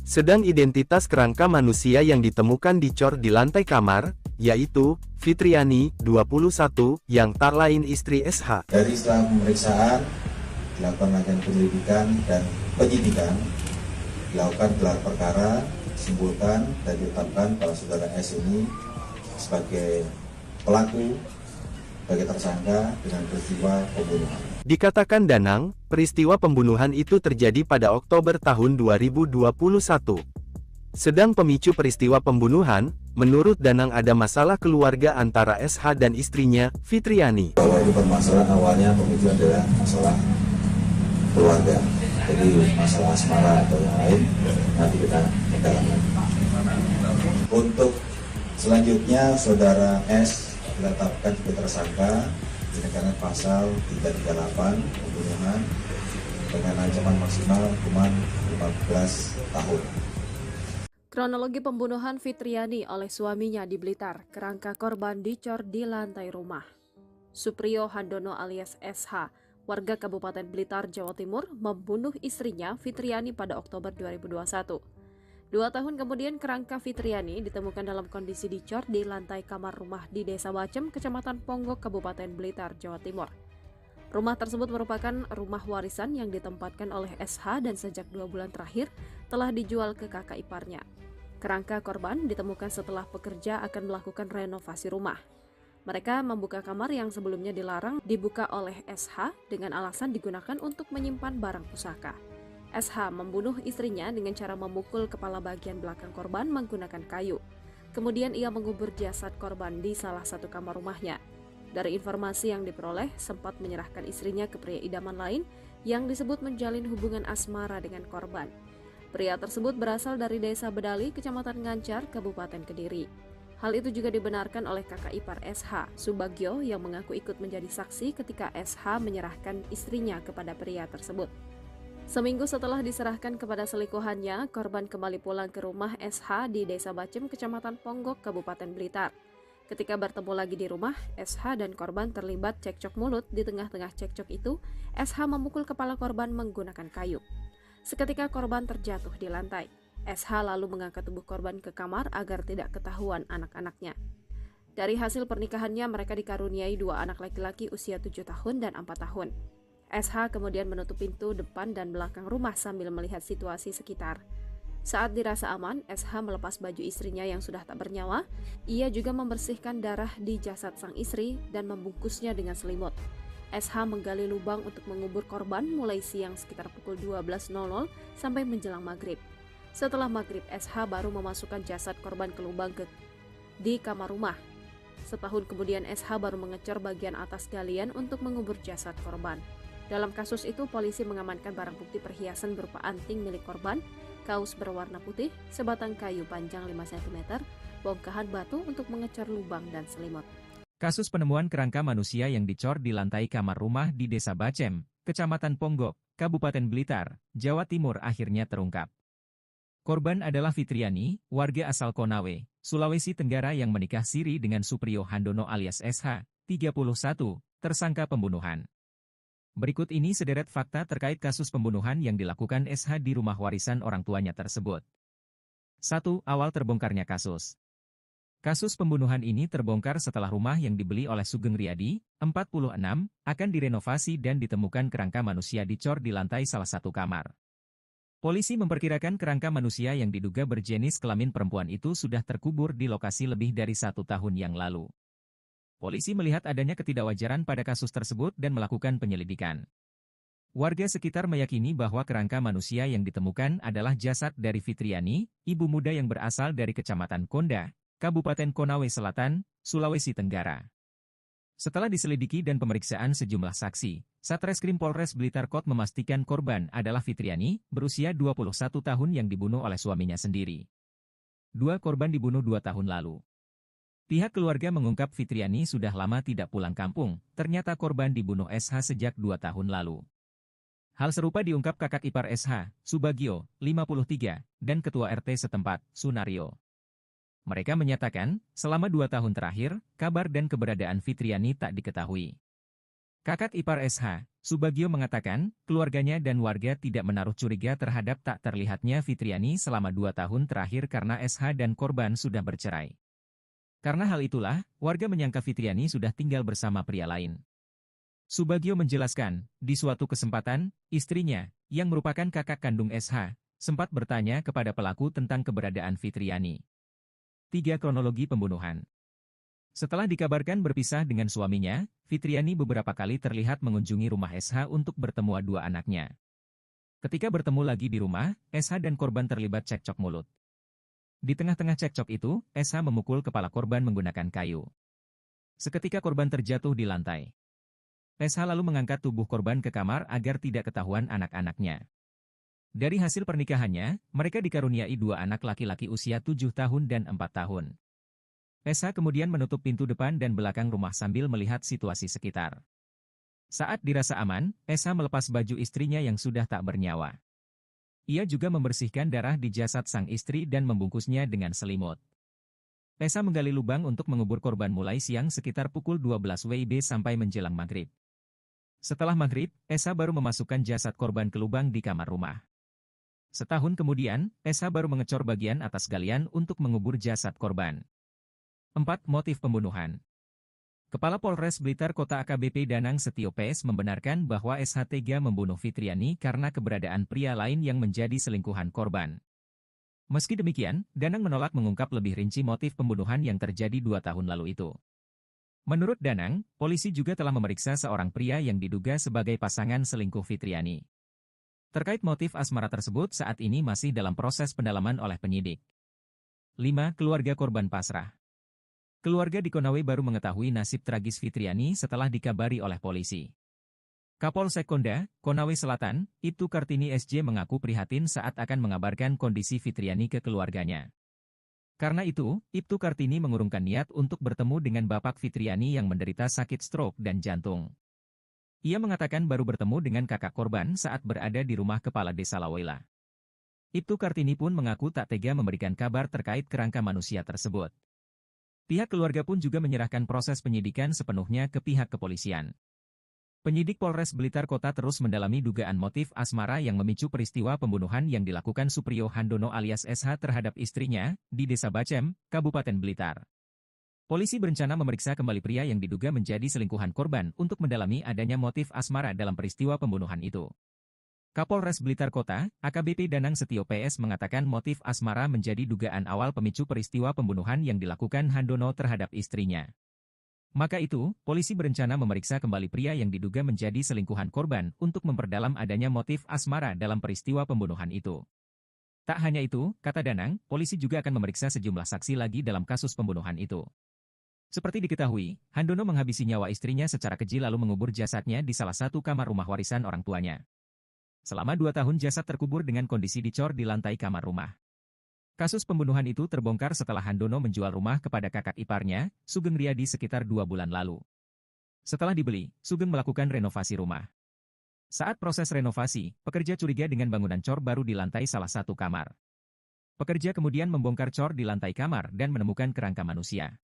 Sedang identitas kerangka manusia yang ditemukan dicor di lantai kamar, yaitu Fitriani, 21, yang tak lain istri SH. Dari setelah pemeriksaan, dilakukan rangkaian penyelidikan dan penyidikan, dilakukan gelar perkara, disimpulkan dan ditetapkan bahwa saudara S ini sebagai pelaku, sebagai tersangka dengan peristiwa pembunuhan. Dikatakan Danang, peristiwa pembunuhan itu terjadi pada Oktober tahun 2021. Sedang pemicu peristiwa pembunuhan, menurut Danang ada masalah keluarga antara SH dan istrinya, Fitriani. Bahwa ini permasalahan awalnya pemicu adalah masalah keluarga. Jadi masalah asmara atau yang lain nanti kita dalami. Untuk selanjutnya saudara S ditetapkan sebagai tersangka dengan pasal 338 pembunuhan dengan ancaman maksimal hukuman 15 tahun. Kronologi pembunuhan Fitriani oleh suaminya di Blitar, kerangka korban dicor di lantai rumah. Supriyo Handono alias SH, warga Kabupaten Blitar, Jawa Timur, membunuh istrinya Fitriani pada Oktober 2021. 2 tahun kemudian kerangka Fitriani ditemukan dalam kondisi dicor di lantai kamar rumah di Desa Bacem, Kecamatan Ponggok, Kabupaten Blitar, Jawa Timur. Rumah tersebut merupakan rumah warisan yang ditempatkan oleh SH dan sejak 2 bulan terakhir telah dijual ke kakak iparnya. Kerangka korban ditemukan setelah pekerja akan melakukan renovasi rumah. Mereka membuka kamar yang sebelumnya dilarang dibuka oleh SH dengan alasan digunakan untuk menyimpan barang pusaka. SH membunuh istrinya dengan cara memukul kepala bagian belakang korban menggunakan kayu. Kemudian ia mengubur jasad korban di salah satu kamar rumahnya. Dari informasi yang diperoleh, sempat menyerahkan istrinya ke pria idaman lain yang disebut menjalin hubungan asmara dengan korban. Pria tersebut berasal dari Desa Bedali, Kecamatan Ngancar, Kabupaten Kediri. Hal itu juga dibenarkan oleh kakak ipar SH, Subagio, yang mengaku ikut menjadi saksi ketika SH menyerahkan istrinya kepada pria tersebut. Seminggu setelah diserahkan kepada selingkuhannya, korban kembali pulang ke rumah SH di Desa Bacem, Kecamatan Ponggok, Kabupaten Blitar. Ketika bertemu lagi di rumah, SH dan korban terlibat cekcok mulut. Di tengah-tengah cekcok itu, SH memukul kepala korban menggunakan kayu. Seketika korban terjatuh di lantai. SH lalu mengangkat tubuh korban ke kamar agar tidak ketahuan anak-anaknya. Dari hasil pernikahannya, mereka dikaruniai 2 anak laki-laki usia 7 tahun dan 4 tahun. SH kemudian menutup pintu depan dan belakang rumah sambil melihat situasi sekitar. Saat dirasa aman, SH melepas baju istrinya yang sudah tak bernyawa. Ia juga membersihkan darah di jasad sang istri dan membungkusnya dengan selimut. SH menggali lubang untuk mengubur korban mulai siang sekitar pukul 12.00 sampai menjelang maghrib. Setelah maghrib, SH baru memasukkan jasad korban ke lubang di kamar rumah. Setahun kemudian SH baru mengecor bagian atas galian untuk mengubur jasad korban. Dalam kasus itu, polisi mengamankan barang bukti perhiasan berupa anting milik korban, kaos berwarna putih, sebatang kayu panjang 5 cm, bongkahan batu untuk mengecor lubang dan selimut. Kasus penemuan kerangka manusia yang dicor di lantai kamar rumah di Desa Bacem, Kecamatan Ponggok, Kabupaten Blitar, Jawa Timur akhirnya terungkap. Korban adalah Fitriani, warga asal Konawe, Sulawesi Tenggara yang menikah siri dengan Supriyo Handono alias SH, 31, tersangka pembunuhan. Berikut ini sederet fakta terkait kasus pembunuhan yang dilakukan SH di rumah warisan orang tuanya tersebut. 1. Awal terbongkarnya kasus. Kasus pembunuhan ini terbongkar setelah rumah yang dibeli oleh Sugeng Riyadi, 46, akan direnovasi dan ditemukan kerangka manusia dicor di lantai salah satu kamar. Polisi memperkirakan kerangka manusia yang diduga berjenis kelamin perempuan itu sudah terkubur di lokasi lebih dari 1 tahun yang lalu. Polisi melihat adanya ketidakwajaran pada kasus tersebut dan melakukan penyelidikan. Warga sekitar meyakini bahwa kerangka manusia yang ditemukan adalah jasad dari Fitriani, ibu muda yang berasal dari Kecamatan Konda, Kabupaten Konawe Selatan, Sulawesi Tenggara. Setelah diselidiki dan pemeriksaan sejumlah saksi, Satreskrim Polres Blitar Kota memastikan korban adalah Fitriani, berusia 21 tahun yang dibunuh oleh suaminya sendiri. 2 korban dibunuh 2 tahun lalu. Pihak keluarga mengungkap Fitriani sudah lama tidak pulang kampung, ternyata korban dibunuh SH sejak 2 tahun lalu. Hal serupa diungkap kakak ipar SH, Subagio, 53, dan ketua RT setempat, Sunario. Mereka menyatakan, selama 2 tahun terakhir, kabar dan keberadaan Fitriani tak diketahui. Kakak ipar SH, Subagio mengatakan, keluarganya dan warga tidak menaruh curiga terhadap tak terlihatnya Fitriani selama 2 tahun terakhir karena SH dan korban sudah bercerai. Karena hal itulah, warga menyangka Fitriani sudah tinggal bersama pria lain. Subagio menjelaskan, di suatu kesempatan, istrinya, yang merupakan kakak kandung SH, sempat bertanya kepada pelaku tentang keberadaan Fitriani. 3. Kronologi pembunuhan. Setelah dikabarkan berpisah dengan suaminya, Fitriani beberapa kali terlihat mengunjungi rumah SH untuk bertemu dua anaknya. Ketika bertemu lagi di rumah, SH dan korban terlibat cekcok mulut. Di tengah-tengah cekcok itu, SH memukul kepala korban menggunakan kayu. Seketika korban terjatuh di lantai. SH lalu mengangkat tubuh korban ke kamar agar tidak ketahuan anak-anaknya. Dari hasil pernikahannya, mereka dikaruniai 2 anak laki-laki usia 7 tahun dan 4 tahun. SH kemudian menutup pintu depan dan belakang rumah sambil melihat situasi sekitar. Saat dirasa aman, SH melepas baju istrinya yang sudah tak bernyawa. Ia juga membersihkan darah di jasad sang istri dan membungkusnya dengan selimut. SH menggali lubang untuk mengubur korban mulai siang sekitar pukul 12 WIB sampai menjelang maghrib. Setelah maghrib, SH baru memasukkan jasad korban ke lubang di kamar rumah. Setahun kemudian, SH baru mengecor bagian atas galian untuk mengubur jasad korban. 4. Motif pembunuhan. Kepala Polres Blitar Kota AKBP Danang Setio PS membenarkan bahwa SH tega membunuh Fitriani karena keberadaan pria lain yang menjadi selingkuhan korban. Meski demikian, Danang menolak mengungkap lebih rinci motif pembunuhan yang terjadi 2 tahun lalu itu. Menurut Danang, polisi juga telah memeriksa seorang pria yang diduga sebagai pasangan selingkuh Fitriani. Terkait motif asmara tersebut saat ini masih dalam proses pendalaman oleh penyidik. 5. Keluarga korban pasrah. Keluarga di Konawe baru mengetahui nasib tragis Fitriani setelah dikabari oleh polisi. Kapolsek Konda, Konawe Selatan, Ibtu Kartini SJ mengaku prihatin saat akan mengabarkan kondisi Fitriani ke keluarganya. Karena itu, Ibtu Kartini mengurungkan niat untuk bertemu dengan bapak Fitriani yang menderita sakit stroke dan jantung. Ia mengatakan baru bertemu dengan kakak korban saat berada di rumah kepala desa Lawela. Ibtu Kartini pun mengaku tak tega memberikan kabar terkait kerangka manusia tersebut. Pihak keluarga pun juga menyerahkan proses penyidikan sepenuhnya ke pihak kepolisian. Penyidik Polres Blitar Kota terus mendalami dugaan motif asmara yang memicu peristiwa pembunuhan yang dilakukan Supriyo Handono alias SH terhadap istrinya di Desa Bacem, Kabupaten Blitar. Polisi berencana memeriksa kembali pria yang diduga menjadi selingkuhan korban untuk mendalami adanya motif asmara dalam peristiwa pembunuhan itu. Kapolres Blitar Kota, AKBP Danang Setio PS mengatakan motif asmara menjadi dugaan awal pemicu peristiwa pembunuhan yang dilakukan Handono terhadap istrinya. Maka itu, polisi berencana memeriksa kembali pria yang diduga menjadi selingkuhan korban untuk memperdalam adanya motif asmara dalam peristiwa pembunuhan itu. Tak hanya itu, kata Danang, polisi juga akan memeriksa sejumlah saksi lagi dalam kasus pembunuhan itu. Seperti diketahui, Handono menghabisi nyawa istrinya secara keji lalu mengubur jasadnya di salah satu kamar rumah warisan orang tuanya. Selama 2 tahun jasad terkubur dengan kondisi dicor di lantai kamar rumah. Kasus pembunuhan itu terbongkar setelah Handono menjual rumah kepada kakak iparnya, Sugeng Riyadi sekitar 2 bulan lalu. Setelah dibeli, Sugeng melakukan renovasi rumah. Saat proses renovasi, pekerja curiga dengan bangunan cor baru di lantai salah satu kamar. Pekerja kemudian membongkar cor di lantai kamar dan menemukan kerangka manusia.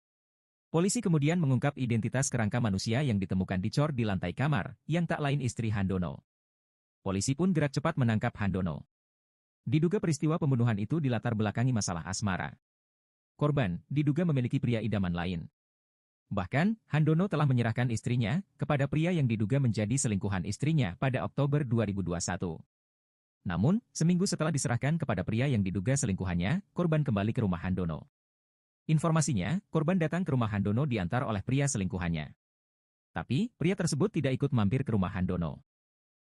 Polisi kemudian mengungkap identitas kerangka manusia yang ditemukan dicor di lantai kamar, yang tak lain istri Handono. Polisi pun gerak cepat menangkap Handono. Diduga peristiwa pembunuhan itu dilatar belakangi masalah asmara. Korban diduga memiliki pria idaman lain. Bahkan, Handono telah menyerahkan istrinya kepada pria yang diduga menjadi selingkuhan istrinya pada Oktober 2021. Namun, seminggu setelah diserahkan kepada pria yang diduga selingkuhannya, korban kembali ke rumah Handono. Informasinya, korban datang ke rumah Handono diantar oleh pria selingkuhannya. Tapi, pria tersebut tidak ikut mampir ke rumah Handono.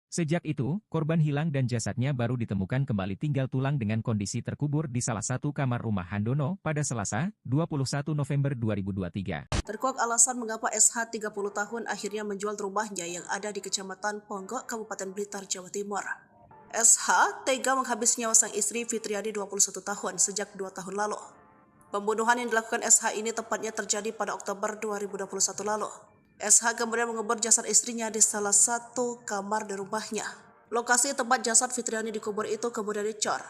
Sejak itu, korban hilang dan jasadnya baru ditemukan kembali tinggal tulang dengan kondisi terkubur di salah satu kamar rumah Handono pada Selasa, 21 November 2023. Terkuak alasan mengapa SH 30 tahun akhirnya menjual rumahnya yang ada di Kecamatan Ponggok, Kabupaten Blitar, Jawa Timur. SH tega menghabis nyawa sang istri Fitriani 21 tahun sejak 2 tahun lalu. Pembunuhan yang dilakukan SH ini tepatnya terjadi pada Oktober 2021 lalu. SH kemudian mengubur jasad istrinya di salah satu kamar di rumahnya. Lokasi tempat jasad Fitriani dikubur itu kemudian dicor.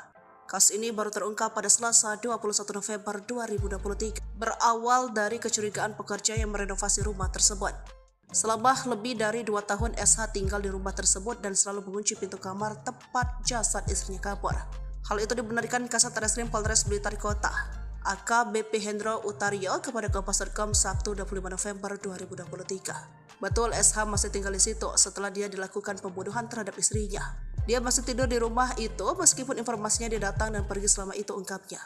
Kasus ini baru terungkap pada Selasa 21 November 2023, berawal dari kecurigaan pekerja yang merenovasi rumah tersebut. Selama lebih dari 2 tahun SH tinggal di rumah tersebut dan selalu mengunci pintu kamar tepat jasad istrinya kabur. Hal itu dibenarkan Kasat Reskrim Polres Blitar Kota, AKBP Hendro Utario kepada Kompas.com Sabtu 25 November 2023. Betul, SH masih tinggal di situ setelah dia dilakukan pembunuhan terhadap istrinya. Dia masih tidur di rumah itu meskipun informasinya dia datang dan pergi selama itu, ungkapnya.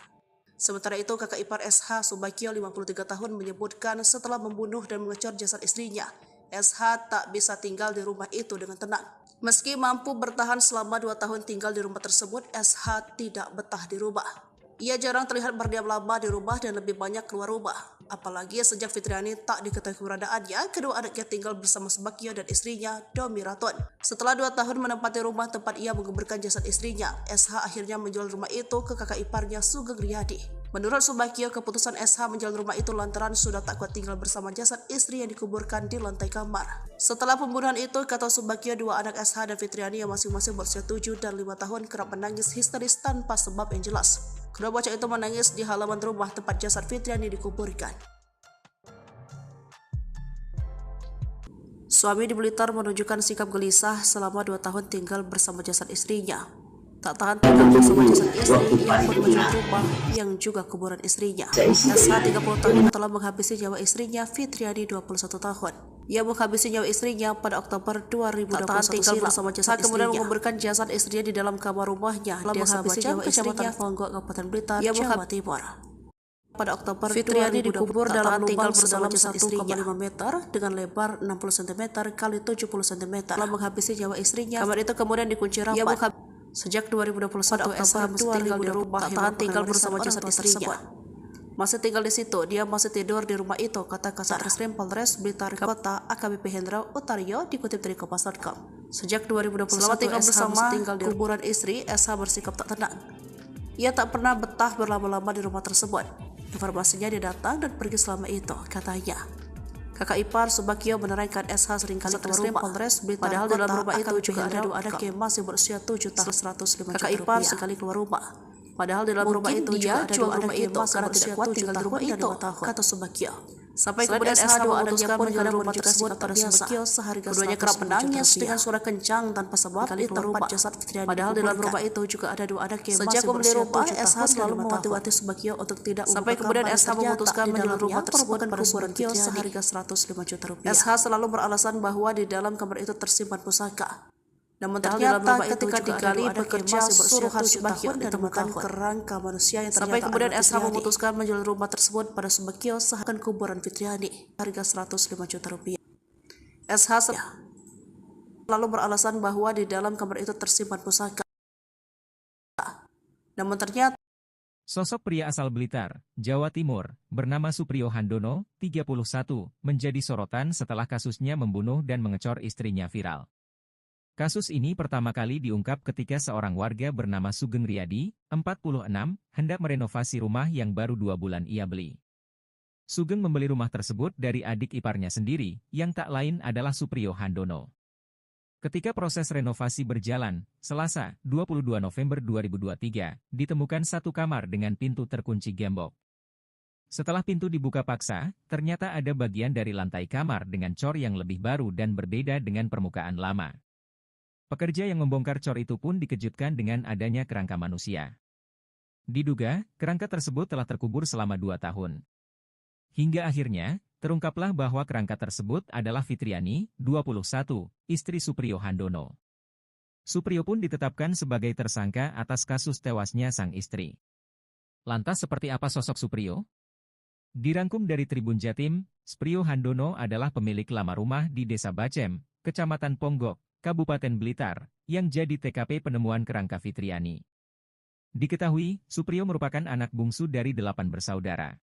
Sementara itu, kakak ipar SH, Subakio 53 tahun menyebutkan setelah membunuh dan mengecor jasad istrinya, SH tak bisa tinggal di rumah itu dengan tenang. Meski mampu bertahan selama 2 tahun tinggal di rumah tersebut, SH tidak betah di rumah. Ia jarang terlihat berdiam lama di rumah dan lebih banyak keluar rumah. Apalagi sejak Fitriani tak diketahui keberadaannya, kedua anaknya tinggal bersama Subakio dan istrinya, Domi Raton. Setelah 2 tahun menempati rumah tempat ia menguburkan jasad istrinya, SH akhirnya menjual rumah itu ke kakak iparnya, Sugeng Riyadi. Menurut Subakio, keputusan SH menjual rumah itu lantaran sudah tak kuat tinggal bersama jasad istri yang dikuburkan di lantai kamar. Setelah pembunuhan itu, kata Subakio, 2 anak SH dan Fitriani yang masing-masing berusia 7 dan 5 tahun kerap menangis histeris tanpa sebab yang jelas. Kedua bocah itu menangis di halaman rumah tempat jasad Fitriani dikuburkan. Suami di Blitar menunjukkan sikap gelisah selama 2 tahun tinggal bersama jasad istrinya. Tak tahan tinggal bersama jasad istri, ia pun menjual rumah yang juga kuburan istrinya. SH 30 tahun telah menghabisi nyawa istrinya, Fitriani 21 tahun. Ia menghabisi nyawa istrinya pada Oktober 2021 tinggal bersama jasad istrinya. Kemudian menguburkan jasad istrinya di dalam kamar rumahnya di Desa Bacem, Kecamatan Ponggok, Kabupaten Blitar, Jawa Timur. Pada Oktober, Fitriani dikubur dalam lubang sedalam 1,5 meter dengan lebar 60 cm x 70 cm. Telah menghabisi nyawa istrinya, kamar itu kemudian dikunci rapat. Sejak 2021, SH masih tinggal di rumah yang tinggal bersama jasad istrinya. Masih tinggal di situ, dia masih tidur di rumah itu, kata Kasat Reskrim Polres Blitar Kota, AKBP Hendro Utario, dikutip dari Kompas.com. Sejak 2021, selama tinggal bersama tinggal di kuburan istri, SH bersikap tak tenang. Ia tak pernah betah berlama-lama di rumah tersebut. Informasinya dia datang dan pergi selama itu, katanya. Kakak ipar Subakio menerangkan SH seringkali keluar rumah. Polres Blitar, padahal dalam rumah itu juga ada 2 anak yang masih berusia 7 tahun 105 juta. Kakak ipar sekali keluar rumah. Padahal dalam rumah itu juga ada 2 anak yang masih berusia 7 tinggal di rumah itu, kata Subakio. Sampai kemudian SH memutuskan menjual rumah tersebut pada Subakio seharga. Keduanya kerap menangis dengan suara kencang tanpa sebab di tempat jasad Fitriani. Padahal dalam rumah itu juga ada 2 anak yang masih berusia 7 tahun. SH selalu mewanti-wanti Subakio untuk tidak sampai kemudian SH memutuskan menjual rumah tersebut pada Subakio seharga 105 juta rupiah. SH selalu beralasan bahwa di dalam kamar itu tersimpan pusaka. Namun ternyata ketika digali bekerja suruhan Subakio ditemukan kerangka manusia yang ternyata sampai kemudian SH memutuskan menjual rumah tersebut pada Subakio seakan kuburan Fitriani harga 105 juta rupiah. SH lalu beralasan bahwa di dalam kamar itu tersimpan pusaka. Namun ternyata Sosok pria asal Blitar, Jawa Timur, bernama Suprio Handono, 31, menjadi sorotan setelah kasusnya membunuh dan mengecor istrinya viral. Kasus ini pertama kali diungkap ketika seorang warga bernama Sugeng Riyadi, 46, hendak merenovasi rumah yang baru 2 bulan ia beli. Sugeng membeli rumah tersebut dari adik iparnya sendiri, yang tak lain adalah Suprio Handono. Ketika proses renovasi berjalan, Selasa, 22 November 2023, ditemukan 1 kamar dengan pintu terkunci gembok. Setelah pintu dibuka paksa, ternyata ada bagian dari lantai kamar dengan cor yang lebih baru dan berbeda dengan permukaan lama. Pekerja yang membongkar cor itu pun dikejutkan dengan adanya kerangka manusia. Diduga, kerangka tersebut telah terkubur selama 2 tahun. Hingga akhirnya, terungkaplah bahwa kerangka tersebut adalah Fitriani, 21, istri Suprio Handono. Suprio pun ditetapkan sebagai tersangka atas kasus tewasnya sang istri. Lantas seperti apa sosok Suprio? Dirangkum dari Tribun Jatim, Suprio Handono adalah pemilik lama rumah di Desa Bacem, Kecamatan Ponggok, Kabupaten Blitar, yang jadi TKP penemuan kerangka Fitriani. Diketahui, Suprio merupakan anak bungsu dari 8 bersaudara.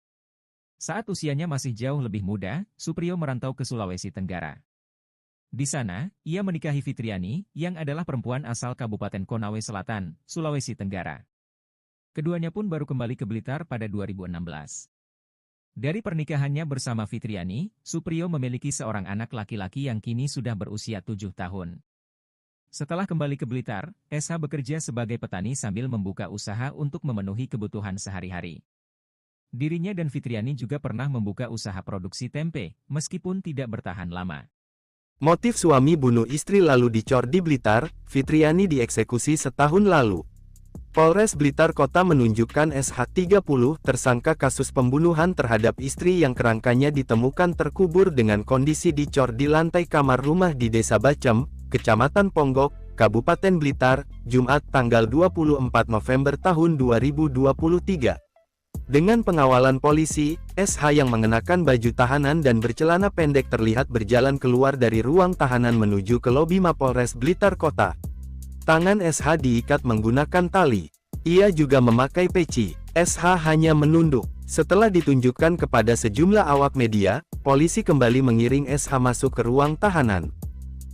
Saat usianya masih jauh lebih muda, Suprio merantau ke Sulawesi Tenggara. Di sana, ia menikahi Fitriani, yang adalah perempuan asal Kabupaten Konawe Selatan, Sulawesi Tenggara. Keduanya pun baru kembali ke Blitar pada 2016. Dari pernikahannya bersama Fitriani, Suprio memiliki seorang anak laki-laki yang kini sudah berusia 7 tahun. Setelah kembali ke Blitar, SH bekerja sebagai petani sambil membuka usaha untuk memenuhi kebutuhan sehari-hari. Dirinya dan Fitriani juga pernah membuka usaha produksi tempe, meskipun tidak bertahan lama. Motif suami bunuh istri lalu dicor di Blitar, Fitriani dieksekusi setahun lalu. Polres Blitar Kota menunjukkan SH 30 tersangka kasus pembunuhan terhadap istri yang kerangkanya ditemukan terkubur dengan kondisi dicor di lantai kamar rumah di Desa Bacem, Kecamatan Ponggok, Kabupaten Blitar, Jumat tanggal 24 November tahun 2023. Dengan pengawalan polisi, SH yang mengenakan baju tahanan dan bercelana pendek terlihat berjalan keluar dari ruang tahanan menuju ke lobi Mapolres Blitar Kota. Tangan SH diikat menggunakan tali. Ia juga memakai peci. SH hanya menunduk. Setelah ditunjukkan kepada sejumlah awak media, polisi kembali mengiring SH masuk ke ruang tahanan.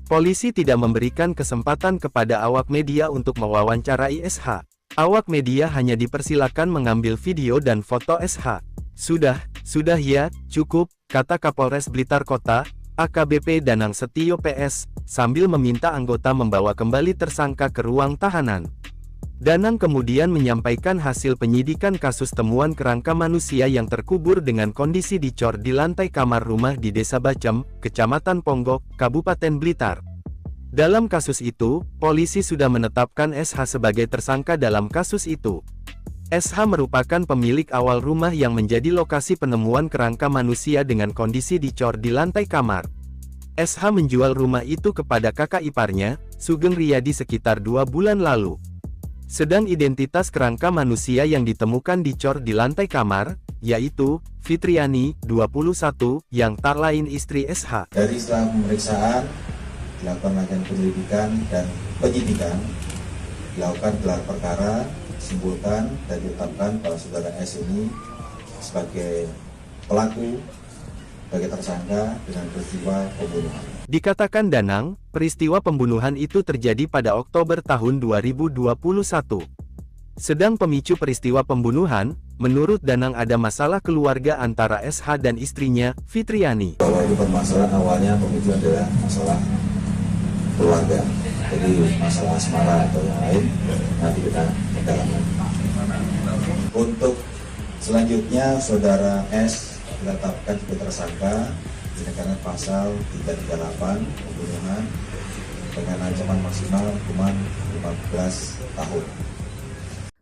Polisi tidak memberikan kesempatan kepada awak media untuk mewawancarai SH. Awak media hanya dipersilakan mengambil video dan foto SH. Sudah ya, cukup, kata Kapolres Blitar Kota, AKBP Danang Setio PS, sambil meminta anggota membawa kembali tersangka ke ruang tahanan. Danang kemudian menyampaikan hasil penyidikan kasus temuan kerangka manusia yang terkubur dengan kondisi dicor di lantai kamar rumah di Desa Bacem, Kecamatan Ponggok, Kabupaten Blitar. Dalam kasus itu, polisi sudah menetapkan SH sebagai tersangka dalam kasus itu. SH merupakan pemilik awal rumah yang menjadi lokasi penemuan kerangka manusia dengan kondisi dicor di lantai kamar. SH menjual rumah itu kepada kakak iparnya, Sugeng Riyadi sekitar 2 bulan lalu. Sedang identitas kerangka manusia yang ditemukan dicor di lantai kamar, yaitu Fitriani, 21, yang tak lain istri SH. Dari setelah pemeriksaan, dilakukan rangkaian penyelidikan dan penyidikan, dilakukan gelar perkara, disimpulkan dan ditetapkan bahwa saudara S ini sebagai pelaku, sebagai tersangka dengan peristiwa pembunuhan. Dikatakan Danang, peristiwa pembunuhan itu terjadi pada Oktober tahun 2021. Sedang pemicu peristiwa pembunuhan, menurut Danang ada masalah keluarga antara SH dan istrinya, Fitriani. Bahwa itu permasalahan awalnya pemicu adalah masalah keluarga, jadi masalah asmara atau yang lain, nanti kita dalami. Untuk selanjutnya, saudara S ditetapkan sebagai tersangka dengan pasal 338 pembunuhan dengan ancaman maksimal hukuman 15 tahun.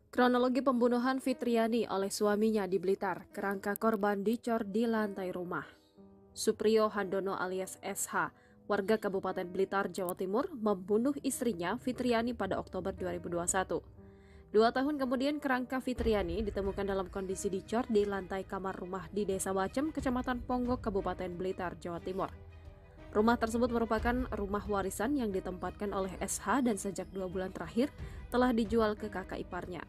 Kronologi pembunuhan Fitriani oleh suaminya di Blitar, kerangka korban dicor di lantai rumah. Suprio Handono alias SH, warga Kabupaten Blitar, Jawa Timur, membunuh istrinya Fitriani pada Oktober 2021. 2 tahun kemudian kerangka Fitriani ditemukan dalam kondisi dicor di lantai kamar rumah di Desa Bacem, Kecamatan Ponggok, Kabupaten Blitar, Jawa Timur. Rumah tersebut merupakan rumah warisan yang ditempatkan oleh SH dan sejak 2 bulan terakhir telah dijual ke kakak iparnya.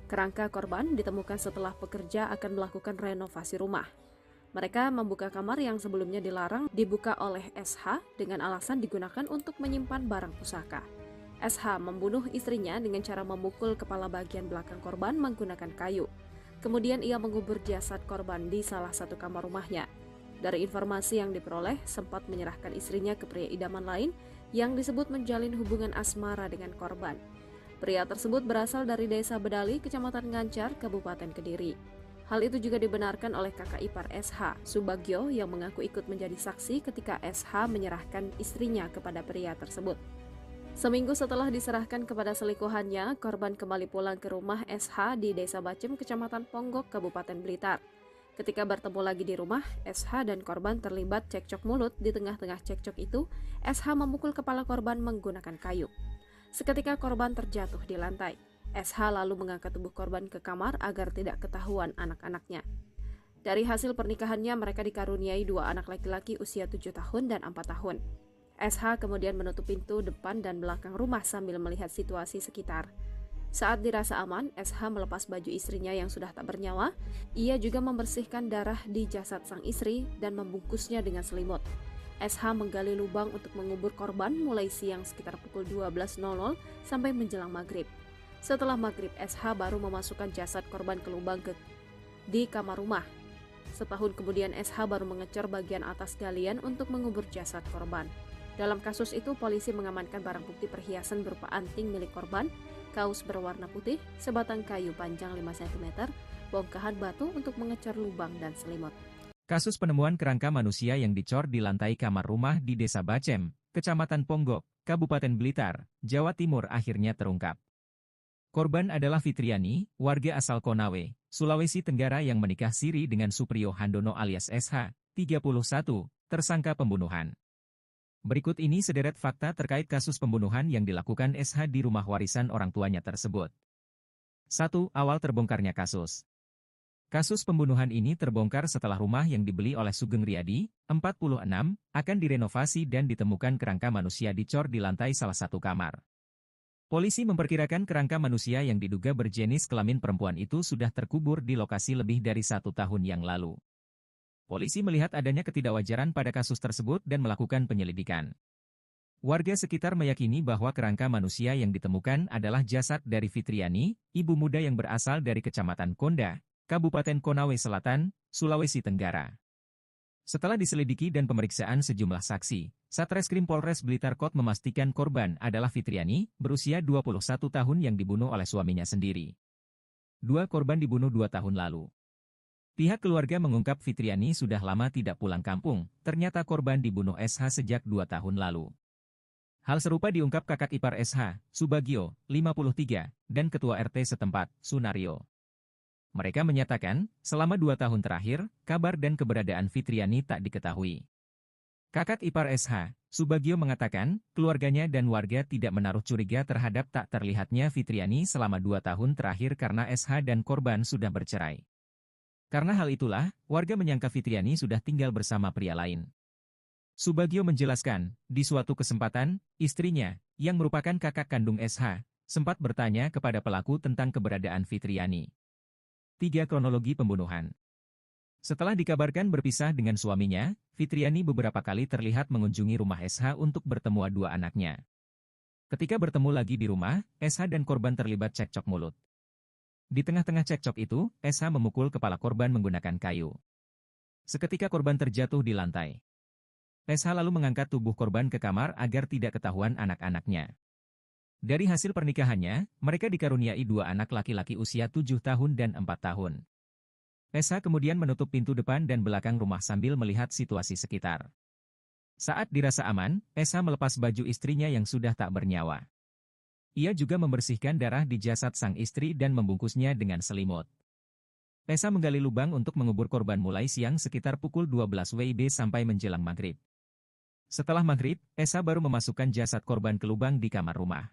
Kerangka korban ditemukan setelah pekerja akan melakukan renovasi rumah. Mereka membuka kamar yang sebelumnya dilarang dibuka oleh SH dengan alasan digunakan untuk menyimpan barang pusaka. SH membunuh istrinya dengan cara memukul kepala bagian belakang korban menggunakan kayu. Kemudian ia mengubur jasad korban di salah satu kamar rumahnya. Dari informasi yang diperoleh, sempat menyerahkan istrinya ke pria idaman lain yang disebut menjalin hubungan asmara dengan korban. Pria tersebut berasal dari Desa Bedali, Kecamatan Ngancar, Kabupaten Kediri. Hal itu juga dibenarkan oleh kakak ipar SH, Subagio, yang mengaku ikut menjadi saksi ketika SH menyerahkan istrinya kepada pria tersebut. Seminggu setelah diserahkan kepada selingkuhannya, korban kembali pulang ke rumah SH di Desa Bacem, Kecamatan Ponggok, Kabupaten Blitar. Ketika bertemu lagi di rumah, SH dan korban terlibat cekcok mulut. Di tengah-tengah cekcok itu, SH memukul kepala korban menggunakan kayu. Seketika korban terjatuh di lantai. SH lalu mengangkat tubuh korban ke kamar agar tidak ketahuan anak-anaknya. Dari hasil pernikahannya, mereka dikaruniai 2 anak laki-laki usia 7 tahun dan 4 tahun. SH kemudian menutup pintu depan dan belakang rumah sambil melihat situasi sekitar. Saat dirasa aman, SH melepas baju istrinya yang sudah tak bernyawa. Ia juga membersihkan darah di jasad sang istri dan membungkusnya dengan selimut. SH menggali lubang untuk mengubur korban mulai siang sekitar pukul 12.00 sampai menjelang maghrib. Setelah maghrib, SH baru memasukkan jasad korban ke lubang di kamar rumah. Setahun kemudian SH baru mengecor bagian atas galian untuk mengubur jasad korban. Dalam kasus itu, polisi mengamankan barang bukti perhiasan berupa anting milik korban, kaos berwarna putih, sebatang kayu panjang 5 cm, bongkahan batu untuk mengecor lubang dan selimut. Kasus penemuan kerangka manusia yang dicor di lantai kamar rumah di Desa Bacem, Kecamatan Ponggok, Kabupaten Blitar, Jawa Timur akhirnya terungkap. Korban adalah Fitriani, warga asal Konawe, Sulawesi Tenggara yang menikah siri dengan Supriyo Handono alias SH, 31, tersangka pembunuhan. Berikut ini sederet fakta terkait kasus pembunuhan yang dilakukan SH di rumah warisan orang tuanya tersebut. 1. Awal terbongkarnya kasus. Kasus pembunuhan ini terbongkar setelah rumah yang dibeli oleh Sugeng Riyadi, 46, akan direnovasi dan ditemukan kerangka manusia dicor di lantai salah satu kamar. Polisi memperkirakan kerangka manusia yang diduga berjenis kelamin perempuan itu sudah terkubur di lokasi lebih dari 1 tahun yang lalu. Polisi melihat adanya ketidakwajaran pada kasus tersebut dan melakukan penyelidikan. Warga sekitar meyakini bahwa kerangka manusia yang ditemukan adalah jasad dari Fitriani, ibu muda yang berasal dari Kecamatan Konda, Kabupaten Konawe Selatan, Sulawesi Tenggara. Setelah diselidiki dan pemeriksaan sejumlah saksi, Satreskrim Polres Blitar Kota memastikan korban adalah Fitriani, berusia 21 tahun yang dibunuh oleh suaminya sendiri. 2 korban dibunuh 2 tahun lalu. Pihak keluarga mengungkap Fitriani sudah lama tidak pulang kampung, ternyata korban dibunuh SH sejak 2 tahun lalu. Hal serupa diungkap kakak ipar SH, Subagio, 53, dan ketua RT setempat, Sunario. Mereka menyatakan, selama 2 tahun terakhir, kabar dan keberadaan Fitriani tak diketahui. Kakak ipar SH, Subagio mengatakan, keluarganya dan warga tidak menaruh curiga terhadap tak terlihatnya Fitriani selama 2 tahun terakhir karena SH dan korban sudah bercerai. Karena hal itulah, warga menyangka Fitriani sudah tinggal bersama pria lain. Subagio menjelaskan, di suatu kesempatan, istrinya, yang merupakan kakak kandung SH, sempat bertanya kepada pelaku tentang keberadaan Fitriani. 3. Kronologi pembunuhan. Setelah dikabarkan berpisah dengan suaminya, Fitriani beberapa kali terlihat mengunjungi rumah SH untuk bertemu 2 anaknya. Ketika bertemu lagi di rumah, SH dan korban terlibat cekcok mulut. Di tengah-tengah cekcok itu, SH memukul kepala korban menggunakan kayu. Seketika korban terjatuh di lantai. SH lalu mengangkat tubuh korban ke kamar agar tidak ketahuan anak-anaknya. Dari hasil pernikahannya, mereka dikaruniai 2 anak laki-laki usia 7 tahun dan 4 tahun. SH kemudian menutup pintu depan dan belakang rumah sambil melihat situasi sekitar. Saat dirasa aman, SH melepas baju istrinya yang sudah tak bernyawa. Ia juga membersihkan darah di jasad sang istri dan membungkusnya dengan selimut. SH menggali lubang untuk mengubur korban mulai siang sekitar pukul 12 WIB sampai menjelang maghrib. Setelah maghrib, SH baru memasukkan jasad korban ke lubang di kamar rumah.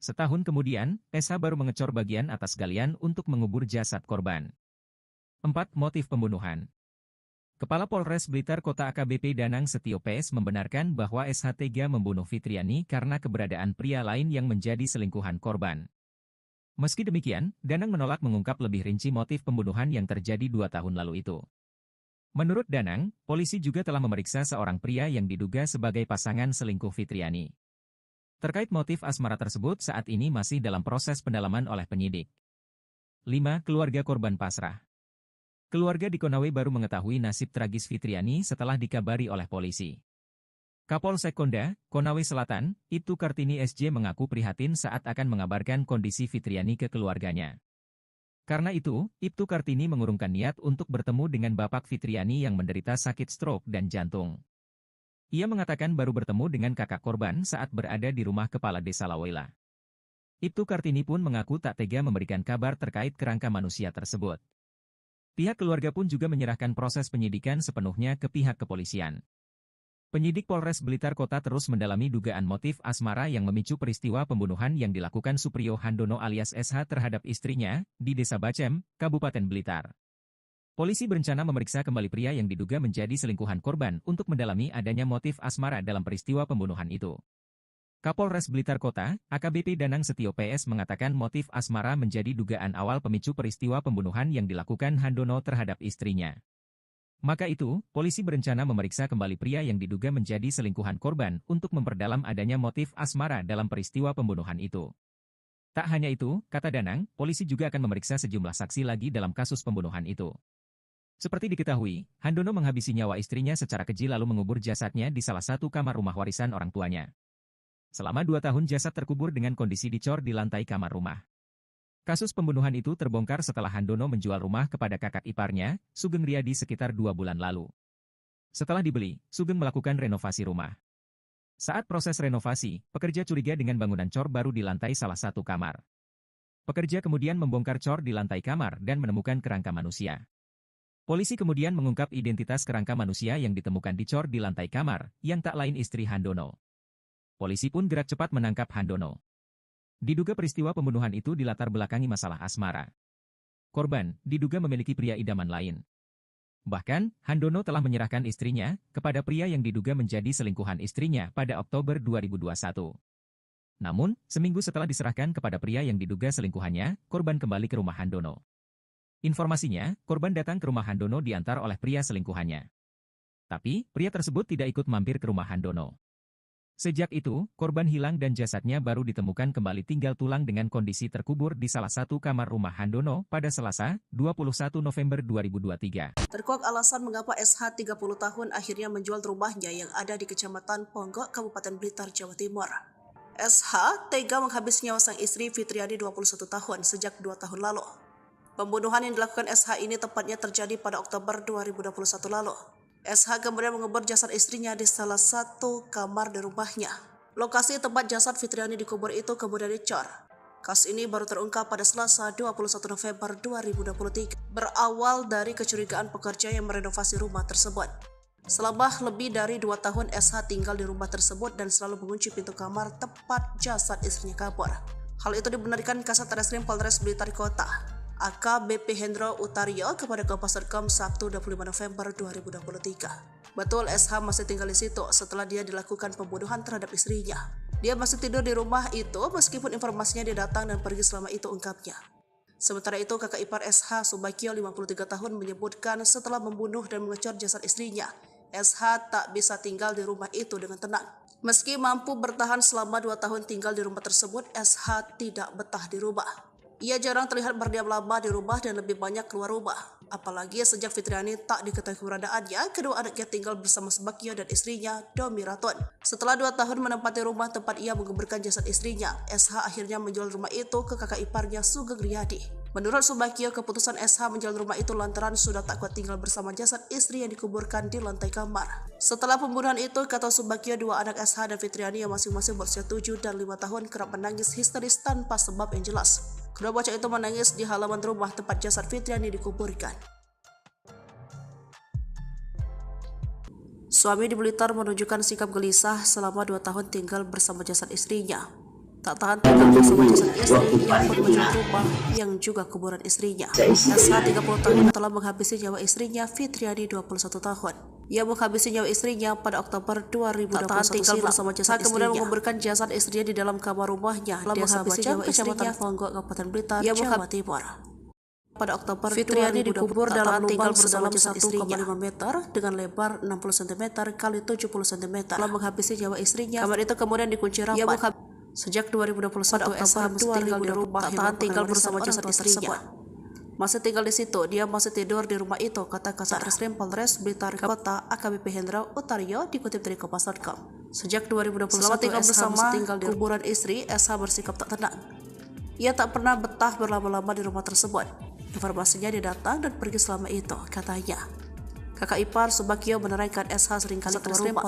Setahun kemudian, SH baru mengecor bagian atas galian untuk mengubur jasad korban. 4. Motif pembunuhan. Kepala Polres Blitar Kota AKBP Danang Setio PS membenarkan bahwa SH tega membunuh Fitriani karena keberadaan pria lain yang menjadi selingkuhan korban. Meski demikian, Danang menolak mengungkap lebih rinci motif pembunuhan yang terjadi 2 tahun lalu itu. Menurut Danang, polisi juga telah memeriksa seorang pria yang diduga sebagai pasangan selingkuh Fitriani. Terkait motif asmara tersebut saat ini masih dalam proses pendalaman oleh penyidik. 5. Keluarga korban pasrah. Keluarga di Konawe baru mengetahui nasib tragis Fitriani setelah dikabari oleh polisi. Kapolsek Konda, Konawe Selatan, Ibtu Kartini SJ mengaku prihatin saat akan mengabarkan kondisi Fitriani ke keluarganya. Karena itu, Ibtu Kartini mengurungkan niat untuk bertemu dengan bapak Fitriani yang menderita sakit stroke dan jantung. Ia mengatakan baru bertemu dengan kakak korban saat berada di rumah kepala desa Lawela. Ibtu Kartini pun mengaku tak tega memberikan kabar terkait kerangka manusia tersebut. Pihak keluarga pun juga menyerahkan proses penyidikan sepenuhnya ke pihak kepolisian. Penyidik Polres Blitar Kota terus mendalami dugaan motif asmara yang memicu peristiwa pembunuhan yang dilakukan Supriyo Handono alias SH terhadap istrinya di Desa Bacem, Kabupaten Blitar. Polisi berencana memeriksa kembali pria yang diduga menjadi selingkuhan korban untuk mendalami adanya motif asmara dalam peristiwa pembunuhan itu. Kapolres Blitar Kota, AKBP Danang Setio PS mengatakan motif asmara menjadi dugaan awal pemicu peristiwa pembunuhan yang dilakukan Handono terhadap istrinya. Maka itu, polisi berencana memeriksa kembali pria yang diduga menjadi selingkuhan korban untuk memperdalam adanya motif asmara dalam peristiwa pembunuhan itu. Tak hanya itu, kata Danang, polisi juga akan memeriksa sejumlah saksi lagi dalam kasus pembunuhan itu. Seperti diketahui, Handono menghabisi nyawa istrinya secara keji lalu mengubur jasadnya di salah satu kamar rumah warisan orang tuanya. Selama 2 tahun jasad terkubur dengan kondisi dicor di lantai kamar rumah. Kasus pembunuhan itu terbongkar setelah Handono menjual rumah kepada kakak iparnya, Sugeng Riyadi sekitar 2 bulan lalu. Setelah dibeli, Sugeng melakukan renovasi rumah. Saat proses renovasi, pekerja curiga dengan bangunan cor baru di lantai salah satu kamar. Pekerja kemudian membongkar cor di lantai kamar dan menemukan kerangka manusia. Polisi kemudian mengungkap identitas kerangka manusia yang ditemukan dicor di lantai kamar, yang tak lain istri Handono. Polisi pun gerak cepat menangkap Handono. Diduga peristiwa pembunuhan itu dilatar belakangi masalah asmara. Korban diduga memiliki pria idaman lain. Bahkan, Handono telah menyerahkan istrinya kepada pria yang diduga menjadi selingkuhan istrinya pada Oktober 2021. Namun, seminggu setelah diserahkan kepada pria yang diduga selingkuhannya, korban kembali ke rumah Handono. Informasinya, korban datang ke rumah Handono diantar oleh pria selingkuhannya. Tapi, pria tersebut tidak ikut mampir ke rumah Handono. Sejak itu, korban hilang dan jasadnya baru ditemukan kembali tinggal tulang dengan kondisi terkubur di salah satu kamar rumah Handono pada Selasa, 21 November 2023. Terkuak alasan mengapa SH 30 tahun akhirnya menjual rumahnya yang ada di Kecamatan Ponggok, Kabupaten Blitar, Jawa Timur. SH tega menghabis nyawa sang istri Fitriani 21 tahun sejak 2 tahun lalu. Pembunuhan yang dilakukan SH ini tepatnya terjadi pada Oktober 2021 lalu. SH kemudian mengubur jasad istrinya di salah satu kamar di rumahnya. Lokasi tempat jasad Fitriani dikubur itu kemudian dicor. Kasus ini baru terungkap pada Selasa 21 November 2023. Berawal dari kecurigaan pekerja yang merenovasi rumah tersebut. Selama lebih dari 2 tahun SH tinggal di rumah tersebut dan selalu mengunci pintu kamar tempat jasad istrinya kabur. Hal itu dibenarkan Kasat Reskrim Polres Blitar Kota, AKBP Hendro Utario kepada Kompas.com Sabtu 25 November 2023. Betul SH masih tinggal di situ setelah dia dilakukan pembunuhan terhadap istrinya. Dia masih tidur di rumah itu meskipun informasinya dia datang dan pergi selama itu, ungkapnya. Sementara itu kakak ipar SH Subakio 53 tahun menyebutkan setelah membunuh dan mengecor jasad istrinya, SH tak bisa tinggal di rumah itu dengan tenang. Meski mampu bertahan selama 2 tahun tinggal di rumah tersebut, SH tidak betah di rumah. Ia jarang terlihat berdiam lama di rumah dan lebih banyak keluar rumah. Apalagi sejak Fitriani tak diketahui keberadaannya, kedua anaknya tinggal bersama Subakio dan istrinya, Domi Raton. Setelah 2 tahun menempati rumah tempat ia menguburkan jasad istrinya, SH akhirnya menjual rumah itu ke kakak iparnya Sugeng Riyadi. Menurut Subakio, keputusan SH menjual rumah itu lantaran sudah tak kuat tinggal bersama jasad istri yang dikuburkan di lantai kamar. Setelah pembunuhan itu, kata Subakio, 2 anak SH dan Fitriani yang masing-masing berusia 7 dan 5 tahun kerap menangis histeris tanpa sebab yang jelas. Kedua bocah itu menangis di halaman rumah tempat jasad Fitriani dikuburkan. Suami di Blitar menunjukkan sikap gelisah selama 2 tahun tinggal bersama jasad istrinya. Tak tahan tinggal bersama jasad istri yang pun menjual rumah yang juga kuburan istrinya. SH 30 tahun telah menghabisi nyawa istrinya Fitriani 21 tahun. Ia menghabisi nyawa istrinya pada Oktober 2021 tinggal bersama jasad istrinya. Kemudian menguburkan jasad istrinya di dalam kamar rumahnya di Desa Bacem, Kecamatan Ponggok, Kabupaten Blitar, Jawa Timur. Pada Oktober, Fitriani dikubur dalam lubang sedalam 1,5 meter dengan lebar 60 cm x 70 cm. Telah menghabisi nyawa istrinya. Kamar itu kemudian dikunci rapat. Sejak 2021, SH masih tinggal di rumah yang tinggal bersama jasad istrinya. Masih tinggal di situ, dia masih tidur di rumah itu, kata Kasat Reskrim Polres Blitar Kota AKBP Hendro Utario dikutip dari Kompas.com. Sejak 2021, selama tinggal bersama di kuburan istri, SH bersikap tak tenang. Ia tak pernah betah berlama-lama di rumah tersebut. Informasinya dia datang dan pergi selama itu, katanya. Kakak ipar Subakio menerangkan SH seringkali keluar rumah.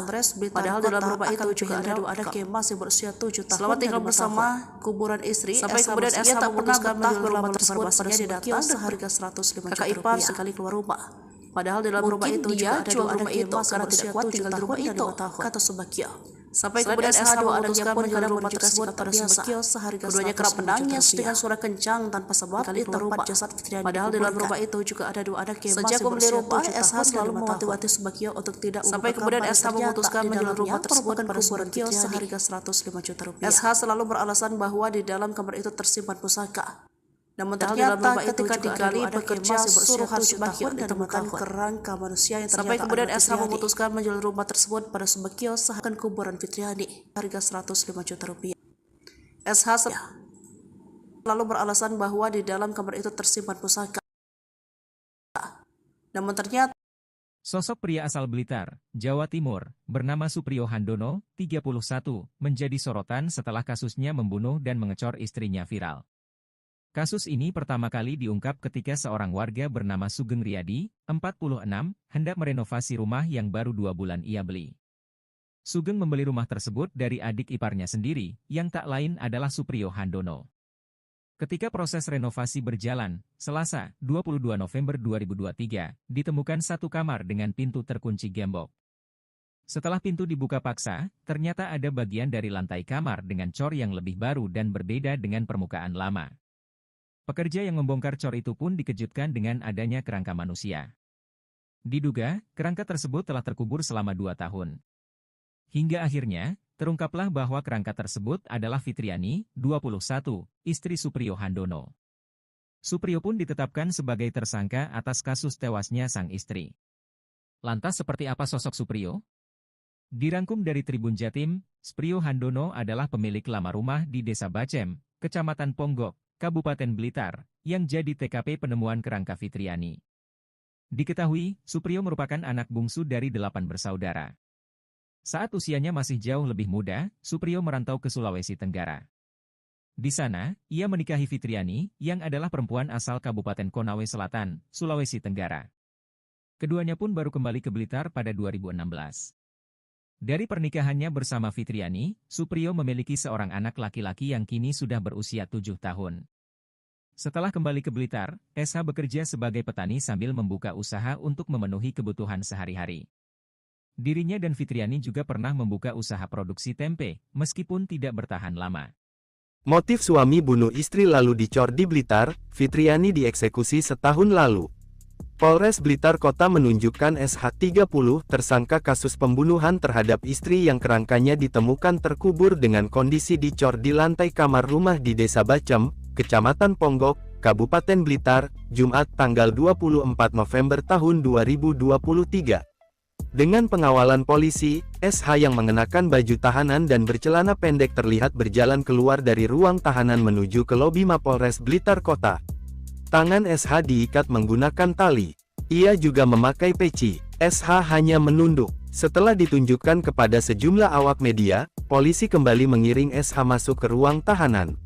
Padahal di dalam rumah itu juga ada 2 anak yang masih berusia 7 tahun. Selama tinggal bersama kuburan istri, sampai kemudian SH memutuskan menjual rumah tersebut pada Subakio seharga 105 juta kakak ipar sekali keluar rumah. Padahal di dalam rumah itu juga ada 2 anak yang masih berusia 7 tinggal di rumah itu, kata Subakio. Sampai kemudian SH memutuskan menjual rumah tersebut pada Subakio seharga 100 juta. Keduanya kerap menangis dengan suara kencang tanpa sebab di tempat jasad Fitriani. Padahal di dalam rumah itu juga ada 2 anak yang masih berusia 7 tahun. SH selalu mewanti-wanti Subakio untuk tidak sampai kemudian SH memutuskan menjual rumah tersebut pada Subakio seharga 105 juta rupiah. SH selalu beralasan bahwa di dalam kamar itu tersimpan pusaka. Namun ternyata ketika digali pekerja suruhan Subakio ditemukan kerangka manusia yang sampai kemudian SH memutuskan menjual rumah tersebut pada Subakio seakan kuburan Fitriani harga 105 juta rupiah. SH lalu beralasan bahwa di dalam kamar itu tersimpan pusaka. Namun ternyata Sosok pria asal Blitar, Jawa Timur, bernama Supriyo Handono, 31, menjadi sorotan setelah kasusnya membunuh dan mengecor istrinya viral. Kasus ini pertama kali diungkap ketika seorang warga bernama Sugeng Riyadi, 46, hendak merenovasi rumah yang baru 2 bulan ia beli. Sugeng membeli rumah tersebut dari adik iparnya sendiri, yang tak lain adalah Supriyo Handono. Ketika proses renovasi berjalan, Selasa, 22 November 2023, ditemukan satu kamar dengan pintu terkunci gembok. Setelah pintu dibuka paksa, ternyata ada bagian dari lantai kamar dengan cor yang lebih baru dan berbeda dengan permukaan lama. Pekerja yang membongkar cor itu pun dikejutkan dengan adanya kerangka manusia. Diduga, kerangka tersebut telah terkubur selama 2 tahun. Hingga akhirnya, terungkaplah bahwa kerangka tersebut adalah Fitriani, 21, istri Supriyo Handono. Supriyo pun ditetapkan sebagai tersangka atas kasus tewasnya sang istri. Lantas seperti apa sosok Supriyo? Dirangkum dari Tribun Jatim, Supriyo Handono adalah pemilik lama rumah di Desa Bacem, Kecamatan Ponggok, Kabupaten Blitar, yang jadi TKP penemuan kerangka Fitriani. Diketahui, Supriyo merupakan anak bungsu dari 8 bersaudara. Saat usianya masih jauh lebih muda, Supriyo merantau ke Sulawesi Tenggara. Di sana, ia menikahi Fitriani, yang adalah perempuan asal Kabupaten Konawe Selatan, Sulawesi Tenggara. Keduanya pun baru kembali ke Blitar pada 2016. Dari pernikahannya bersama Fitriani, Supriyo memiliki seorang anak laki-laki yang kini sudah berusia 7 tahun. Setelah kembali ke Blitar, SH bekerja sebagai petani sambil membuka usaha untuk memenuhi kebutuhan sehari-hari. Dirinya dan Fitriani juga pernah membuka usaha produksi tempe, meskipun tidak bertahan lama. Motif suami bunuh istri lalu dicor di Blitar, Fitriani dieksekusi setahun lalu. Polres Blitar Kota menunjukkan SH30 tersangka kasus pembunuhan terhadap istri yang kerangkanya ditemukan terkubur dengan kondisi dicor di lantai kamar rumah di Desa Bacem, Kecamatan Ponggok, Kabupaten Blitar, Jumat tanggal 24 November tahun 2023. Dengan pengawalan polisi, SH yang mengenakan baju tahanan dan bercelana pendek terlihat berjalan keluar dari ruang tahanan menuju ke lobi Mapolres Blitar Kota. Tangan SH diikat menggunakan tali. Ia juga memakai peci. SH hanya menunduk. Setelah ditunjukkan kepada sejumlah awak media, polisi kembali mengiring SH masuk ke ruang tahanan.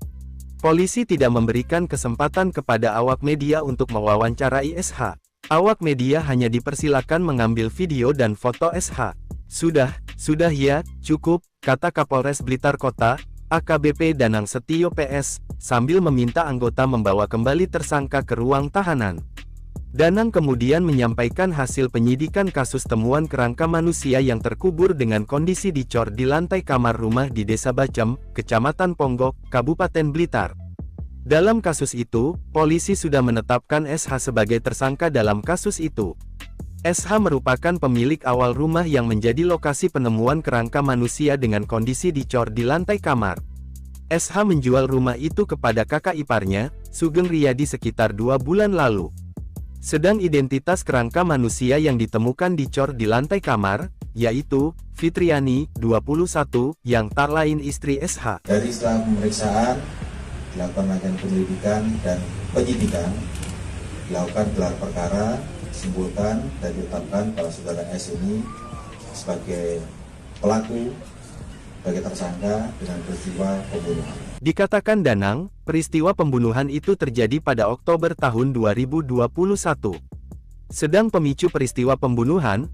Polisi tidak memberikan kesempatan kepada awak media untuk mewawancarai SH. Awak media hanya dipersilakan mengambil video dan foto SH. Sudah ya, cukup, kata Kapolres Blitar Kota, AKBP Danang Setio PS, sambil meminta anggota membawa kembali tersangka ke ruang tahanan. Danang kemudian menyampaikan hasil penyidikan kasus temuan kerangka manusia yang terkubur dengan kondisi dicor di lantai kamar rumah di Desa Bacem, Kecamatan Ponggok, Kabupaten Blitar. Dalam kasus itu, polisi sudah menetapkan SH sebagai tersangka dalam kasus itu. SH merupakan pemilik awal rumah yang menjadi lokasi penemuan kerangka manusia dengan kondisi dicor di lantai kamar. SH menjual rumah itu kepada kakak iparnya, Sugeng Riyadi sekitar 2 bulan lalu. Sedang identitas kerangka manusia yang ditemukan dicor di lantai kamar, yaitu Fitriani, 21, yang tak lain istri SH. Dari setelah pemeriksaan, dilakukan rangkaian penyelidikan dan penyidikan, dilakukan gelar perkara, disimpulkan dan ditetapkan bahwa saudara S ini sebagai pelaku, sebagai tersangka dengan peristiwa pembunuhan. Dikatakan Danang, peristiwa pembunuhan itu terjadi pada Oktober tahun 2021. Sedang pemicu peristiwa pembunuhan,